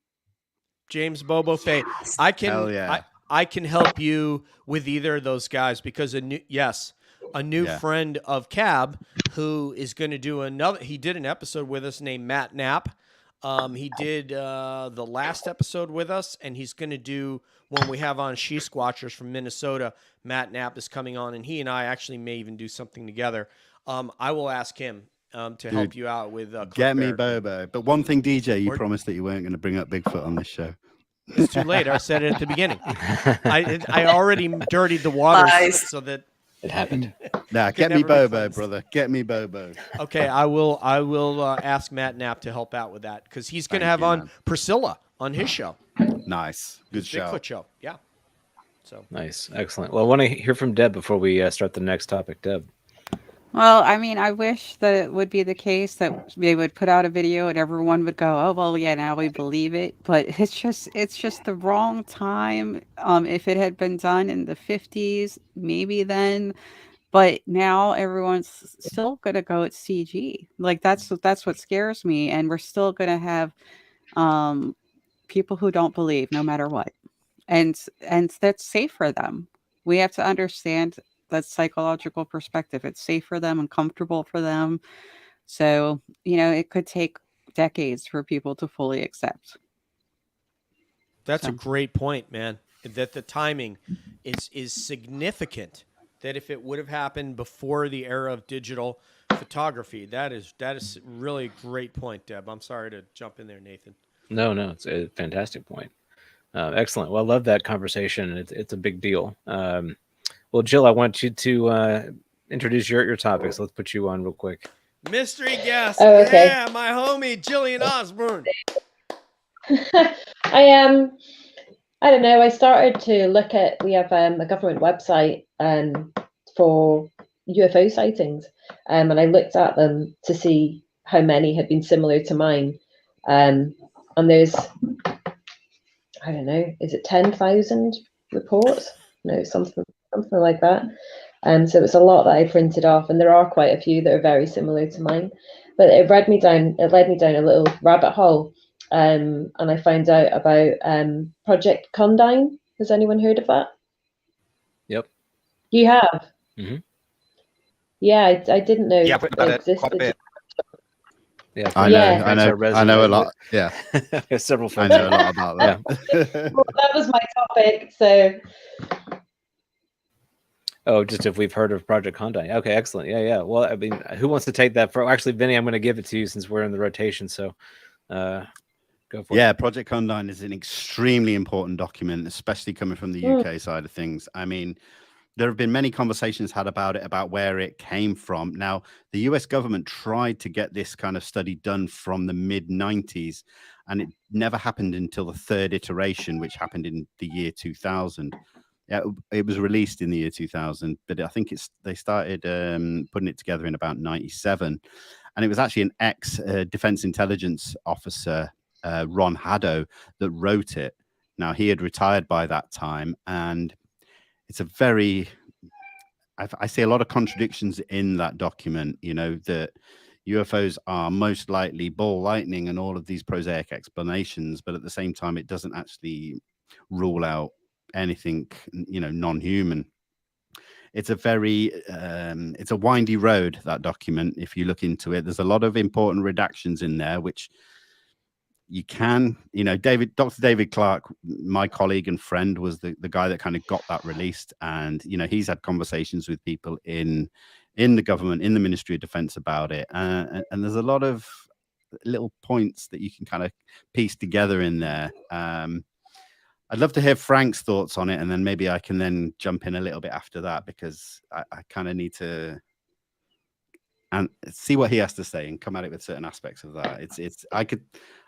James Bobo Fay. I can, Hell yeah. I can help you with either of those guys because a new friend of Cab who is going to do he did an episode with us named Matt Knapp. He did the last episode with us, and he's going to do when we have on She Squatchers from Minnesota. Matt Knapp is coming on, and he and I actually may even do something together. I will ask him to help you out with Get me Bobo. But one thing, DJ, you promised that you weren't going to bring up Bigfoot on this show. It's too late. I said it at the beginning. I already dirtied the waters so that it happened. Nah, get me Bobo, brother. Get me Bobo. Okay, I will ask Matt Knapp to help out with that because he's going to have on Priscilla on his show. Nice, good show. Bigfoot show, yeah. So nice, excellent. Well, I want to hear from Deb before we start the next topic. Deb. Well, I mean, I wish that it would be the case that they would put out a video and everyone would go, "Oh, well, yeah, now we believe it." But it's just the wrong time. If it had been done in the 50s, maybe then. But now everyone's still gonna go it's CG. Like that's what scares me, and we're still gonna have people who don't believe no matter what, and that's safe for them. We have to understand that psychological perspective. It's safe for them and comfortable for them. So, it could take decades for people to fully accept. That's a great point, man. That the timing is significant. That if it would have happened before the era of digital photography, that is really a great point, Deb. I'm sorry to jump in there, Nathan. No, it's a fantastic point. Excellent. Well, I love that conversation. It's a big deal. Well, Jill, I want you to introduce your topic, so let's put you on real quick. Mystery guest. Oh, okay. Yeah, my homie, Jillian Osborne. I don't know. I started to look at, we have a government website for UFO sightings, and I looked at them to see how many had been similar to mine. And there's, I don't know, is it 10,000 reports? No, something like that. So it's a lot that I printed off, and there are quite a few that are very similar to mine. But it led me down a little rabbit hole, and I found out about Project Condign. Has anyone heard of that? Yep. You have? Mm-hmm. Yeah, I didn't know Yeah, it quite a existed. bit. Yeah, I know a lot. Yeah, several I friends. know a lot about that. Well, that was my topic. So. Oh, just if we've heard of Project Condign. Okay, excellent. Yeah. Well, I mean, who wants to take that? Actually, Vinny, I'm going to give it to you since we're in the rotation. So, go for it. Yeah, Project Condign is an extremely important document, especially coming from the UK side of things. I mean, there have been many conversations had about it, about where it came from. Now, the US government tried to get this kind of study done from the mid-90s, and it never happened until the third iteration, which happened in the year 2000. Yeah, it was released in the year 2000, but I think they started putting it together in about 97. And it was actually an ex-defense intelligence officer, Ron Haddo, that wrote it. Now, he had retired by that time, and it's a very... I see a lot of contradictions in that document, you know, that UFOs are most likely ball lightning and all of these prosaic explanations, but at the same time, it doesn't actually rule out anything, you know, non-human. It's a very, it's a windy road, that document, if you look into it. There's a lot of important redactions in there, which you can, you know, Dr. David Clark, my colleague and friend, was the guy that kind of got that released. And, you know, he's had conversations with people in the government, in the Ministry of Defense about it. And there's a lot of little points that you can kind of piece together in there. I'd love to hear Frank's thoughts on it, and then maybe I can then jump in a little bit after that, because I kind of need to see what he has to say and come at it with certain aspects of that.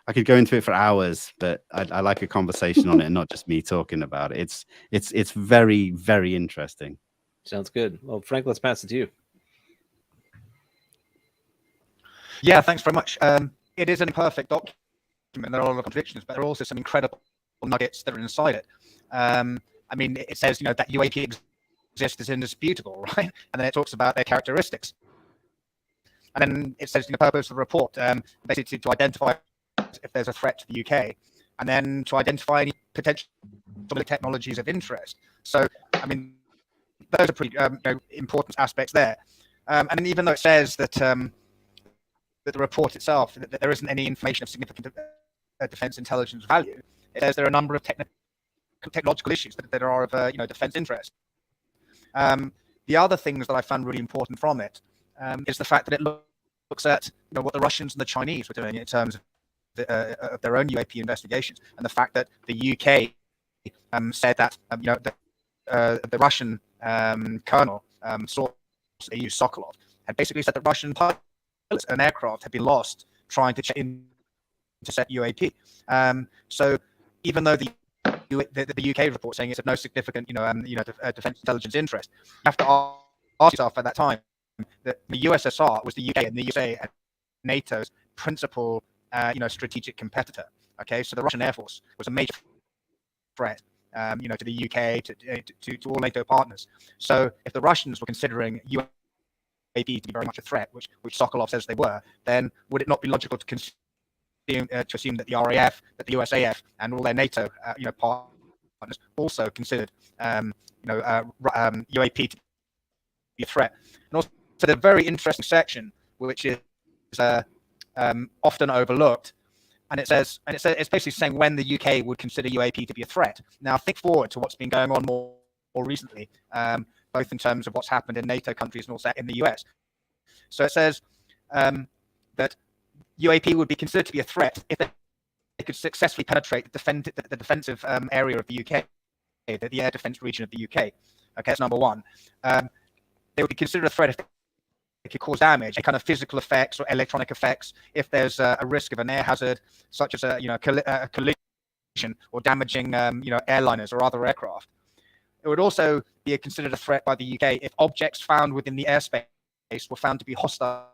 I could go into it for hours, but I like a conversation on it and not just me talking about it. It's very, very interesting. Sounds good. Well, Frank, let's pass it to you. Yeah, thanks very much. It is an imperfect document. There are a lot of contradictions, but there are also some incredible nuggets that are inside it. I mean, it says, you know, that UAP exists is indisputable, right? And then it talks about their characteristics. And then it says, you know, the purpose of the report, basically to identify if there's a threat to the UK, and then to identify any potential technologies of interest. So, I mean, those are pretty you know, important aspects there. And then even though it says that that the report itself, that there isn't any information of significant defense intelligence value, it says there are a number of technological issues that are of you know, defense interest. The other things that I found really important from it is the fact that it looks at, you know, what the Russians and the Chinese were doing in terms of their own UAP investigations, and the fact that the UK said that you know, the Russian colonel source, they used Sokolov, had basically said that Russian pilots and aircraft had been lost trying to intercept UAP. So even though the UK report saying it's of no significant, you know, defense intelligence interest, you have to ask yourself at that time that the USSR was the UK and the USA and NATO's principal, you know, strategic competitor. Okay, so the Russian Air Force was a major threat, you know, to the UK, to all NATO partners. So if the Russians were considering UAP to be very much a threat, which Sokolov says they were, then would it not be logical to assume that the RAF, that the USAF, and all their NATO, you know, partners also considered, you know, UAP to be a threat? And also, the very interesting section, which is often overlooked, and it's basically saying when the UK would consider UAP to be a threat. Now, think forward to what's been going on more recently, both in terms of what's happened in NATO countries and also in the US. So it says that UAP would be considered to be a threat if they could successfully penetrate the defensive area of the UK, the air defense region of the UK. Okay, that's number one. They would be considered a threat if it could cause damage, any kind of physical effects or electronic effects, if there's a risk of an air hazard, such as a collision or damaging airliners or other aircraft. It would also be considered a threat by the UK if objects found within the airspace were found to be hostile,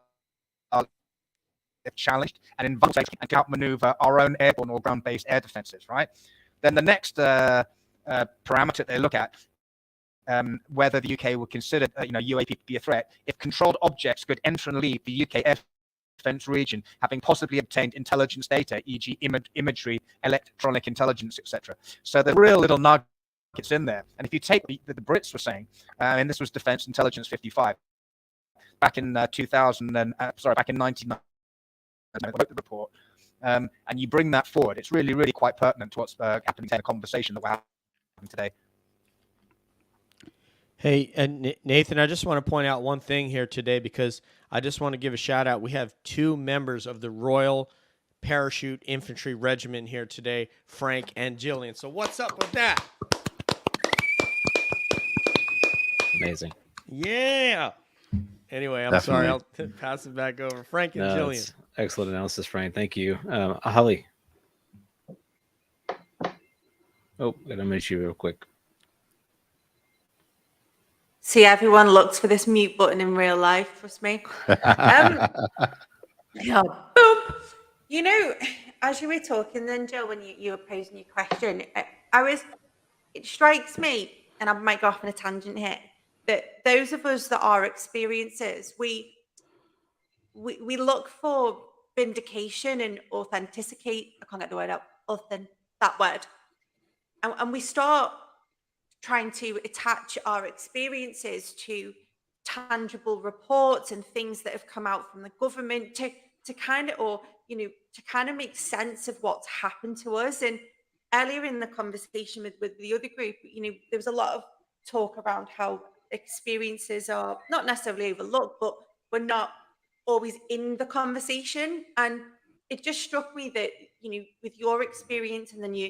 if challenged, and involved and outmaneuver our own airborne or ground-based air defenses. Right. Then the next parameter they look at, whether the UK would consider UAP to be a threat if controlled objects could enter and leave the UK air defense region, having possibly obtained intelligence data, e.g. imagery, electronic intelligence, etc. So the real little nuggets in there. And if you take the Brits were saying, and this was Defense Intelligence 55, back in 2000 and back in 1990, I wrote the report, and you bring that forward, it's really, really quite pertinent to what's happening in the conversation that we're having today. Hey, and Nathan, I just want to point out one thing here today, because I just want to give a shout out. We have two members of the Royal Parachute Infantry Regiment here today, Frank and Jillian. So what's up with that? Amazing. Yeah. Anyway, I'm sorry. I'll pass it back over. Frank and Jillian. Excellent analysis, Frank. Thank you. Holly. Oh, I gotta make you real quick. See, everyone looks for this mute button in real life. Trust me. Yeah, boom. You know, as you were talking then, Joe, when you were posing your question, it strikes me, and I might go off on a tangent here, that those of us that are experiencers, we look for vindication and authenticity. I can't get the word out. That word. And we start trying to attach our experiences to tangible reports and things that have come out from the government to kind of, or to kind of make sense of what's happened to us. And earlier in the conversation with the other group, there was a lot of talk around how experiences are not necessarily overlooked, but we're not always in the conversation. And it just struck me that with your experience, and then you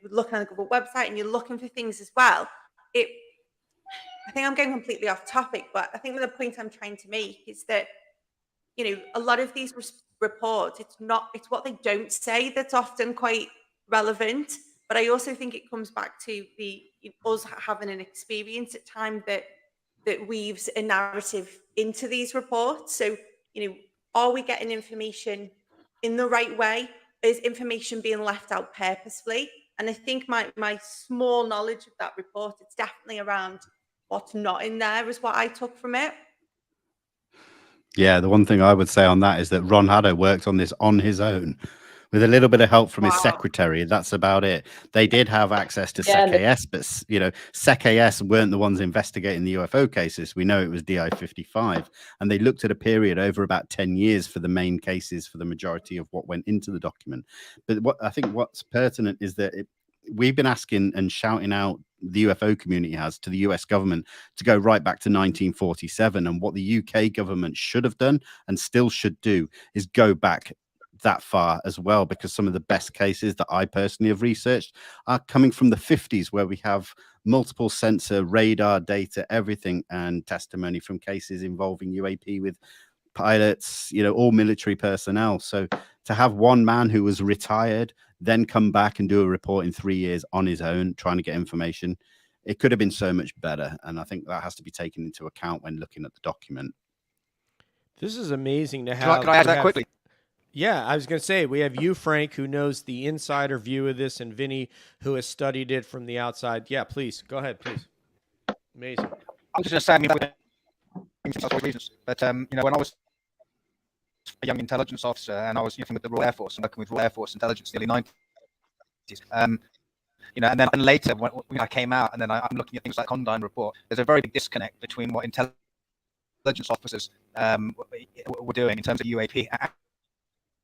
looking on the Google website and you're looking for things as well. I think I'm going completely off topic, but I think the point I'm trying to make is that a lot of these reports, it's what they don't say that's often quite relevant. But I also think it comes back to us having an experience at time that weaves a narrative into these reports. So are we getting information in the right way? Is information being left out purposefully? And I think my small knowledge of that report, it's definitely around what's not in there is what I took from it. Yeah, the one thing I would say on that is that Ron Haddo worked on this on his own with a little bit of help from his secretary. That's about it. They did have access to SecAS, but SecAS weren't the ones investigating the UFO cases. We know it was DI-55, and they looked at a period over about 10 years for the main cases for the majority of what went into the document. But what I think what's pertinent is that we've been asking and shouting out, the UFO community has, to the US government to go right back to 1947. And what the UK government should have done and still should do is go back that far as well, because some of the best cases that I personally have researched are coming from the 50s, where we have multiple sensor radar data, everything, and testimony from cases involving UAP with pilots, all military personnel. So to have one man who was retired then come back and do a report in 3 years on his own, trying to get information, it could have been so much better. And I think that has to be taken into account when looking at the document. This is amazing to have. Can I add that quickly? Yeah, I was going to say, we have you, Frank, who knows the insider view of this, and Vinny, who has studied it from the outside. Yeah, please. Go ahead, please. Amazing. I'm just going to say, reasons, but, when I was a young intelligence officer and I was with the Royal Air Force and working with Royal Air Force intelligence in the early 90s, and then later when I came out, and then I'm looking at things like Condign report, there's a very big disconnect between what intelligence officers were doing in terms of UAP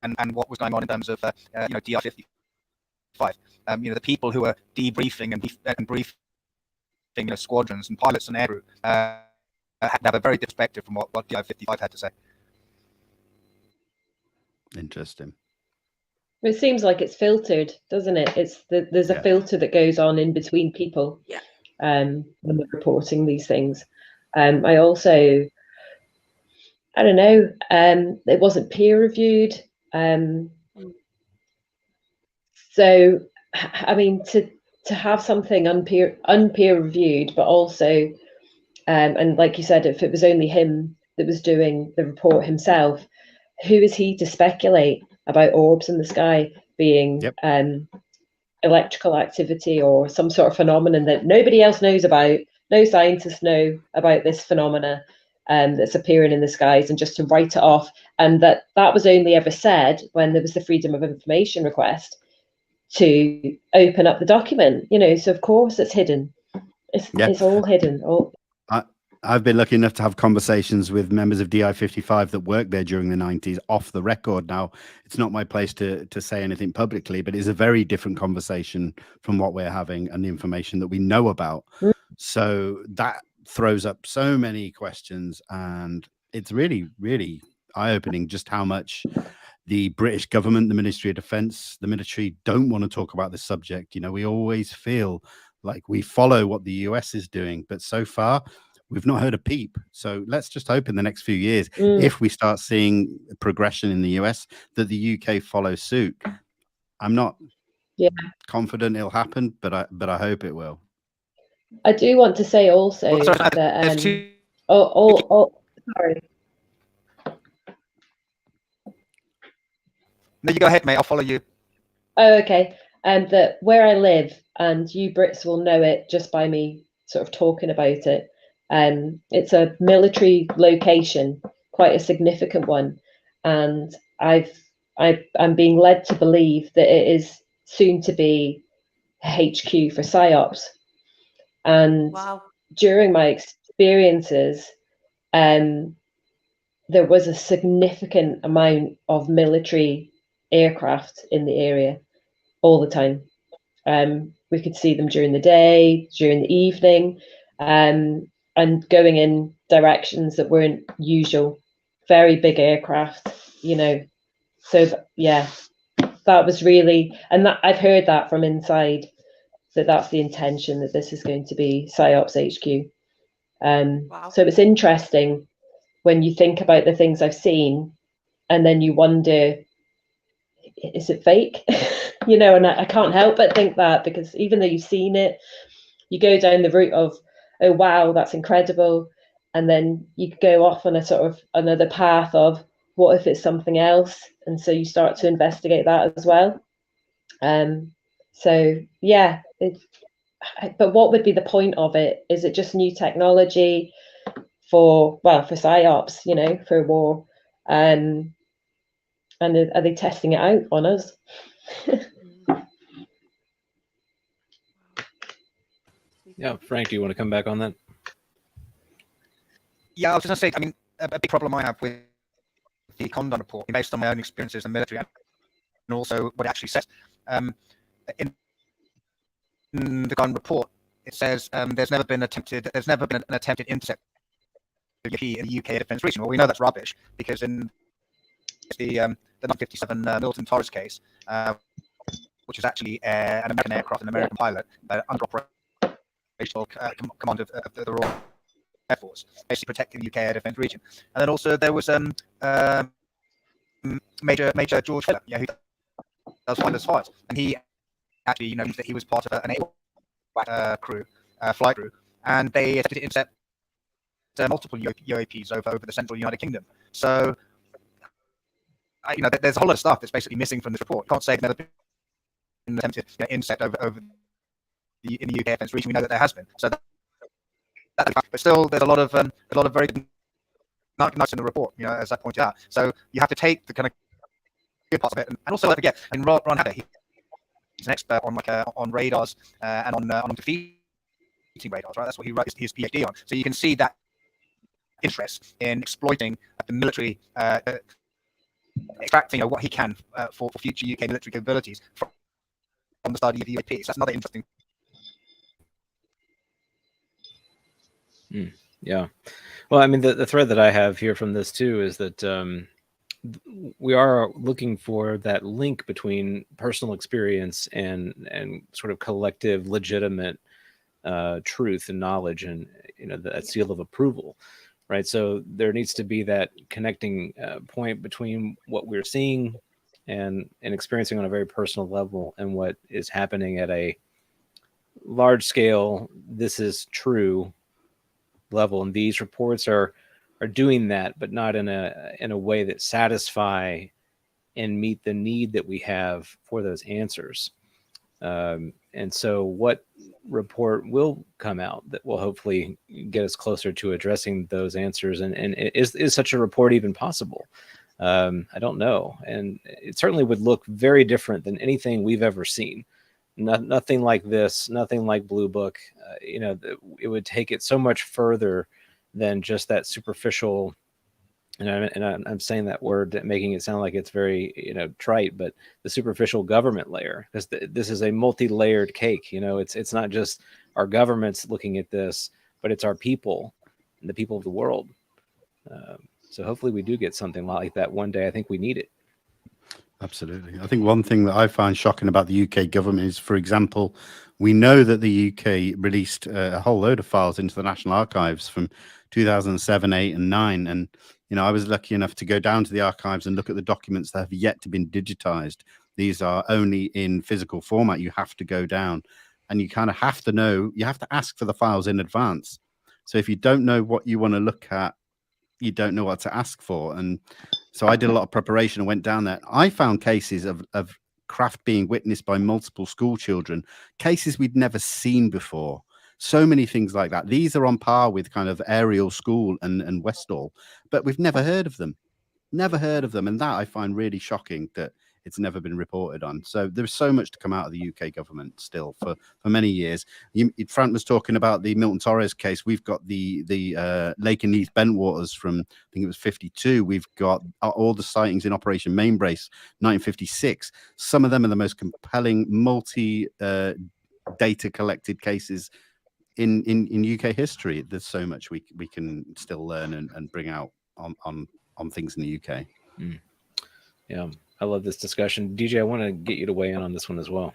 and what was going on in terms of DI-55. The people who were debriefing and briefing squadrons and pilots and air crew had to have a very different perspective from what DI-55 had to say. Interesting. It seems like it's filtered, doesn't it? There's a filter that goes on in between people. Yeah. When they're reporting these things. I also, I don't know, it wasn't peer reviewed. So, I mean, to have something unpeer reviewed, but also, and like you said, if it was only him that was doing the report himself, who is he to speculate about orbs in the sky being electrical activity or some sort of phenomenon that nobody else knows about? No scientists know about this phenomena that's appearing in the skies, and just to write it off, and that was only ever said when there was the Freedom of Information request to open up the document. So of course it's hidden. It's all hidden. I've been lucky enough to have conversations with members of DI-55 that worked there during the 90s off the record. Now, it's not my place to say anything publicly, but it's a very different conversation from what we're having and the information that we know about. So that throws up so many questions, and it's really, really eye-opening just how much the British government, the Ministry of Defence, the military don't want to talk about this subject. We always feel like we follow what the US is doing, but so far we've not heard a peep. So let's just hope in the next few years, if we start seeing progression in the US, that the UK follows suit. I'm not confident it'll happen, but I hope it will. I do want to say also that sorry. No, you go ahead, mate. I'll follow you. Oh, okay. And that where I live, and you Brits will know it just by me sort of talking about it. It's a military location, quite a significant one, and I'm being led to believe that it is soon to be HQ for psyops. And Wow. during my experiences, there was a significant amount of military aircraft in the area all the time. We could see them during the day, during the evening, and going in directions that weren't usual. Very big aircraft, you know. So yeah, that was really, and that I've heard that from inside, that that's the intention, that this is going to be PsyOps HQ. Wow. So it's interesting when you think about the things I've seen, and then you wonder, is it fake? You know, and I can't help but think that, because even though you've seen it, you go down the route of, oh wow, that's incredible, and then you go off on a sort of another path of, what if it's something else? And so you start to investigate that as well. So yeah, but what would be the point of it? Is it just new technology for PsyOps, you know, for war? And are they testing it out on us? Yeah, Frank, do you want to come back on that? Yeah, I was just going to say, I mean, a big problem I have with the Condon report, based on my own experiences in the military, and also what it actually says. In the Condon report, it says there's never been an attempted intercept of UAP in the UK air defence region. Well, we know that's rubbish, because in the 1957 Milton Torres case, which is actually an American aircraft, an American pilot, under operational command of the Royal Air Force, basically protecting the UK air defence region. And then also there was Major George Phillip, who does flight fires, and he actually, you know, that he was part of an flight crew, and they attempted to intercept multiple UAPs over the central United Kingdom. So, you know, there's a whole lot of stuff that's basically missing from this report. You can't say there's never been an attempted intercept over in the UK defence region. We know that there has been. So, but still, there's a lot of very good nuggets in the report, you know, as I pointed out. So you have to take the kind of good parts of it, and also don't forget, I mean, Ron Hatter, he's an expert on on radars and on defeating radars, right? That's what he wrote his PhD on. So you can see that interest in exploiting the military, extracting what he can for future UK military capabilities from the study of UAPs. That's another interesting. Yeah. Well, I mean, the thread that I have here from this too is that we are looking for that link between personal experience and sort of collective legitimate truth and knowledge, and, you know, that seal of approval, right? So there needs to be that connecting point between what we're seeing and experiencing on a very personal level, and what is happening at a large scale, this is true level. And these reports are doing that, but not in a way that satisfy and meet the need that we have for those answers. And so what report will come out that will hopefully get us closer to addressing those answers? And is such a report even possible? I don't know. And it certainly would look very different than anything we've ever seen. Nothing like this, nothing like Blue Book. You know, it would take it so much further than just that superficial. And I'm saying that word, making it sound like it's very, you know, trite, but the superficial government layer, because this is a multi-layered cake. You know, it's not just our governments looking at this, but it's our people and the people of the world. So hopefully we do get something like that one day. I think we need it. Absolutely. I think one thing that I find shocking about the UK government is, for example, we know that the UK released a whole load of files into the National Archives from 2007, 8 and 9. And, you know, I was lucky enough to go down to the archives and look at the documents that have yet to be digitized. These are only in physical format. You have to go down, and you kind of have to know, you have to ask for the files in advance. So if you don't know what you want to look at, you don't know what to ask for. And So I did a lot of preparation and went down there. I found cases of craft being witnessed by multiple school children, cases we'd never seen before. So many things like that. These are on par with kind of Ariel School and Westall, but we've never heard of them. Never heard of them. And that I find really shocking that it's never been reported on. So there's so much to come out of the UK government still for many years. Frank was talking about the Milton Torres case. We've got the Lake and Neath Bentwaters from, I think it was 52. We've got all the sightings in Operation Mainbrace, 1956. Some of them are the most compelling multi-data collected cases in UK history. There's so much we can still learn and bring out on things in the UK. Yeah, I love this discussion. DJ, I want to get you to weigh in on this one as well.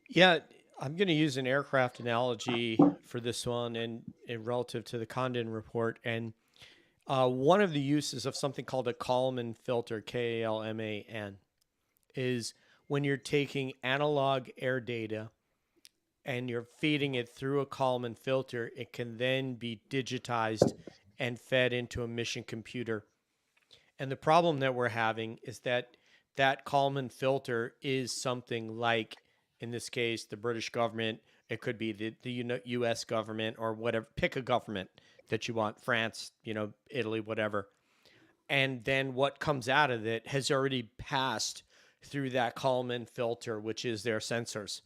Yeah, I'm going to use an aircraft analogy for this one and relative to the Condon report. And one of the uses of something called a Kalman filter, Kalman, is when you're taking analog air data and you're feeding it through a Kalman filter, it can then be digitized and fed into a mission computer. And the problem that we're having is that Kalman filter is something like, in this case, the British government. It could be the U.S. government or whatever. Pick a government that you want, France, Italy, whatever. And then what comes out of it has already passed through that Kalman filter, which is their sensors.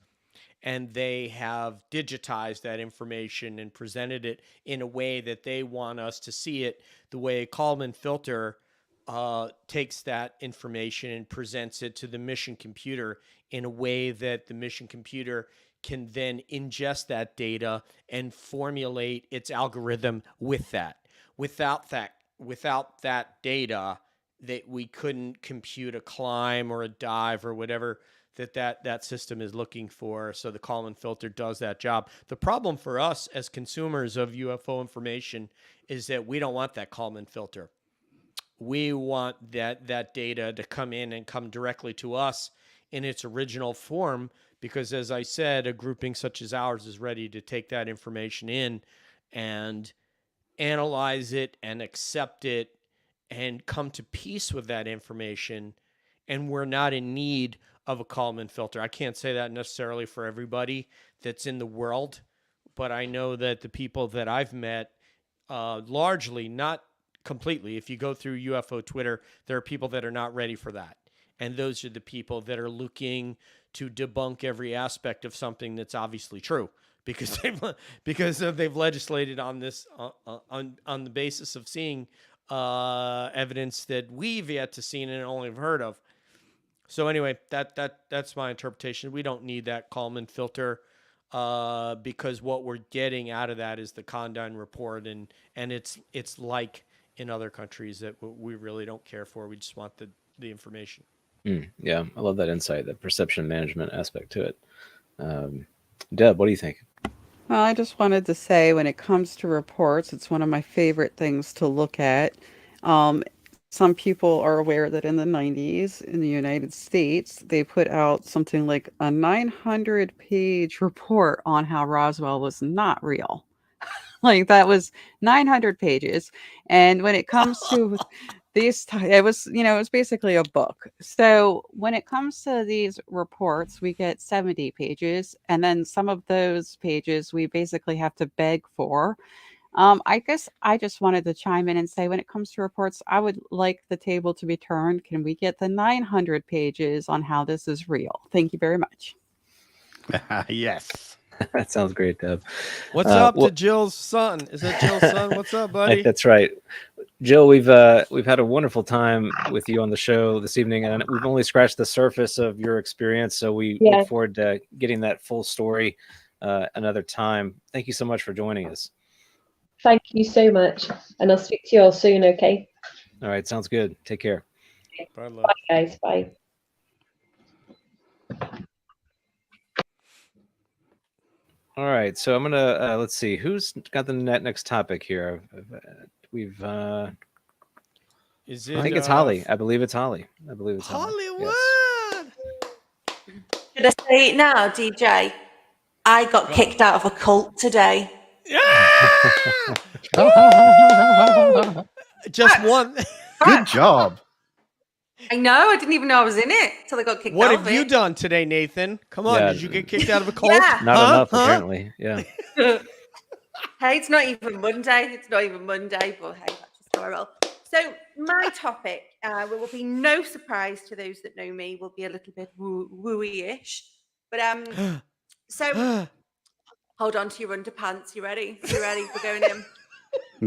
And they have digitized that information and presented it in a way that they want us to see it, the way a Kalman filter takes that information and presents it to the mission computer in a way that the mission computer can then ingest that data and formulate its algorithm with that. Without that data, that we couldn't compute a climb or a dive or whatever that system is looking for. So the Kalman filter does that job. The problem for us as consumers of UFO information is that we don't want that Kalman filter. We want that data to come in and come directly to us in its original form, because as I said, a grouping such as ours is ready to take that information in and analyze it and accept it and come to peace with that information. And we're not in need of a Kalman filter. I can't say that necessarily for everybody that's in the world, but I know that the people that I've met, largely, not completely. If you go through UFO Twitter, there are people that are not ready for that. And those are the people that are looking to debunk every aspect of something that's obviously true, because they've legislated on this on the basis of seeing evidence that we've yet to see and only have heard of. So anyway, that's my interpretation. We don't need that Kalman filter because what we're getting out of that is the Condon report, and it's like in other countries that we really don't care for. We just want the information. Yeah, I love that insight, that perception management aspect to it. Deb, what do you think? Well, I just wanted to say, when it comes to reports, it's one of my favorite things to look at. Some people are aware that in the 90s in the United States, they put out something like a 900-page report on how Roswell was not real. Like, that was 900 pages. And when it comes to it was basically a book. So when it comes to these reports, we get 70 pages. And then some of those pages we basically have to beg for. I guess I just wanted to chime in and say, when it comes to reports, I would like the table to be turned. Can we get the 900 pages on how this is real? Thank you very much. Yes. That sounds great, Deb. What's up to Jill's son? Is that Jill's son? What's up, buddy? That's right. Jill, we've had a wonderful time with you on the show this evening, and we've only scratched the surface of your experience. So we look forward to getting that full story another time. Thank you so much for joining us. Thank you so much. And I'll speak to you all soon, okay? All right. Sounds good. Take care. Bye, guys. Bye. All right. So I'm going to, let's see, who's got the next topic here? We've, Is it, I think it's Holly. I believe it's Holly. Hollywood. Yes. Should I say it now, DJ? I got kicked out of a cult today. Just one. Good job. I know. I didn't even know I was in it till I got kicked What out of have you it. done today, Nathan? Come on, Yeah. did you get kicked out of a cult? Yeah. Not enough, apparently. Yeah. Hey, it's not even Monday. It's not even Monday, but hey, that's just how I roll. So my topic will be no surprise to those that know me. Will be a little bit wooey-ish, but so hold on to your underpants. You ready? You ready? We're going in.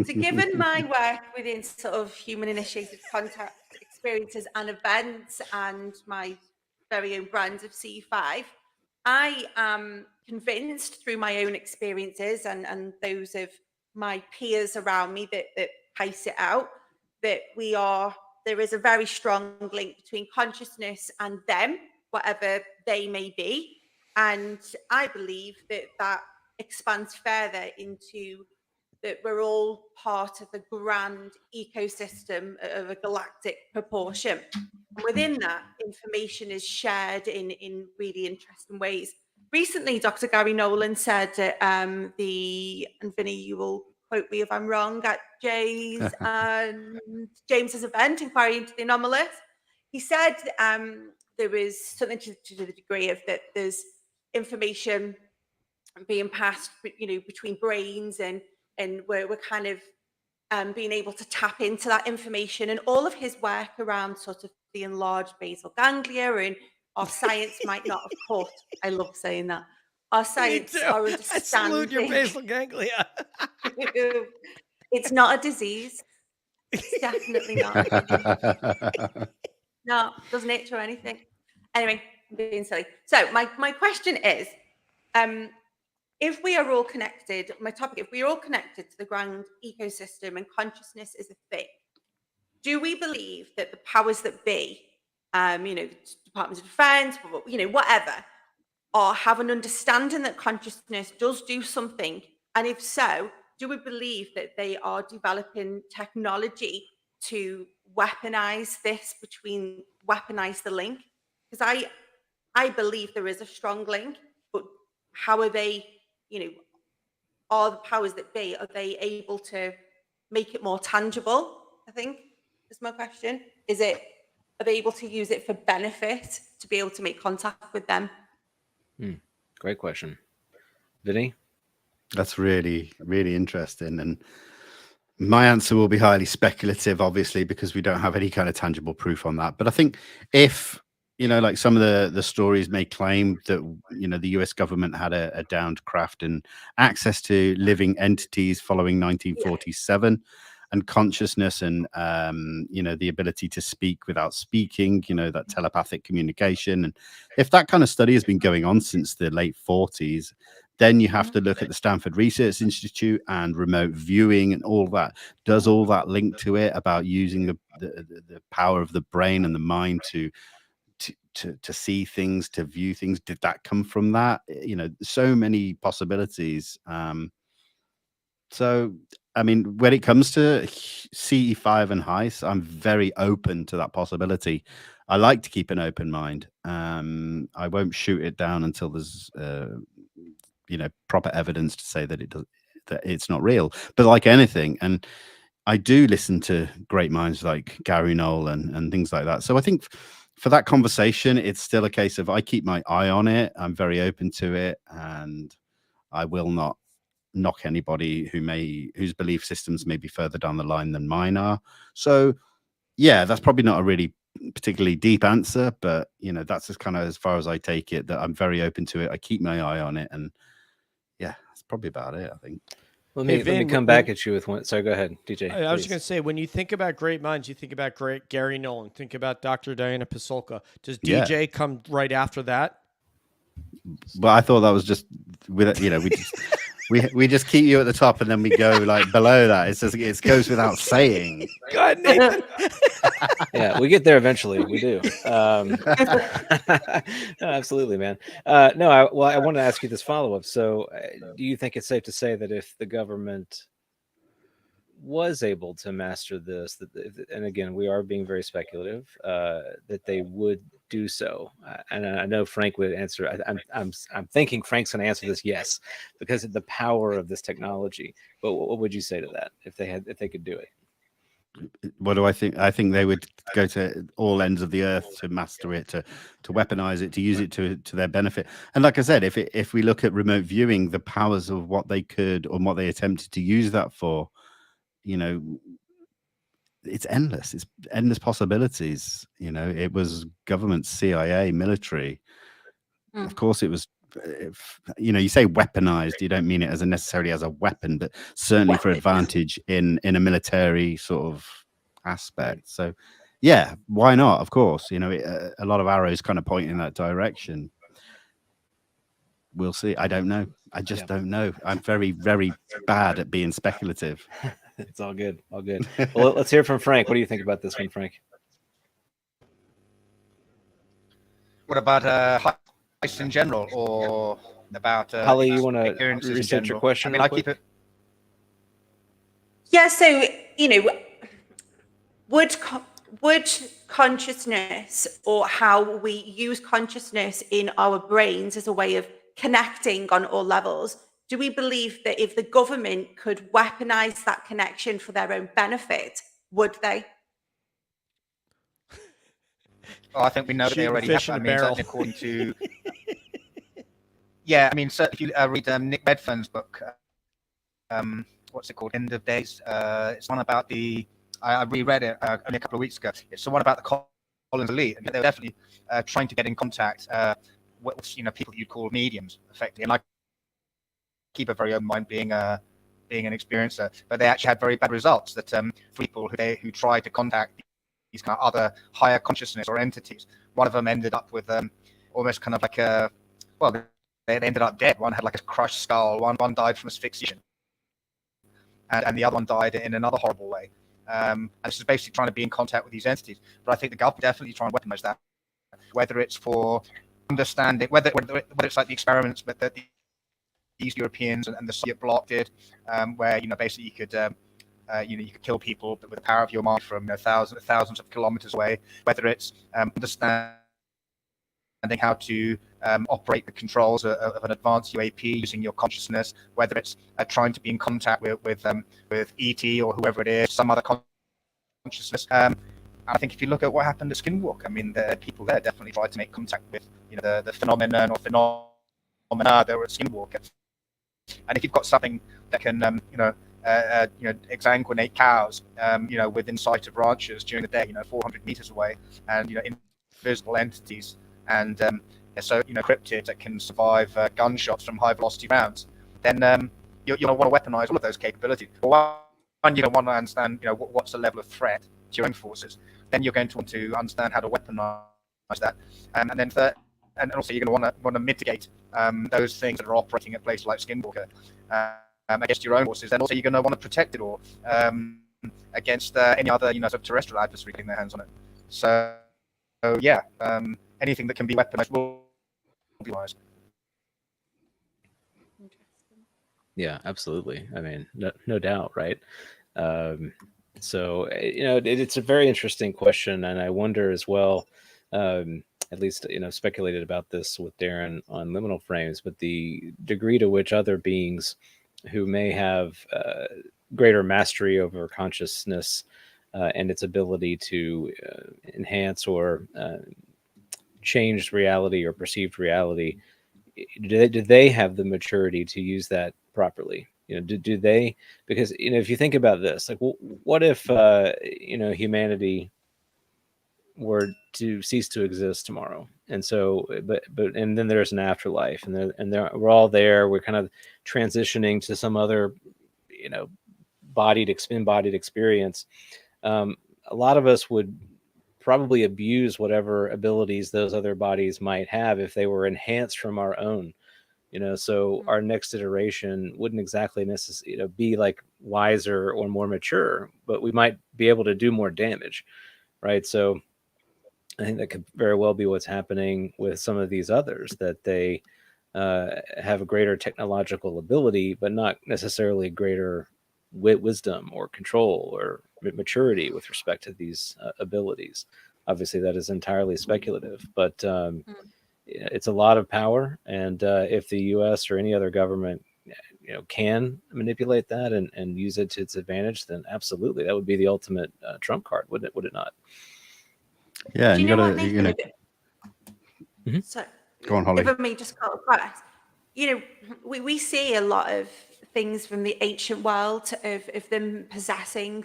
So, given my work within sort of human-initiated contact experiences and events, and my very own brand of C5, I am convinced through my own experiences and those of my peers around me that pace it out, that there is a very strong link between consciousness and them, whatever they may be. And I believe that expands further into that we're all part of a grand ecosystem of a galactic proportion. And within that, information is shared in really interesting ways. Recently, Dr. Gary Nolan said and Vinnie, you will quote me if I'm wrong, at Jay's and James's event, Inquiry into the Anomalous, he said there was something to the degree of that there's information being passed, between brains, and we're kind of being able to tap into that information, and all of his work around sort of the enlarged basal ganglia, and our science might not have caught. I love saying that. Our science, our understanding. I salute your basal ganglia. It's not a disease. It's definitely not. No, doesn't itch or anything. Anyway, I'm being silly. So my question is, if we are all connected, my topic, if we are all connected to the grand ecosystem and consciousness is a thing, do we believe that the powers that be, the Department of Defense, whatever, or have an understanding that consciousness does do something? And if so, do we believe that they are developing technology to weaponize the link? Because I believe there is a strong link, but how are they, are the powers that be, are they able to make it more tangible? I think is my question. Are they able to use it for benefit to be able to make contact with them? Great question. Vinny? That's really, really interesting. And my answer will be highly speculative, obviously, because we don't have any kind of tangible proof on that. But I think if, like some of the stories may claim that, the US government had a downed craft and access to living entities following 1947 and consciousness and, the ability to speak without speaking, that telepathic communication. And if that kind of study has been going on since the late 40s, then you have to look at the Stanford Research Institute and remote viewing and all that. Does all that link to it about using the power of the brain and the mind to see things, to view things? Did that come from that? So many possibilities. So, I mean, when it comes to CE5 and HICE, I'm very open to that possibility. I like to keep an open mind. I won't shoot it down until there's proper evidence to say that it's not real. But like anything, and I do listen to great minds like Gary Nolan and things like that. So I think for that conversation, it's still a case of I keep my eye on it. I'm very open to it, and I will not knock anybody whose belief systems may be further down the line than mine are. So yeah, that's probably not a really particularly deep answer, but that's just kind of as far as I take it, that I'm very open to it. I keep my eye on it, and yeah, that's probably about it, I think. Let me come back at you with one. Sorry, go ahead, DJ. I was just going to say, when you think about great minds, you think about Gary Nolan, think about Dr. Diana Pasulka. Does DJ come right after that? Well, I thought that was just we just keep you at the top and then we go like below that. It goes without saying. Go ahead, Nathan. Yeah, we get there eventually. We do. No, absolutely, man. I want to ask you this follow-up. So do you think it's safe to say that if the government was able to master this, and again, we are being very speculative, that they would do so? And I know Frank would answer. I'm thinking Frank's going to answer this yes, because of the power of this technology. But what would you say to that if they could do it? What do I think? I think they would go to all ends of the earth to master it, to weaponize it, to use it to their benefit. And like I said, if we look at remote viewing, the powers of what they could or what they attempted to use that for, you know, it's endless. It's endless possibilities. You know, it was government, CIA, military. Of course, it was. You know, you say weaponized, you don't mean it as necessarily as a weapon, but certainly for advantage in a military sort of aspect. So, yeah, why not? Of course, you know, a lot of arrows kind of point in that direction. We'll see. I don't know. I just don't know. I'm very, very bad at being speculative. It's all good. All good. Well, let's hear from Frank. What do you think about this one, Frank? What about heist in general, or about Holly, you want to appearances in reset your general? question? I mean, real I quick? keep it. Yeah, so, you know, would consciousness, or how we use consciousness in our brains as a way of connecting on all levels, do we believe that if the government could weaponize that connection for their own benefit, would they? Oh, I think we know that they Shooting already fish have. in I a mean, barrel. certainly according to. Yeah, I mean, so if you read Nick Bedford's book, what's it called? End of Days. It's one about the. I reread it only a couple of weeks ago. It's the one about the Collins elite, and they're definitely trying to get in contact with people you'd call mediums, effectively. And I keep a very open mind, being an experiencer, but they actually had very bad results. That people who tried to contact these kind of other higher consciousness or entities, one of them ended up with almost kind of like a they ended up dead. One had like a crushed skull. One died from asphyxiation, and the other one died in another horrible way. And this is basically trying to be in contact with these entities. But I think the government definitely trying to weaponize that, whether it's for understanding, whether it's like the experiments that these Europeans and the Soviet bloc did, where basically you could you could kill people with the power of your mind from thousands of kilometers away. Whether it's understanding how to operate the controls of an advanced UAP using your consciousness, whether it's trying to be in contact with ET or whoever it is, some other consciousness. I think if you look at what happened at Skinwalker, I mean, the people there definitely tried to make contact with the phenomenon or phenomena that were at Skinwalker. And if you've got something that can exsanguinate cows, within sight of ranchers during the day, 400 meters away, and invisible entities, and cryptids that can survive gunshots from high velocity rounds, then you'll want to weaponize all of those capabilities. Well, one, you want to understand what's the level of threat to your own forces. Then you're going to want to understand how to weaponize that, and then third, and also you're going to want to mitigate those things that are operating at places like Skinwalker against your own forces. Then also you're going to want to protect it all against any other sort of terrestrial adversary getting their hands on it. So yeah, anything that can be weaponized will be wise. Yeah, absolutely. I mean, no doubt, right? So it's a very interesting question, and I wonder as well. At least speculated about this with Darren on Liminal Frames, but the degree to which other beings who may have greater mastery over consciousness and its ability to enhance or change reality or perceived reality, do they have the maturity to use that properly? Do they? Because if you think about this, like, what if humanity were to cease to exist tomorrow, and so but and then there's an afterlife, and we're all there, we're kind of transitioning to some other embodied experience. A lot of us would probably abuse whatever abilities those other bodies might have if they were enhanced from our own. So our next iteration wouldn't exactly necessarily be like wiser or more mature, but we might be able to do more damage, right? So I think that could very well be what's happening with some of these others, that they have a greater technological ability, but not necessarily greater wisdom or control or maturity with respect to these abilities. Obviously, that is entirely speculative, but it's a lot of power. And if the U.S. or any other government can manipulate that and use it to its advantage, then absolutely, that would be the ultimate trump card, wouldn't it? Would it not? Yeah, and Do you you know got what, to, Nathan? So, go on, Holly. if I may just go across, we see a lot of things from the ancient world of them possessing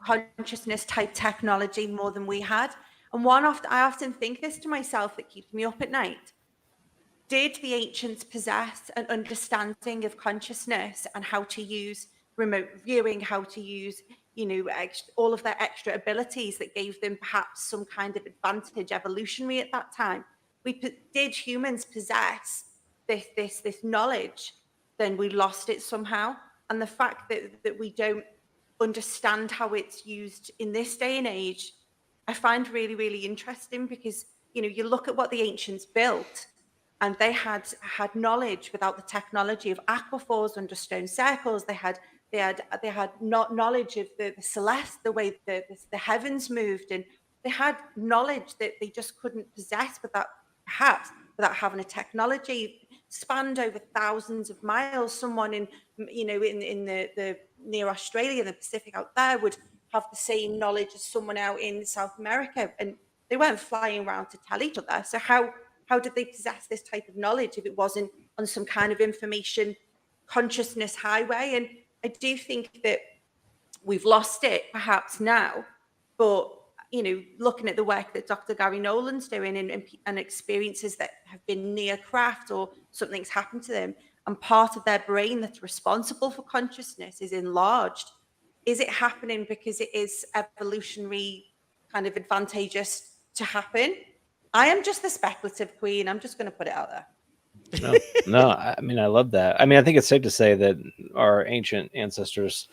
consciousness type technology more than we had. And I often think this to myself that keeps me up at night. Did the ancients possess an understanding of consciousness and how to use remote viewing, how to use, all of their extra abilities that gave them perhaps some kind of advantage evolutionary at that time? Did humans possess this knowledge? Then we lost it somehow. And the fact that we don't understand how it's used in this day and age, I find really, really interesting, because, you look at what the ancients built, and they had knowledge without the technology of aquaphors under stone circles. They had knowledge of the celeste, the way the heavens moved, and they had knowledge that they just couldn't possess without having a technology spanned over thousands of miles. Someone in the near Australia, the Pacific out there, would have the same knowledge as someone out in South America, and they weren't flying around to tell each other. So how did they possess this type of knowledge if it wasn't on some kind of information consciousness highway? And I do think that we've lost it perhaps now, but looking at the work that Dr. Gary Nolan's doing and experiences that have been near craft or something's happened to them, and part of their brain that's responsible for consciousness is enlarged. Is it happening because it is evolutionary kind of advantageous to happen? I am just the speculative queen. I'm just going to put it out there. No, I mean, I love that. I mean, I think it's safe to say that our ancient ancestors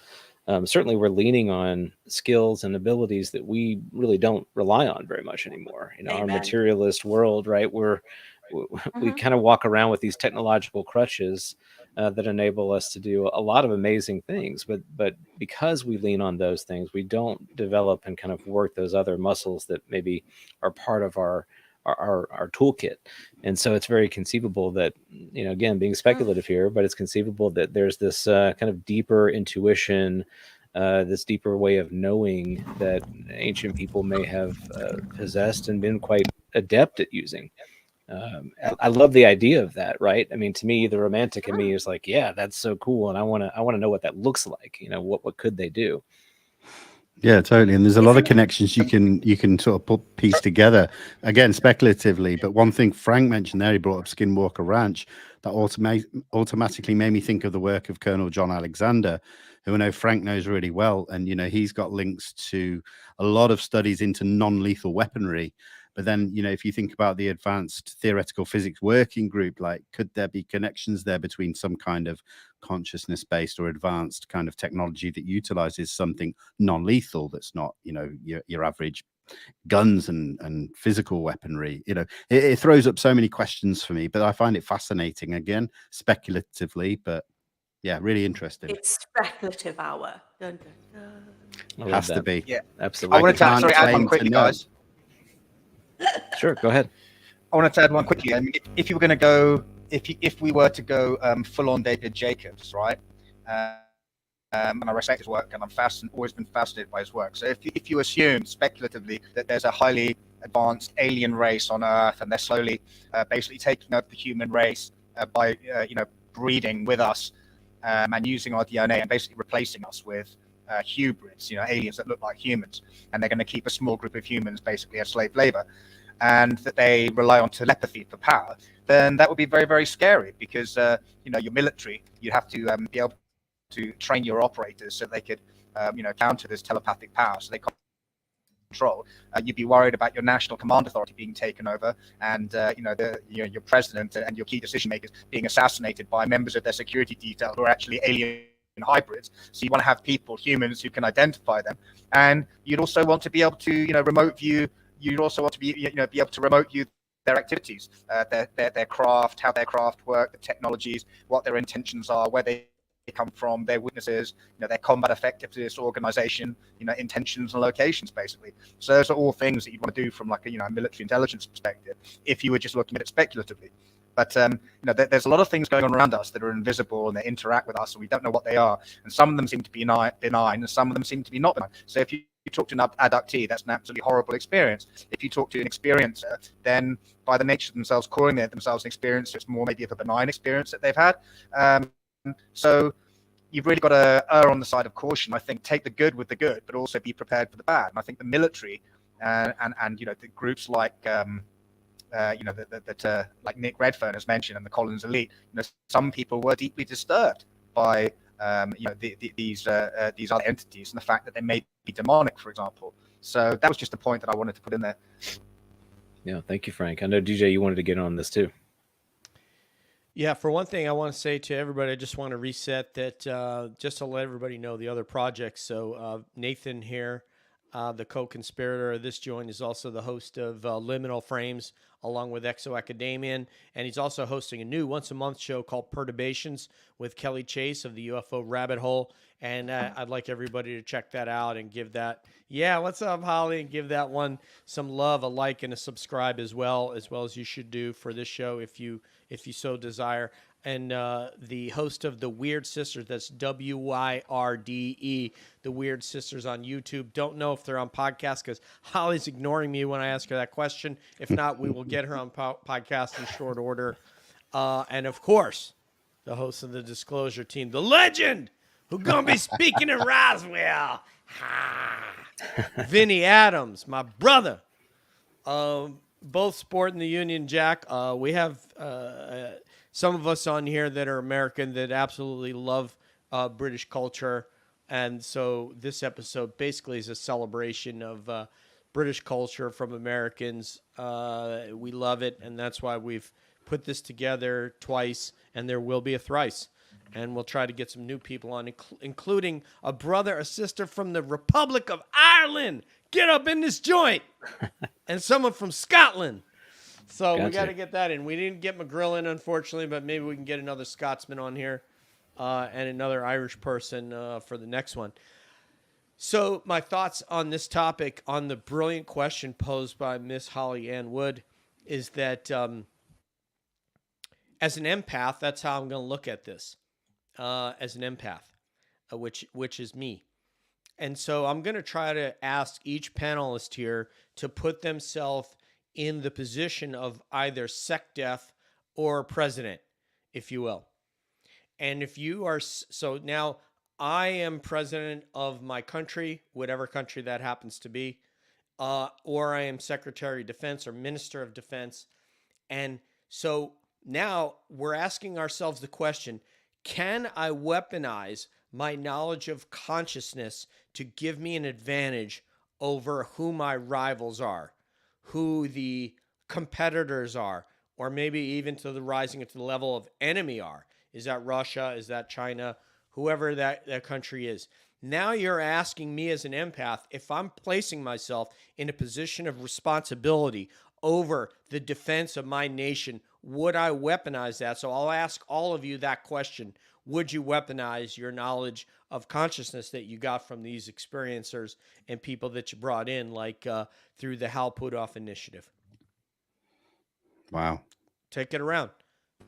certainly were leaning on skills and abilities that we really don't rely on very much anymore. Our materialist world, right? We kind of walk around with these technological crutches that enable us to do a lot of amazing things, but because we lean on those things, we don't develop and kind of work those other muscles that maybe are part of our toolkit. And so it's very conceivable that, again, being speculative here, but it's conceivable that there's this kind of deeper intuition, this deeper way of knowing that ancient people may have possessed and been quite adept at using. I love the idea of that, right? I mean, to me, the romantic in me is like, yeah, that's so cool, and I want to know what that looks like. What could they do? Yeah, totally. And there's a lot of connections you can sort of piece together, again, speculatively. But one thing Frank mentioned there, he brought up Skinwalker Ranch, that automatically made me think of the work of Colonel John Alexander, who I know Frank knows really well. And, he's got links to a lot of studies into non-lethal weaponry. But then, if you think about the Advanced Theoretical Physics Working Group, like, could there be connections there between some kind of consciousness-based or advanced kind of technology that utilizes something non-lethal that's not, your average guns and physical weaponry? It throws up so many questions for me, but I find it fascinating, again, speculatively, but yeah, really interesting. It's speculative hour. Dun, dun, dun. Has to be. Yeah, absolutely. I want to add one quickly, guys. Sure, go ahead. I want to add one quickly. I mean, if you were going to go, if we were to go full on David Jacobs, right? And I respect his work, and I'm always been fascinated by his work. So if you assume speculatively that there's a highly advanced alien race on Earth, and they're slowly basically taking over the human race by breeding with us and using our DNA and basically replacing us with hybrids, aliens that look like humans, and they're going to keep a small group of humans basically as slave labor, and that they rely on telepathy for power, then that would be very, very scary, because your military, you have to be able to train your operators so they could counter this telepathic power, so they control. You'd be worried about your national command authority being taken over, and your president and your key decision makers being assassinated by members of their security detail who are actually alien hybrids. So you want to have humans who can identify them, and you'd also want to be able to remote view. You'd also want to be able to remote view their activities, their craft, how their craft work, the technologies, what their intentions are, where they come from, their weaknesses, their combat effectiveness, organization, intentions and locations, basically. So those are all things that you'd want to do from like a military intelligence perspective if you were just looking at it speculatively. But there's a lot of things going on around us that are invisible and they interact with us, and we don't know what they are. And some of them seem to be benign, and some of them seem to be not benign. So if you talk to an abductee, that's an absolutely horrible experience. If you talk to an experiencer, then by the nature of themselves calling themselves an experiencer, it's more maybe of a benign experience that they've had. So you've really got to err on the side of caution. I think take the good with the good, but also be prepared for the bad. And I think the military and the groups like like Nick Redfern has mentioned, and the Collins Elite, some people were deeply disturbed by these other entities and the fact that they may be demonic, for example. So that was just a point that I wanted to put in there. Yeah, thank you, Frank. I know DJ, you wanted to get on this too. Yeah, for one thing, I want to say to everybody, I just want to reset that just to let everybody know the other projects. So Nathan here, the co-conspirator of this joint, is also the host of Liminal Frames along with Exo Academian, and he's also hosting a new once-a-month show called Perturbations with Kelly Chase of the UFO Rabbit Hole, and I'd like everybody to check that out and give that, what's up, Holly, and give that one some love, a like, and a subscribe as well as you should do for this show if you so desire. And the host of The Weird Sisters, that's WYRDE, The Weird Sisters on YouTube. Don't know if they're on podcast because Holly's ignoring me when I ask her that question. If not, we will get her on podcast in short order. And of course, the host of the Disclosure Team, the legend, who gonna be speaking in Roswell, Vinnie Adams, my brother. Both sporting the Union Jack. We have some of us on here that are American that absolutely love British culture. And so this episode basically is a celebration of British culture from Americans. We love it, and that's why we've put this together twice, and there will be a thrice. And we'll try to get some new people on, including a brother or sister from the Republic of Ireland. Get up in this joint. And someone from Scotland. So we got to get that in. We didn't get McGrill in, unfortunately, but maybe we can get another Scotsman on here and another Irish person for the next one. So my thoughts on this topic, on the brilliant question posed by Miss Holly Ann Wood, is that as an empath, that's how I'm going to look at this, as an empath, which is me. And so I'm going to try to ask each panelist here to put themselves in the position of either SecDef or president, if you will. And if you are, so now I am president of my country, whatever country that happens to be, or I am Secretary of Defense or Minister of Defense. And so now we're asking ourselves the question, can I weaponize my knowledge of consciousness to give me an advantage over who my rivals are, who the competitors are, or maybe even to the rising to the level of enemy are? Is that Russia? Is that China? Whoever that country is. Now you're asking me as an empath if I'm placing myself in a position of responsibility over the defense of my nation, would I weaponize that? So I'll ask all of you that question. Would you weaponize your knowledge of consciousness that you got from these experiencers and people that you brought in, like through the Hal Puthoff Initiative? Wow. Take it around.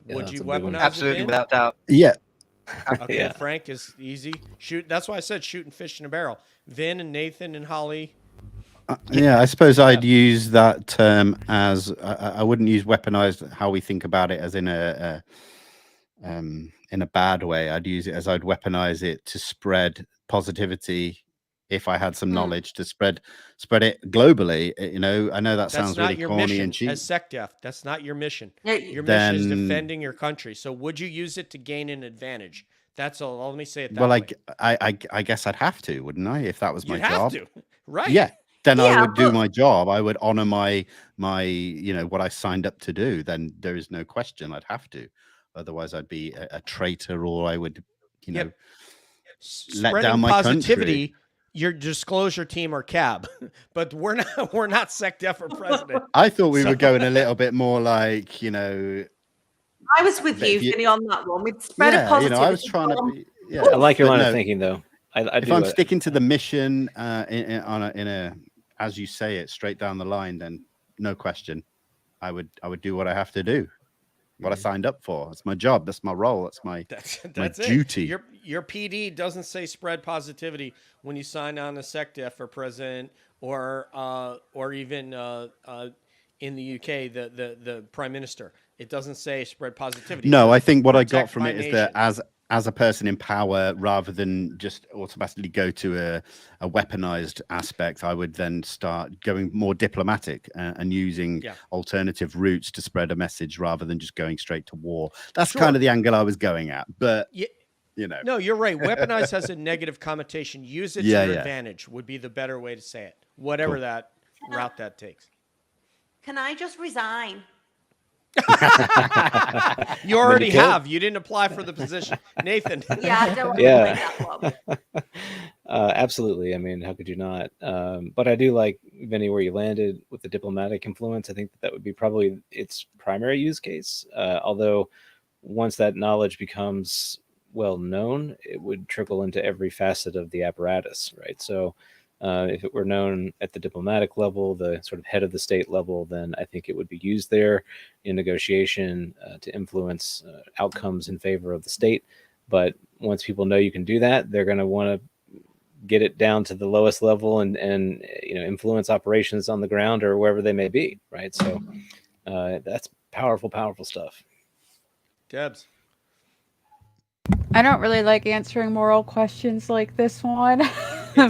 Yeah, would you that's a big one. weaponize Absolutely, it? without doubt. Yeah. Okay, Yeah. Frank is easy. Shoot. That's why I said shooting fish in a barrel. Vin and Nathan and Holly. Yeah, I suppose I'd use that term as I wouldn't use weaponized how we think about it as in a bad way. I'd use it as I'd weaponize it to spread positivity. If I had some knowledge to spread it globally, you know, I know that sounds really corny mission and cheap. as SecDef. That's not your mission. Yeah, Your mission is Then- defending your country. So would you use it to gain an advantage? That's all. Let me say it that Well, way. I guess I'd have to, wouldn't I? If that was my You'd have job. to, right? Yeah. Then I Yeah, would do but- my job. I would honor my what I signed up to do. Then there is no question I'd have to. Otherwise, I'd be a traitor, or I would, Yep. let Spreading down my positivity. country. Your Disclosure Team or CAB, but we're not SecDef or president. I thought we So- were going a little bit more like, I was with But you, if you- Vinny, on that one. We'd spread a yeah, positivity. I was trying to be. Yeah, I like your but line no, of thinking, though. I if do. I'm sticking to the mission in a as you say it straight down the line, then no question, I would do what I have to do. what I signed up for. It's my job. That's my role. That's my duty. It. Your PD doesn't say spread positivity when you sign on to SecDef for president or even in the UK the prime minister. It doesn't say spread positivity. No, I think what I got from it is that as a person in power, rather than just automatically go to a weaponized aspect, I would then start going more diplomatic and using alternative routes to spread a message rather than just going straight to war. That's kind of the angle I was going at. But, No, you're right. Weaponize has a negative connotation. Use it to your advantage would be the better way to say it, whatever that route that takes. Can I just resign? You already have. You didn't apply for the position, Nathan. Yeah, I don't want to play that one. Absolutely. I mean, how could you not? But I do like, Vinny, where you landed with the diplomatic influence. I think that would be probably its primary use case. Although once that knowledge becomes well known, it would trickle into every facet of the apparatus, right? So if it were known at the diplomatic level, the sort of head of the state level, then I think it would be used there in negotiation to influence outcomes in favor of the state. But once people know you can do that, they're going to want to get it down to the lowest level and influence operations on the ground or wherever they may be, right? So that's powerful stuff. Debs. I don't really like answering moral questions like this one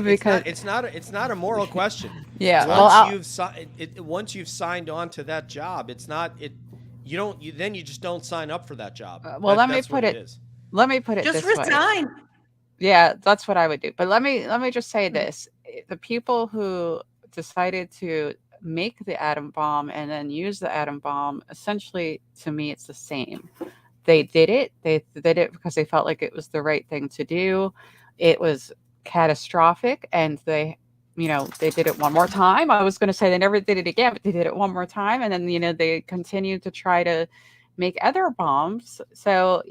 because it's not a moral question. Yeah. Once you've signed on to that job, it's not it. You don't. Then you just don't sign up for that job. Let me put it Just this resign. way. Yeah, that's what I would do. But let me just say this: the people who decided to make the atom bomb and then use the atom bomb, essentially, to me, it's the same. They did it. They did it because they felt like it was the right thing to do. It was catastrophic, and they did it one more time. I was going to say they never did it again, but they did it one more time, and then they continued to try to make other bombs. So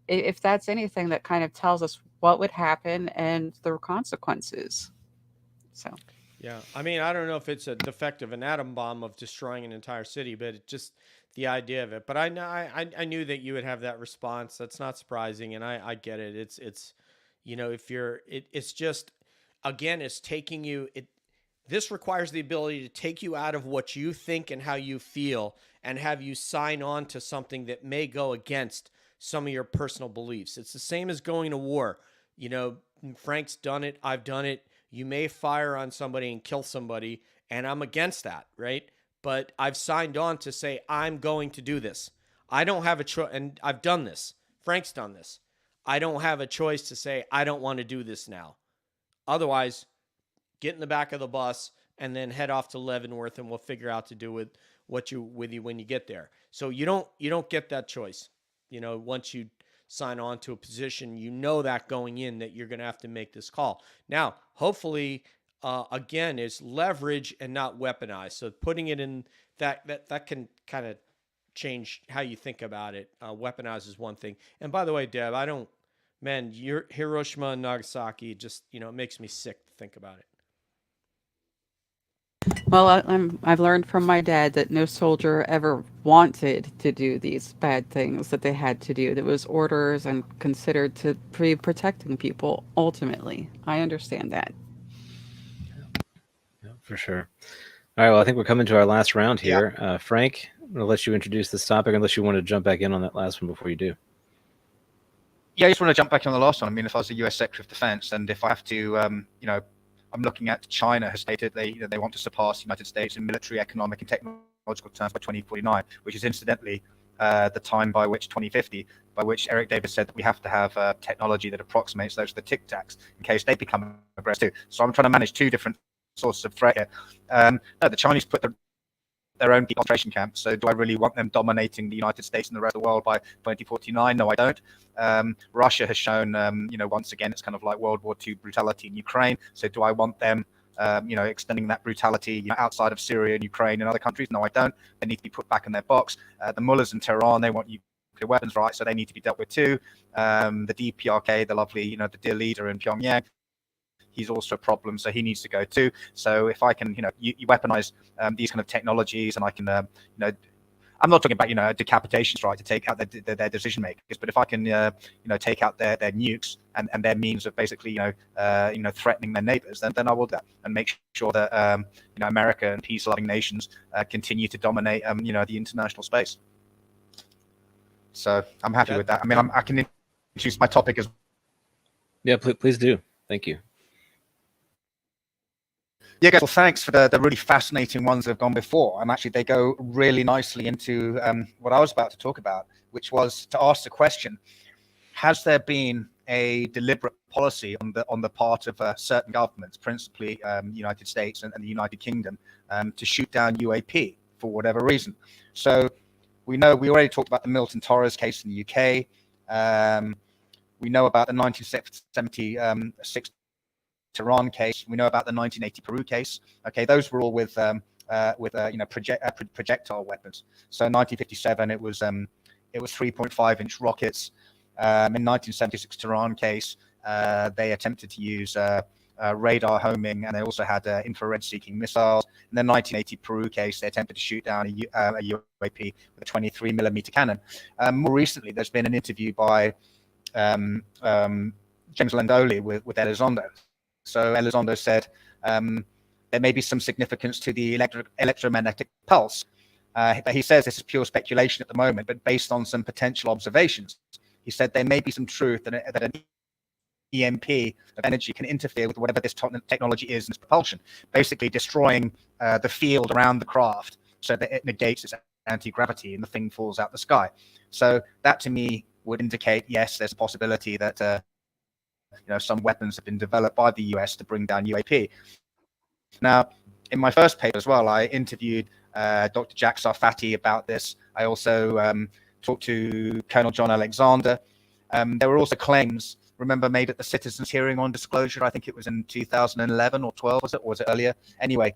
if that's anything, that kind of tells us what would happen and the consequences. So. Yeah, I mean, I don't know if it's a defect of an atom bomb of destroying an entire city, but it just the idea of it. But I knew that you would have that response. That's not surprising, and I get it. It's it's just, again, it's taking you. This requires the ability to take you out of what you think and how you feel, and have you sign on to something that may go against some of your personal beliefs. It's the same as going to war. Frank's done it. I've done it. You may fire on somebody and kill somebody, and I'm against that, right? But I've signed on to say, I'm going to do this. I don't have a choice, and I've done this. Frank's done this. I don't have a choice to say, I don't want to do this now. Otherwise, get in the back of the bus and then head off to Leavenworth, and we'll figure out to do with you when you get there. So you don't get that choice. Once you sign on to a position, that going in that you're going to have to make this call. Now, hopefully, again, is leverage and not weaponize. So putting it in that can kind of change how you think about it. Weaponize is one thing. And by the way, Deb, your Hiroshima and Nagasaki, just, it makes me sick to think about it. Well, I've learned from my dad that no soldier ever wanted to do these bad things that they had to do. There was orders and considered to be protecting people ultimately. I understand that. Yeah, for sure. All right, well, I think we're coming to our last round here. Yeah. Frank, I'm going to let you introduce this topic unless you want to jump back in on that last one before you do. Yeah, I just want to jump back on the last one. I mean, if I was the US Secretary of Defense, and if I have to, I'm looking at China has stated they want to surpass the United States in military, economic, and technological terms by 2049, which is incidentally the time by which 2050, by which Eric Davis said that we have to have technology that approximates those of the Tic Tacs in case they become aggressive too. So I'm trying to manage two different sources of threat here. The Chinese put their own concentration camps. So do I really want them dominating the United States and the rest of the world by 2049? No, I don't. Russia has shown, once again, it's kind of like World War II brutality in Ukraine. So do I want them, extending that brutality outside of Syria and Ukraine and other countries? No, I don't. They need to be put back in their box. The mullahs in Tehran, they want nuclear weapons, right? So they need to be dealt with too. The DPRK, the lovely, the dear leader in Pyongyang, he's also a problem, so he needs to go too. So if I can, you weaponize these kind of technologies, and I can, I'm not talking about, decapitations, right, to take out their decision makers, but if I can, take out their nukes and their means of basically, threatening their neighbors, then I will do that and make sure that, America and peace-loving nations continue to dominate, the international space. So I'm happy with that. I mean, I can introduce my topic as. Yeah, please do. Thank you. Yeah, guys, well, thanks for the really fascinating ones that have gone before. And actually, they go really nicely into what I was about to talk about, which was to ask the question, has there been a deliberate policy on the part of certain governments, principally United States and the United Kingdom, to shoot down UAP for whatever reason? So we already talked about the Milton Torres case in the UK. We know about the 1976 Tehran case. We know about the 1980 Peru case. Okay, those were all with projectile weapons. So in 1957, it was 3.5-inch rockets. In 1976 Tehran case, they attempted to use radar homing, and they also had infrared-seeking missiles. In the 1980 Peru case, they attempted to shoot down a UAP with a 23mm cannon. More recently, there's been an interview by James Landoli with Elizondo. So Elizondo said there may be some significance to the electromagnetic pulse. But he says this is pure speculation at the moment, but based on some potential observations. He said there may be some truth that an EMP of energy can interfere with whatever this technology is in its propulsion, basically destroying the field around the craft so that it negates its anti-gravity and the thing falls out the sky. So that to me would indicate, yes, there's a possibility that some weapons have been developed by the US to bring down UAP. Now, in my first paper as well, I interviewed Dr. Jack Sarfati about this. I also talked to Colonel John Alexander. There were also claims, remember, made at the Citizens Hearing on Disclosure. I think it was in 2011 or 12, or was it earlier? Anyway,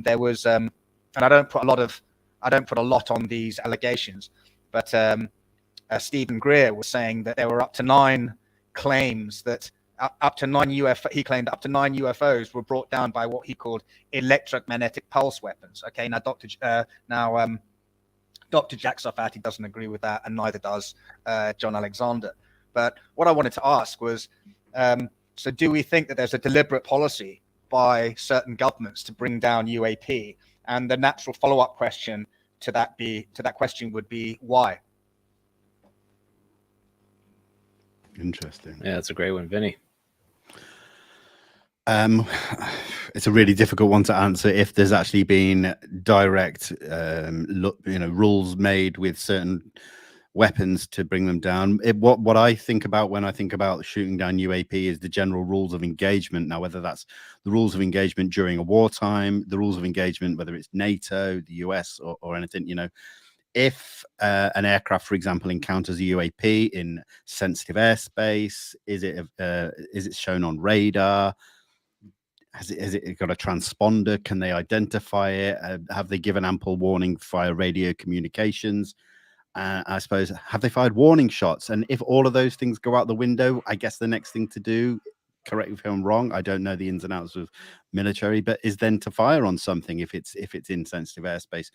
there was, and I don't put a lot on these allegations, but Stephen Greer was saying that there were up to 9 claims that he claimed up to 9 UFOs were brought down by what he called electromagnetic pulse weapons. Okay, now Dr. Jack Sarfati doesn't agree with that, and neither does John Alexander. But what I wanted to ask was, so do we think that there's a deliberate policy by certain governments to bring down UAP? And the natural follow-up question to that question would be why? Interesting. Yeah, that's a great one, Vinny. It's a really difficult one to answer if there's actually been direct, rules made with certain weapons to bring them down. What I think about when I think about shooting down UAP is the general rules of engagement. Now, whether that's the rules of engagement during a wartime, the rules of engagement, whether it's NATO, the US, or anything, if an aircraft, for example, encounters a UAP in sensitive airspace, is it shown on radar? Has it got a transponder? Can they identify it? Have they given ample warning via radio communications? I suppose, have they fired warning shots? And if all of those things go out the window, I guess the next thing to do, correct me if I'm wrong, I don't know the ins and outs of military, but is then to fire on something if it's in sensitive airspace.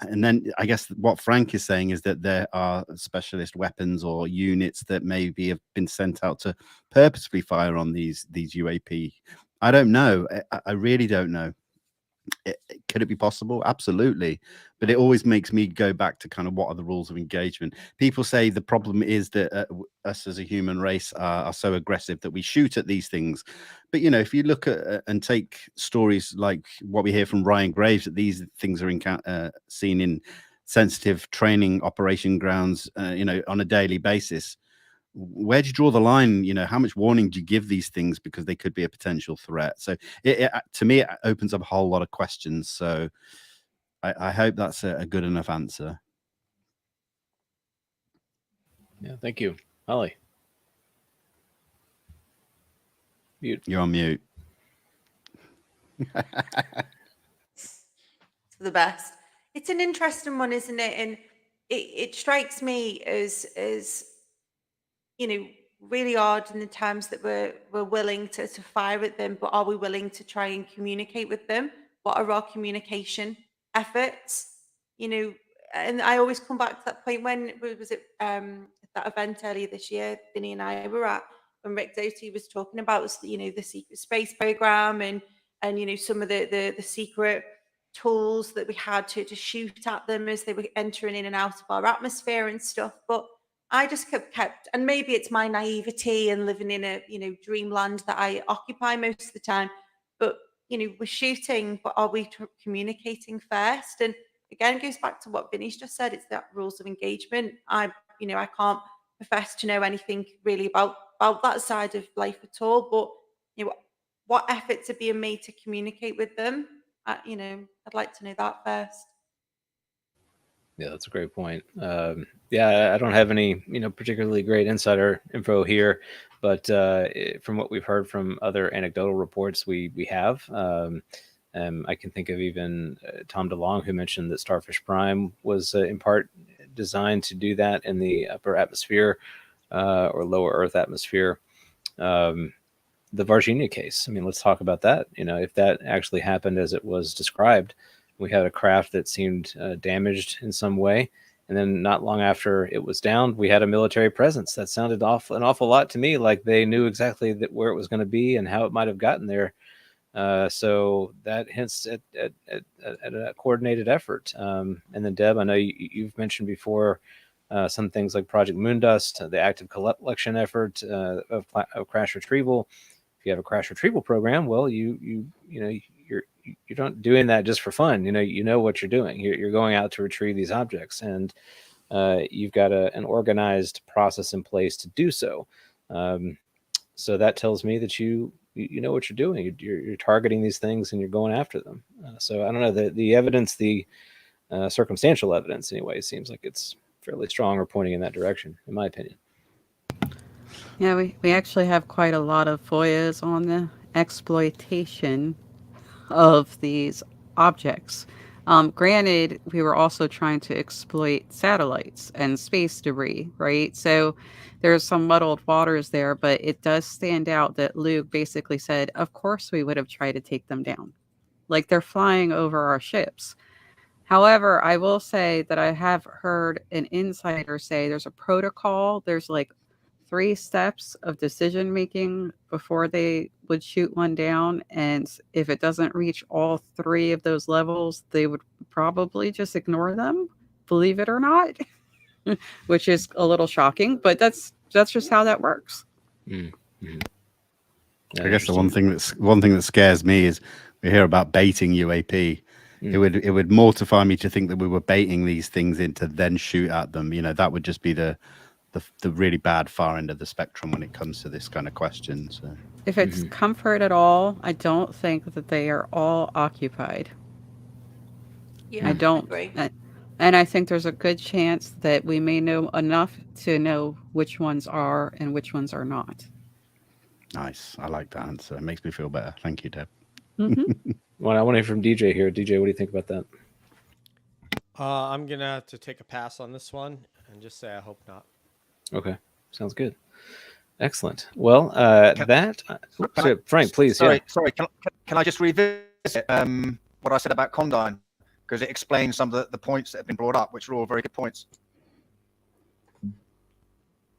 And then I guess what Frank is saying is that there are specialist weapons or units that maybe have been sent out to purposefully fire on these UAP. I don't know. I really don't know. Could it be possible? Absolutely. But it always makes me go back to kind of what are the rules of engagement. People say the problem is that us as a human race are so aggressive that we shoot at these things. But, if you look at and take stories like what we hear from Ryan Graves, that these things are seen in sensitive training operation grounds, on a daily basis. Where do you draw the line? How much warning do you give these things because they could be a potential threat? So to me, it opens up a whole lot of questions. So I hope that's a good enough answer. Yeah, thank you. Holly. Mute. You're on mute. It's the best. It's an interesting one, isn't it? And it strikes me as really odd in the terms that we're willing to fire at them, but are we willing to try and communicate with them? What are our communication efforts? and I always come back to that point when was it that event earlier this year, Vinny and I were at, when Rick Doty was talking about, the secret space program and some of the secret tools that we had to shoot at them as they were entering in and out of our atmosphere and stuff. But I just kept, and maybe it's my naivety and living in a dreamland that I occupy most of the time, but we're shooting, but are we communicating first? And again, it goes back to what Vinny's just said. It's that rules of engagement. I can't profess to know anything really about that side of life at all, but what efforts are being made to communicate with them? I'd like to know that first. Yeah, that's a great point. Yeah, I don't have any, particularly great insider info here, but from what we've heard from other anecdotal reports, we have. I can think of even Tom DeLong, who mentioned that Starfish Prime was in part designed to do that in the upper atmosphere or lower Earth atmosphere. The Varginha case. I mean, let's talk about that. If that actually happened as it was described, we had a craft that seemed damaged in some way. And then not long after it was down, we had a military presence. That sounded an awful lot to me like they knew exactly where it was going to be and how it might have gotten there. So that hints at a coordinated effort. And then, Deb, I know you've mentioned before some things like Project Moondust, the active collection effort of crash retrieval. If you have a crash retrieval program, well, you're not doing that just for fun. You know what you're doing. You're going out to retrieve these objects, and you've got an organized process in place to do so. So that tells me that you know what you're doing. You're targeting these things and you're going after them. So I don't know, the evidence, the circumstantial evidence anyway, seems like it's fairly strong or pointing in that direction, in my opinion. Yeah, we actually have quite a lot of FOIAs on the exploitation of these objects. Granted, we were also trying to exploit satellites and space debris, right? So there's some muddled waters there, but it does stand out that Luke basically said, of course we would have tried to take them down. Like, they're flying over our ships. However, I will say that I have heard an insider say there's a protocol. There's like 3 steps of decision making before they would shoot one down, and if it doesn't reach all 3 of those levels, they would probably just ignore them, believe it or not. Which is a little shocking, but that's just how that works. Mm-hmm. I guess the one thing that scares me is we hear about baiting UAP. It would mortify me to think that we were baiting these things in to then shoot at them. That would just be the really bad far end of the spectrum when it comes to this kind of question. So if it's comfort at all, I don't think that they are all occupied. Yeah, I don't agree. And I think there's a good chance that we may know enough to know which ones are and which ones are not. Nice. I like that answer. It makes me feel better. Thank you, Deb. Well, I want to hear from DJ here. DJ, what do you think about that? I'm going to have to take a pass on this one and just say I hope not. Okay. Sounds good. Excellent. Well, Frank, please. Sorry. Can I just revisit what I said about Condign? Because it explains some of the points that have been brought up, which are all very good points.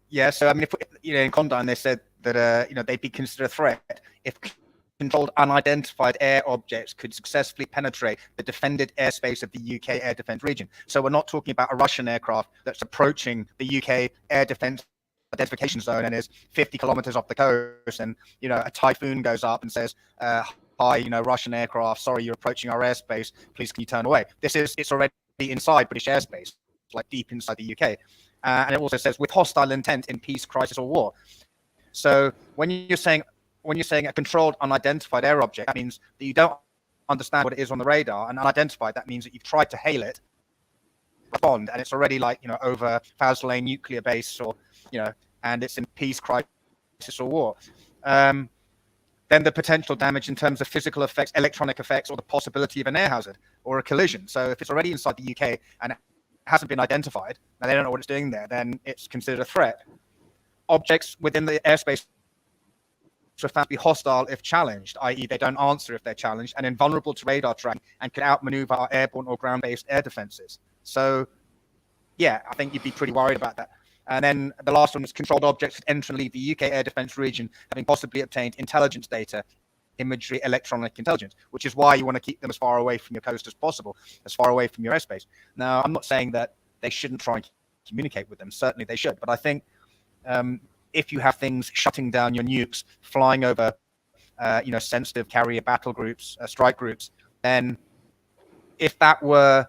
Yeah, so I mean, if in Condign they said that they'd be considered a threat if controlled unidentified air objects could successfully penetrate the defended airspace of the UK air defence region. So we're not talking about a Russian aircraft that's approaching the UK air defence identification zone and is 50 kilometers off the coast, and a typhoon goes up and says, hi, Russian aircraft, sorry, you're approaching our airspace, please can you turn away. It's already inside British airspace, like deep inside the UK. And it also says with hostile intent in peace, crisis or war. So when you're saying a controlled unidentified air object, that means that you don't understand what it is on the radar, and unidentified, that means that you've tried to hail it, respond, and it's already over Fazlane nuclear base, or and it's in peace, crisis or war. Then the potential damage in terms of physical effects, electronic effects, or the possibility of an air hazard or a collision. So if it's already inside the UK and it hasn't been identified, and they don't know what it's doing there, then it's considered a threat. Objects within the airspace are found to be hostile if challenged, i.e. they don't answer if they're challenged, and invulnerable to radar tracking and can outmaneuver our airborne or ground-based air defenses. So yeah, I think you'd be pretty worried about that. And then the last one was controlled objects that enter and leave the UK air defence region, having possibly obtained intelligence data, imagery, electronic intelligence, which is why you want to keep them as far away from your coast as possible, as far away from your airspace. Now, I'm not saying that they shouldn't try and communicate with them. Certainly they should. But I think if you have things shutting down your nukes, flying over, sensitive carrier battle groups, strike groups, then if that were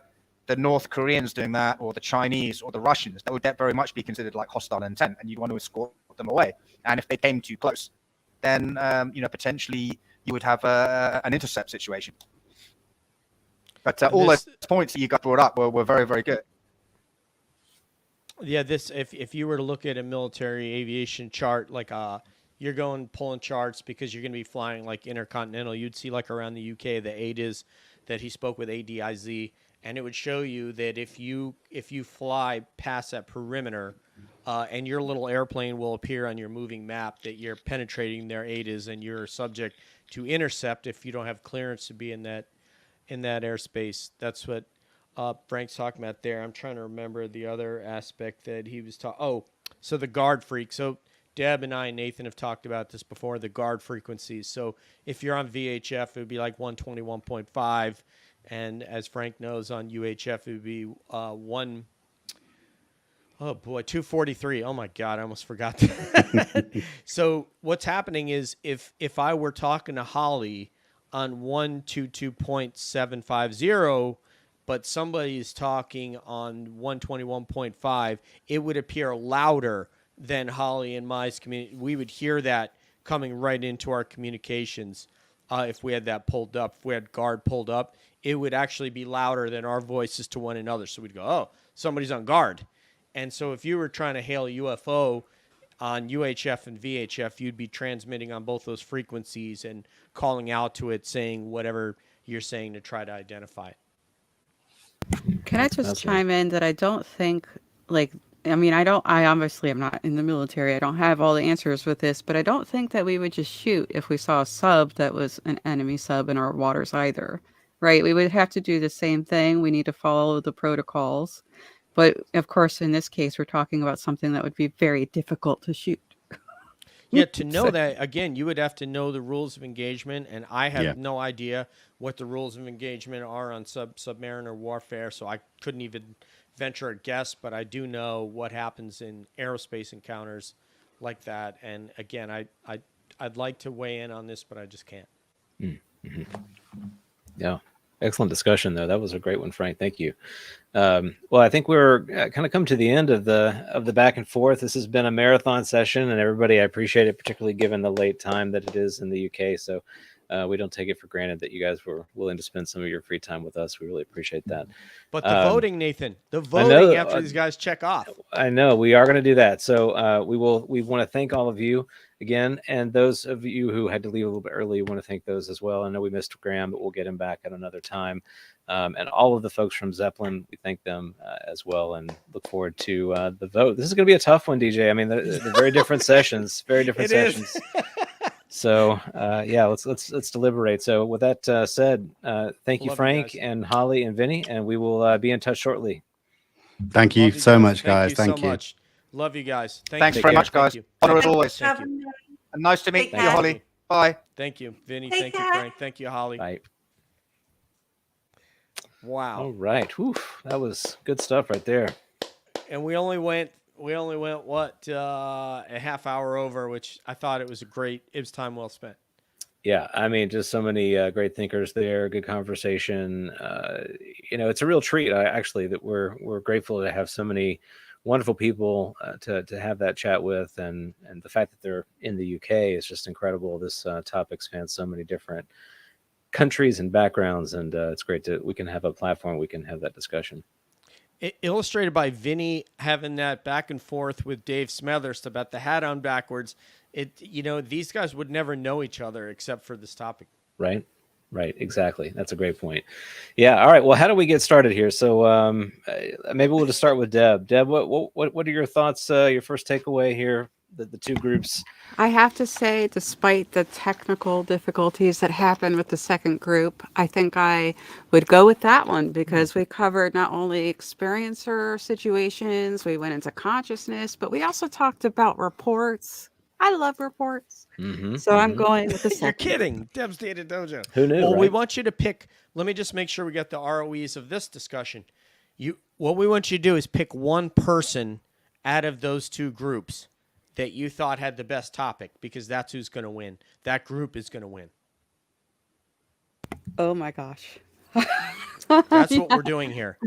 the North Koreans doing that, or the Chinese, or the Russians, that would very much be considered like hostile intent, and you'd want to escort them away. And if they came too close, then potentially you would have an intercept situation. But all those points that you got brought up were very, very good. Yeah, if you were to look at a military aviation chart, like you're pulling charts because you're going to be flying like intercontinental, you'd see like around the UK the ADIZ that he spoke with, ADIZ, and it would show you that if you fly past that perimeter, and your little airplane will appear on your moving map that you're penetrating their ADIZ and you're subject to intercept if you don't have clearance to be in that airspace. That's what Frank's talking about there. I'm trying to remember the other aspect that he was talking. Oh, so the guard freak. So Deb and I and Nathan have talked about this before, the guard frequencies. So if you're on VHF, it would be like 121.5. And as Frank knows, on UHF, it would be 243. Oh my God, I almost forgot that. So what's happening is if I were talking to Holly on 122.750, but somebody is talking on 121.5, it would appear louder than Holly and my community. We would hear that coming right into our communications. If we had that pulled up, if we had guard pulled up, it would actually be louder than our voices to one another. So we'd go, oh, somebody's on guard. And so if you were trying to hail a UFO on UHF and VHF, you'd be transmitting on both those frequencies and calling out to it, saying whatever you're saying to try to identify it. Can I just chime in that I don't think, I obviously am not in the military. I don't have all the answers with this, but I don't think that we would just shoot if we saw a sub that was an enemy sub in our waters either, right? We would have to do the same thing. We need to follow the protocols. But of course, in this case, we're talking about something that would be very difficult to shoot. Yeah, to know that, again, you would have to know the rules of engagement, and I have no idea what the rules of engagement are on submariner warfare, so I couldn't even venture a guess, but I do know what happens in aerospace encounters like that. And again, I'd like to weigh in on this, but I just can't. Mm-hmm. Yeah. Excellent discussion, though. That was a great one, Frank. Thank you. Well, I think we're kind of come to the end of the back and forth. This has been a marathon session, and everybody, I appreciate it, particularly given the late time that it is in the UK. So we don't take it for granted that you guys were willing to spend some of your free time with us. We really appreciate that. But the voting, Nathan, after these guys check off. I know we are going to do that. So we want to thank all of you again, and those of you who had to leave a little bit early, want to thank those as well. I know we missed Graeme, but we'll get him back at another time. And all of the folks from Zeppelin, we thank them as well, and look forward to the vote. This is going to be a tough one, DJ. I mean, they're very different sessions, very different sessions. So let's deliberate. So with that said, thank you, Frank and Holly and Vinny, and we will be in touch shortly. Thank you so much, guys. Thank you so much. Love you guys. Thanks very much, guys. Honor as always. Thank you. And nice to meet you, Holly. Bye. Thank you, Vinny. Thank you, Frank. Thank you, Holly. Bye. Wow. All right. Whew, that was good stuff right there. And we only went what a half hour over, which I thought it was time well spent. Yeah, I mean, just so many great thinkers there. Good conversation. It's a real treat. That we're grateful to have so many wonderful people to have that chat with, and the fact that they're in the UK is just incredible. This topic spans so many different countries and backgrounds, and it's great we can have a platform, we can have that discussion. Illustrated by Vinny having that back and forth with Dave Smethurst about the hat on backwards. These guys would never know each other except for this topic. Right. Exactly. That's a great point. Yeah. All right. Well, how do we get started here? So maybe we'll just start with Deb. Deb, what are your thoughts? Your first takeaway here the two groups. I have to say, despite the technical difficulties that happened with the second group, I think I would go with that one because we covered not only experiencer situations, we went into consciousness, but we also talked about reports. I love reports. So I'm going with the You're second. kidding. Deb's Data Dojo. Who knew, Well, we right? want you to pick. Let me just make sure we get the ROEs of this discussion. What we want you to do is pick one person out of those two groups that you thought had the best topic, because that's who's going to win. That group is going to win. Oh my gosh. That's what we're doing here.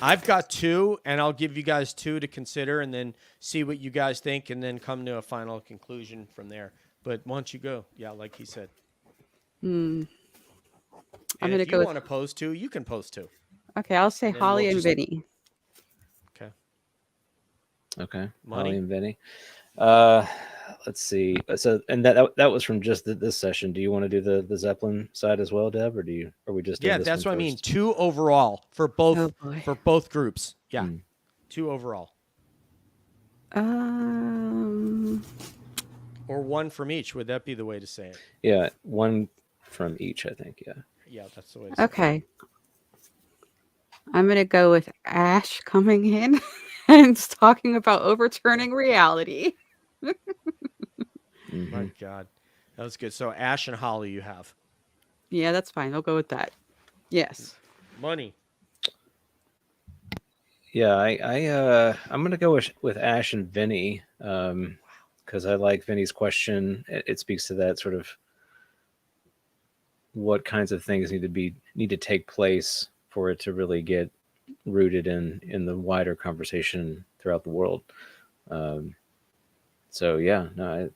I've got two, and I'll give you guys two to consider and then see what you guys think and then come to a final conclusion from there. But once you go, yeah, like he said. I'm And going to if go you with... want to pose two, you can pose two. Okay, I'll say And then Holly we'll and just- Vinny. Okay. Money. Holly and Vinny. Let's see. So, and that was from just this session. Do you want to do the Zeppelin side as well, Deb, or are we just doing Yeah, this that's what one I mean. first? Two overall for both Oh, boy. for both groups. Yeah, Hmm. two overall, Um, or one from each. Would that be the way to say it? Yeah, one from each, I think. Yeah. Yeah, that's the way to say it. okay. I'm going to go with Ash coming in and talking about overturning reality. My God, that was good. So Ash and Holly, you have Yeah, that's fine. I'll go with that. Yes. money. Yeah, I'm gonna go with Ash and Vinny, because I like Vinny's question. It speaks to that sort of what kinds of things need to take place for it to really get rooted in the wider conversation throughout the world. So yeah, no,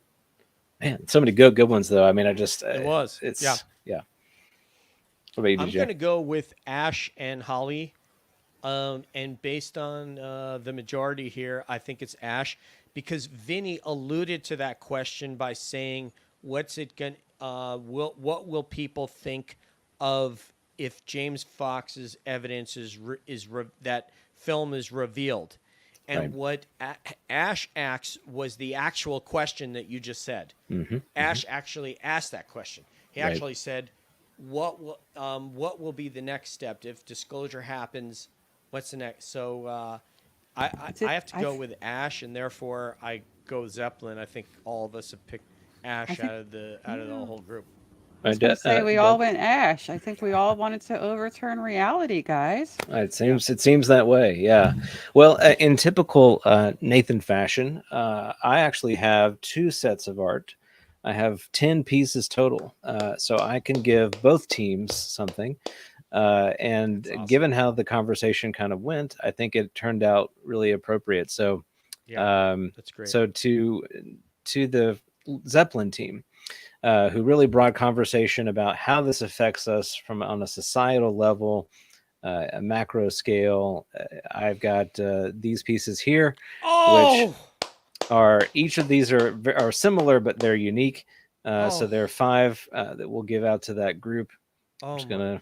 man, so many good ones though. I mean, it's yeah. What about you, I'm DJ? going to go with Ash and Holly. And based on the majority here, I think it's Ash, because Vinny alluded to that question by saying, "What's it going? What will people think of if James Fox's evidence that film is revealed?" And Right. what Ash asks was the actual question that you just said. Ash actually asked that question. He Right. actually said, what will be the next step if disclosure happens? What's the next? So I have to go with Ash, and therefore I go Zeppelin. I think all of us have picked Ash out of the whole group. I was going to say we all went Ash. I think we all wanted to overturn reality, guys. It seems that way. Yeah. Well, in typical Nathan fashion, I actually have two sets of art. I have 10 pieces total, so I can give both teams something. And awesome. Given how the conversation kind of went, I think it turned out really appropriate. So, that's great. So to the Zeppelin team, who really brought conversation about how this affects us on a societal level, a macro scale. I've got these pieces here, which are each of these are similar, but they're unique. So there are 5 that we'll give out to that group. I'm just gonna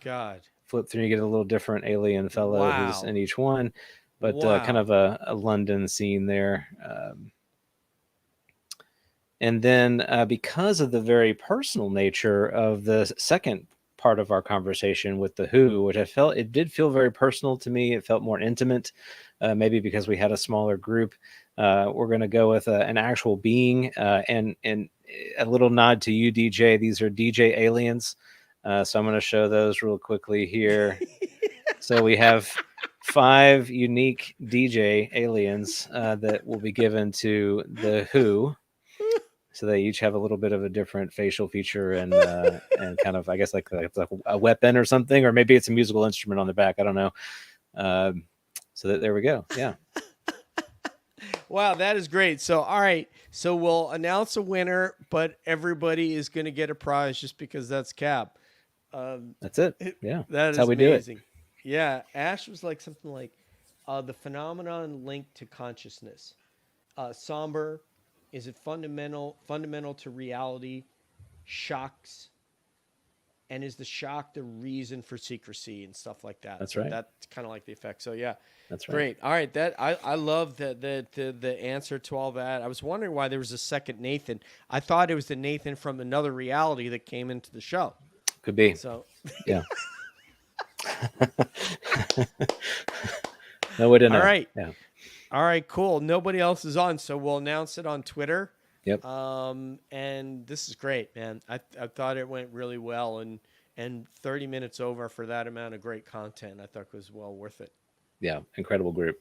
flip through. You get a little different alien fellow who's in each one, but kind of a London scene there. And then because of the very personal nature of the second part of our conversation with the Who, which it did feel very personal to me. It felt more intimate, maybe because we had a smaller group. We're going to go with an actual being, and a little nod to you, DJ. These are DJ aliens. So I'm going to show those real quickly here. So we have 5 unique DJ aliens that will be given to the Who. So they each have a little bit of a different facial feature and kind of, I guess, like a weapon or something, or maybe it's a musical instrument on the back. I don't know. So there we go. Yeah. Wow, that is great. So, all right. So we'll announce a winner, but everybody is going to get a prize just because that's Cap. That's it. Yeah. That's how we amazing. do it. Yeah. Ash was like something like the phenomenon linked to consciousness. Somber. Is it fundamental to reality? Shocks. And is the shock the reason for secrecy and stuff like that? That's So right. that's kind of like the effect. So yeah, That's right. great. All right, that I love the answer to all that. I was wondering why there was a second Nathan. I thought it was the Nathan from another reality that came into the show. Could be. So yeah. No way to know. All right. Yeah. All right, cool. Nobody else is on, so we'll announce it on Twitter. Yep. And this is great, man. I thought it went really well, and 30 minutes over for that amount of great content, I thought was well worth it. Yeah, incredible group.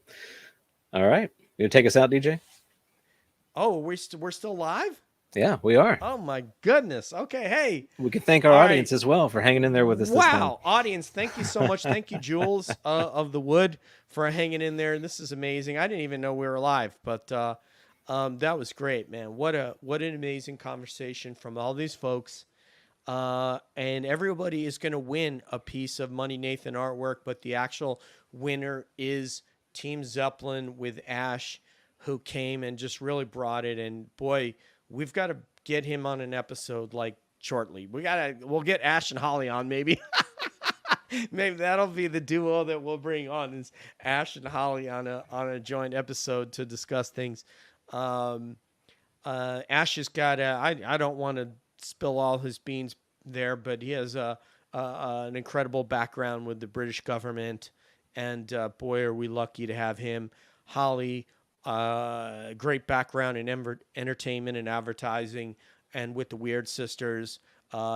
All right, you gonna take us out, DJ? Oh, we're still live? Yeah, we are. Oh my goodness. Okay, hey. We can thank our All audience right. as well for hanging in there with us. Wow, this time. audience, thank you so much. Thank you, Jules of the Wood, for hanging in there. This is amazing. I didn't even know we were live, but that was great, man. What an amazing conversation from all these folks. And everybody is going to win a piece of Money Nathan artwork, but the actual winner is Team Zeppelin with Ash, who came and just really brought it. And boy, we've got to get him on an episode like shortly. We'll get Ash and Holly on maybe. Maybe that'll be the duo that we'll bring on, is Ash and Holly on a joint episode to discuss things. Ash has got I don't want to spill all his beans there, but he has an incredible background with the British government, and boy, are we lucky to have him. Holly, great background in entertainment and advertising, and with the Weird Sisters.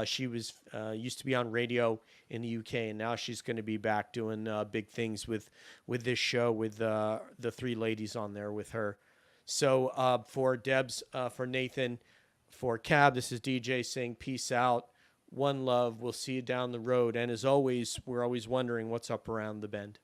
She was used to be on radio in the UK, and now she's going to be back doing big things with this show, with the three ladies on there with her. So for Debs, for Nathan, for Cab, this is DJ saying peace out. One love. We'll see you down the road. And as always, we're always wondering what's up around the bend.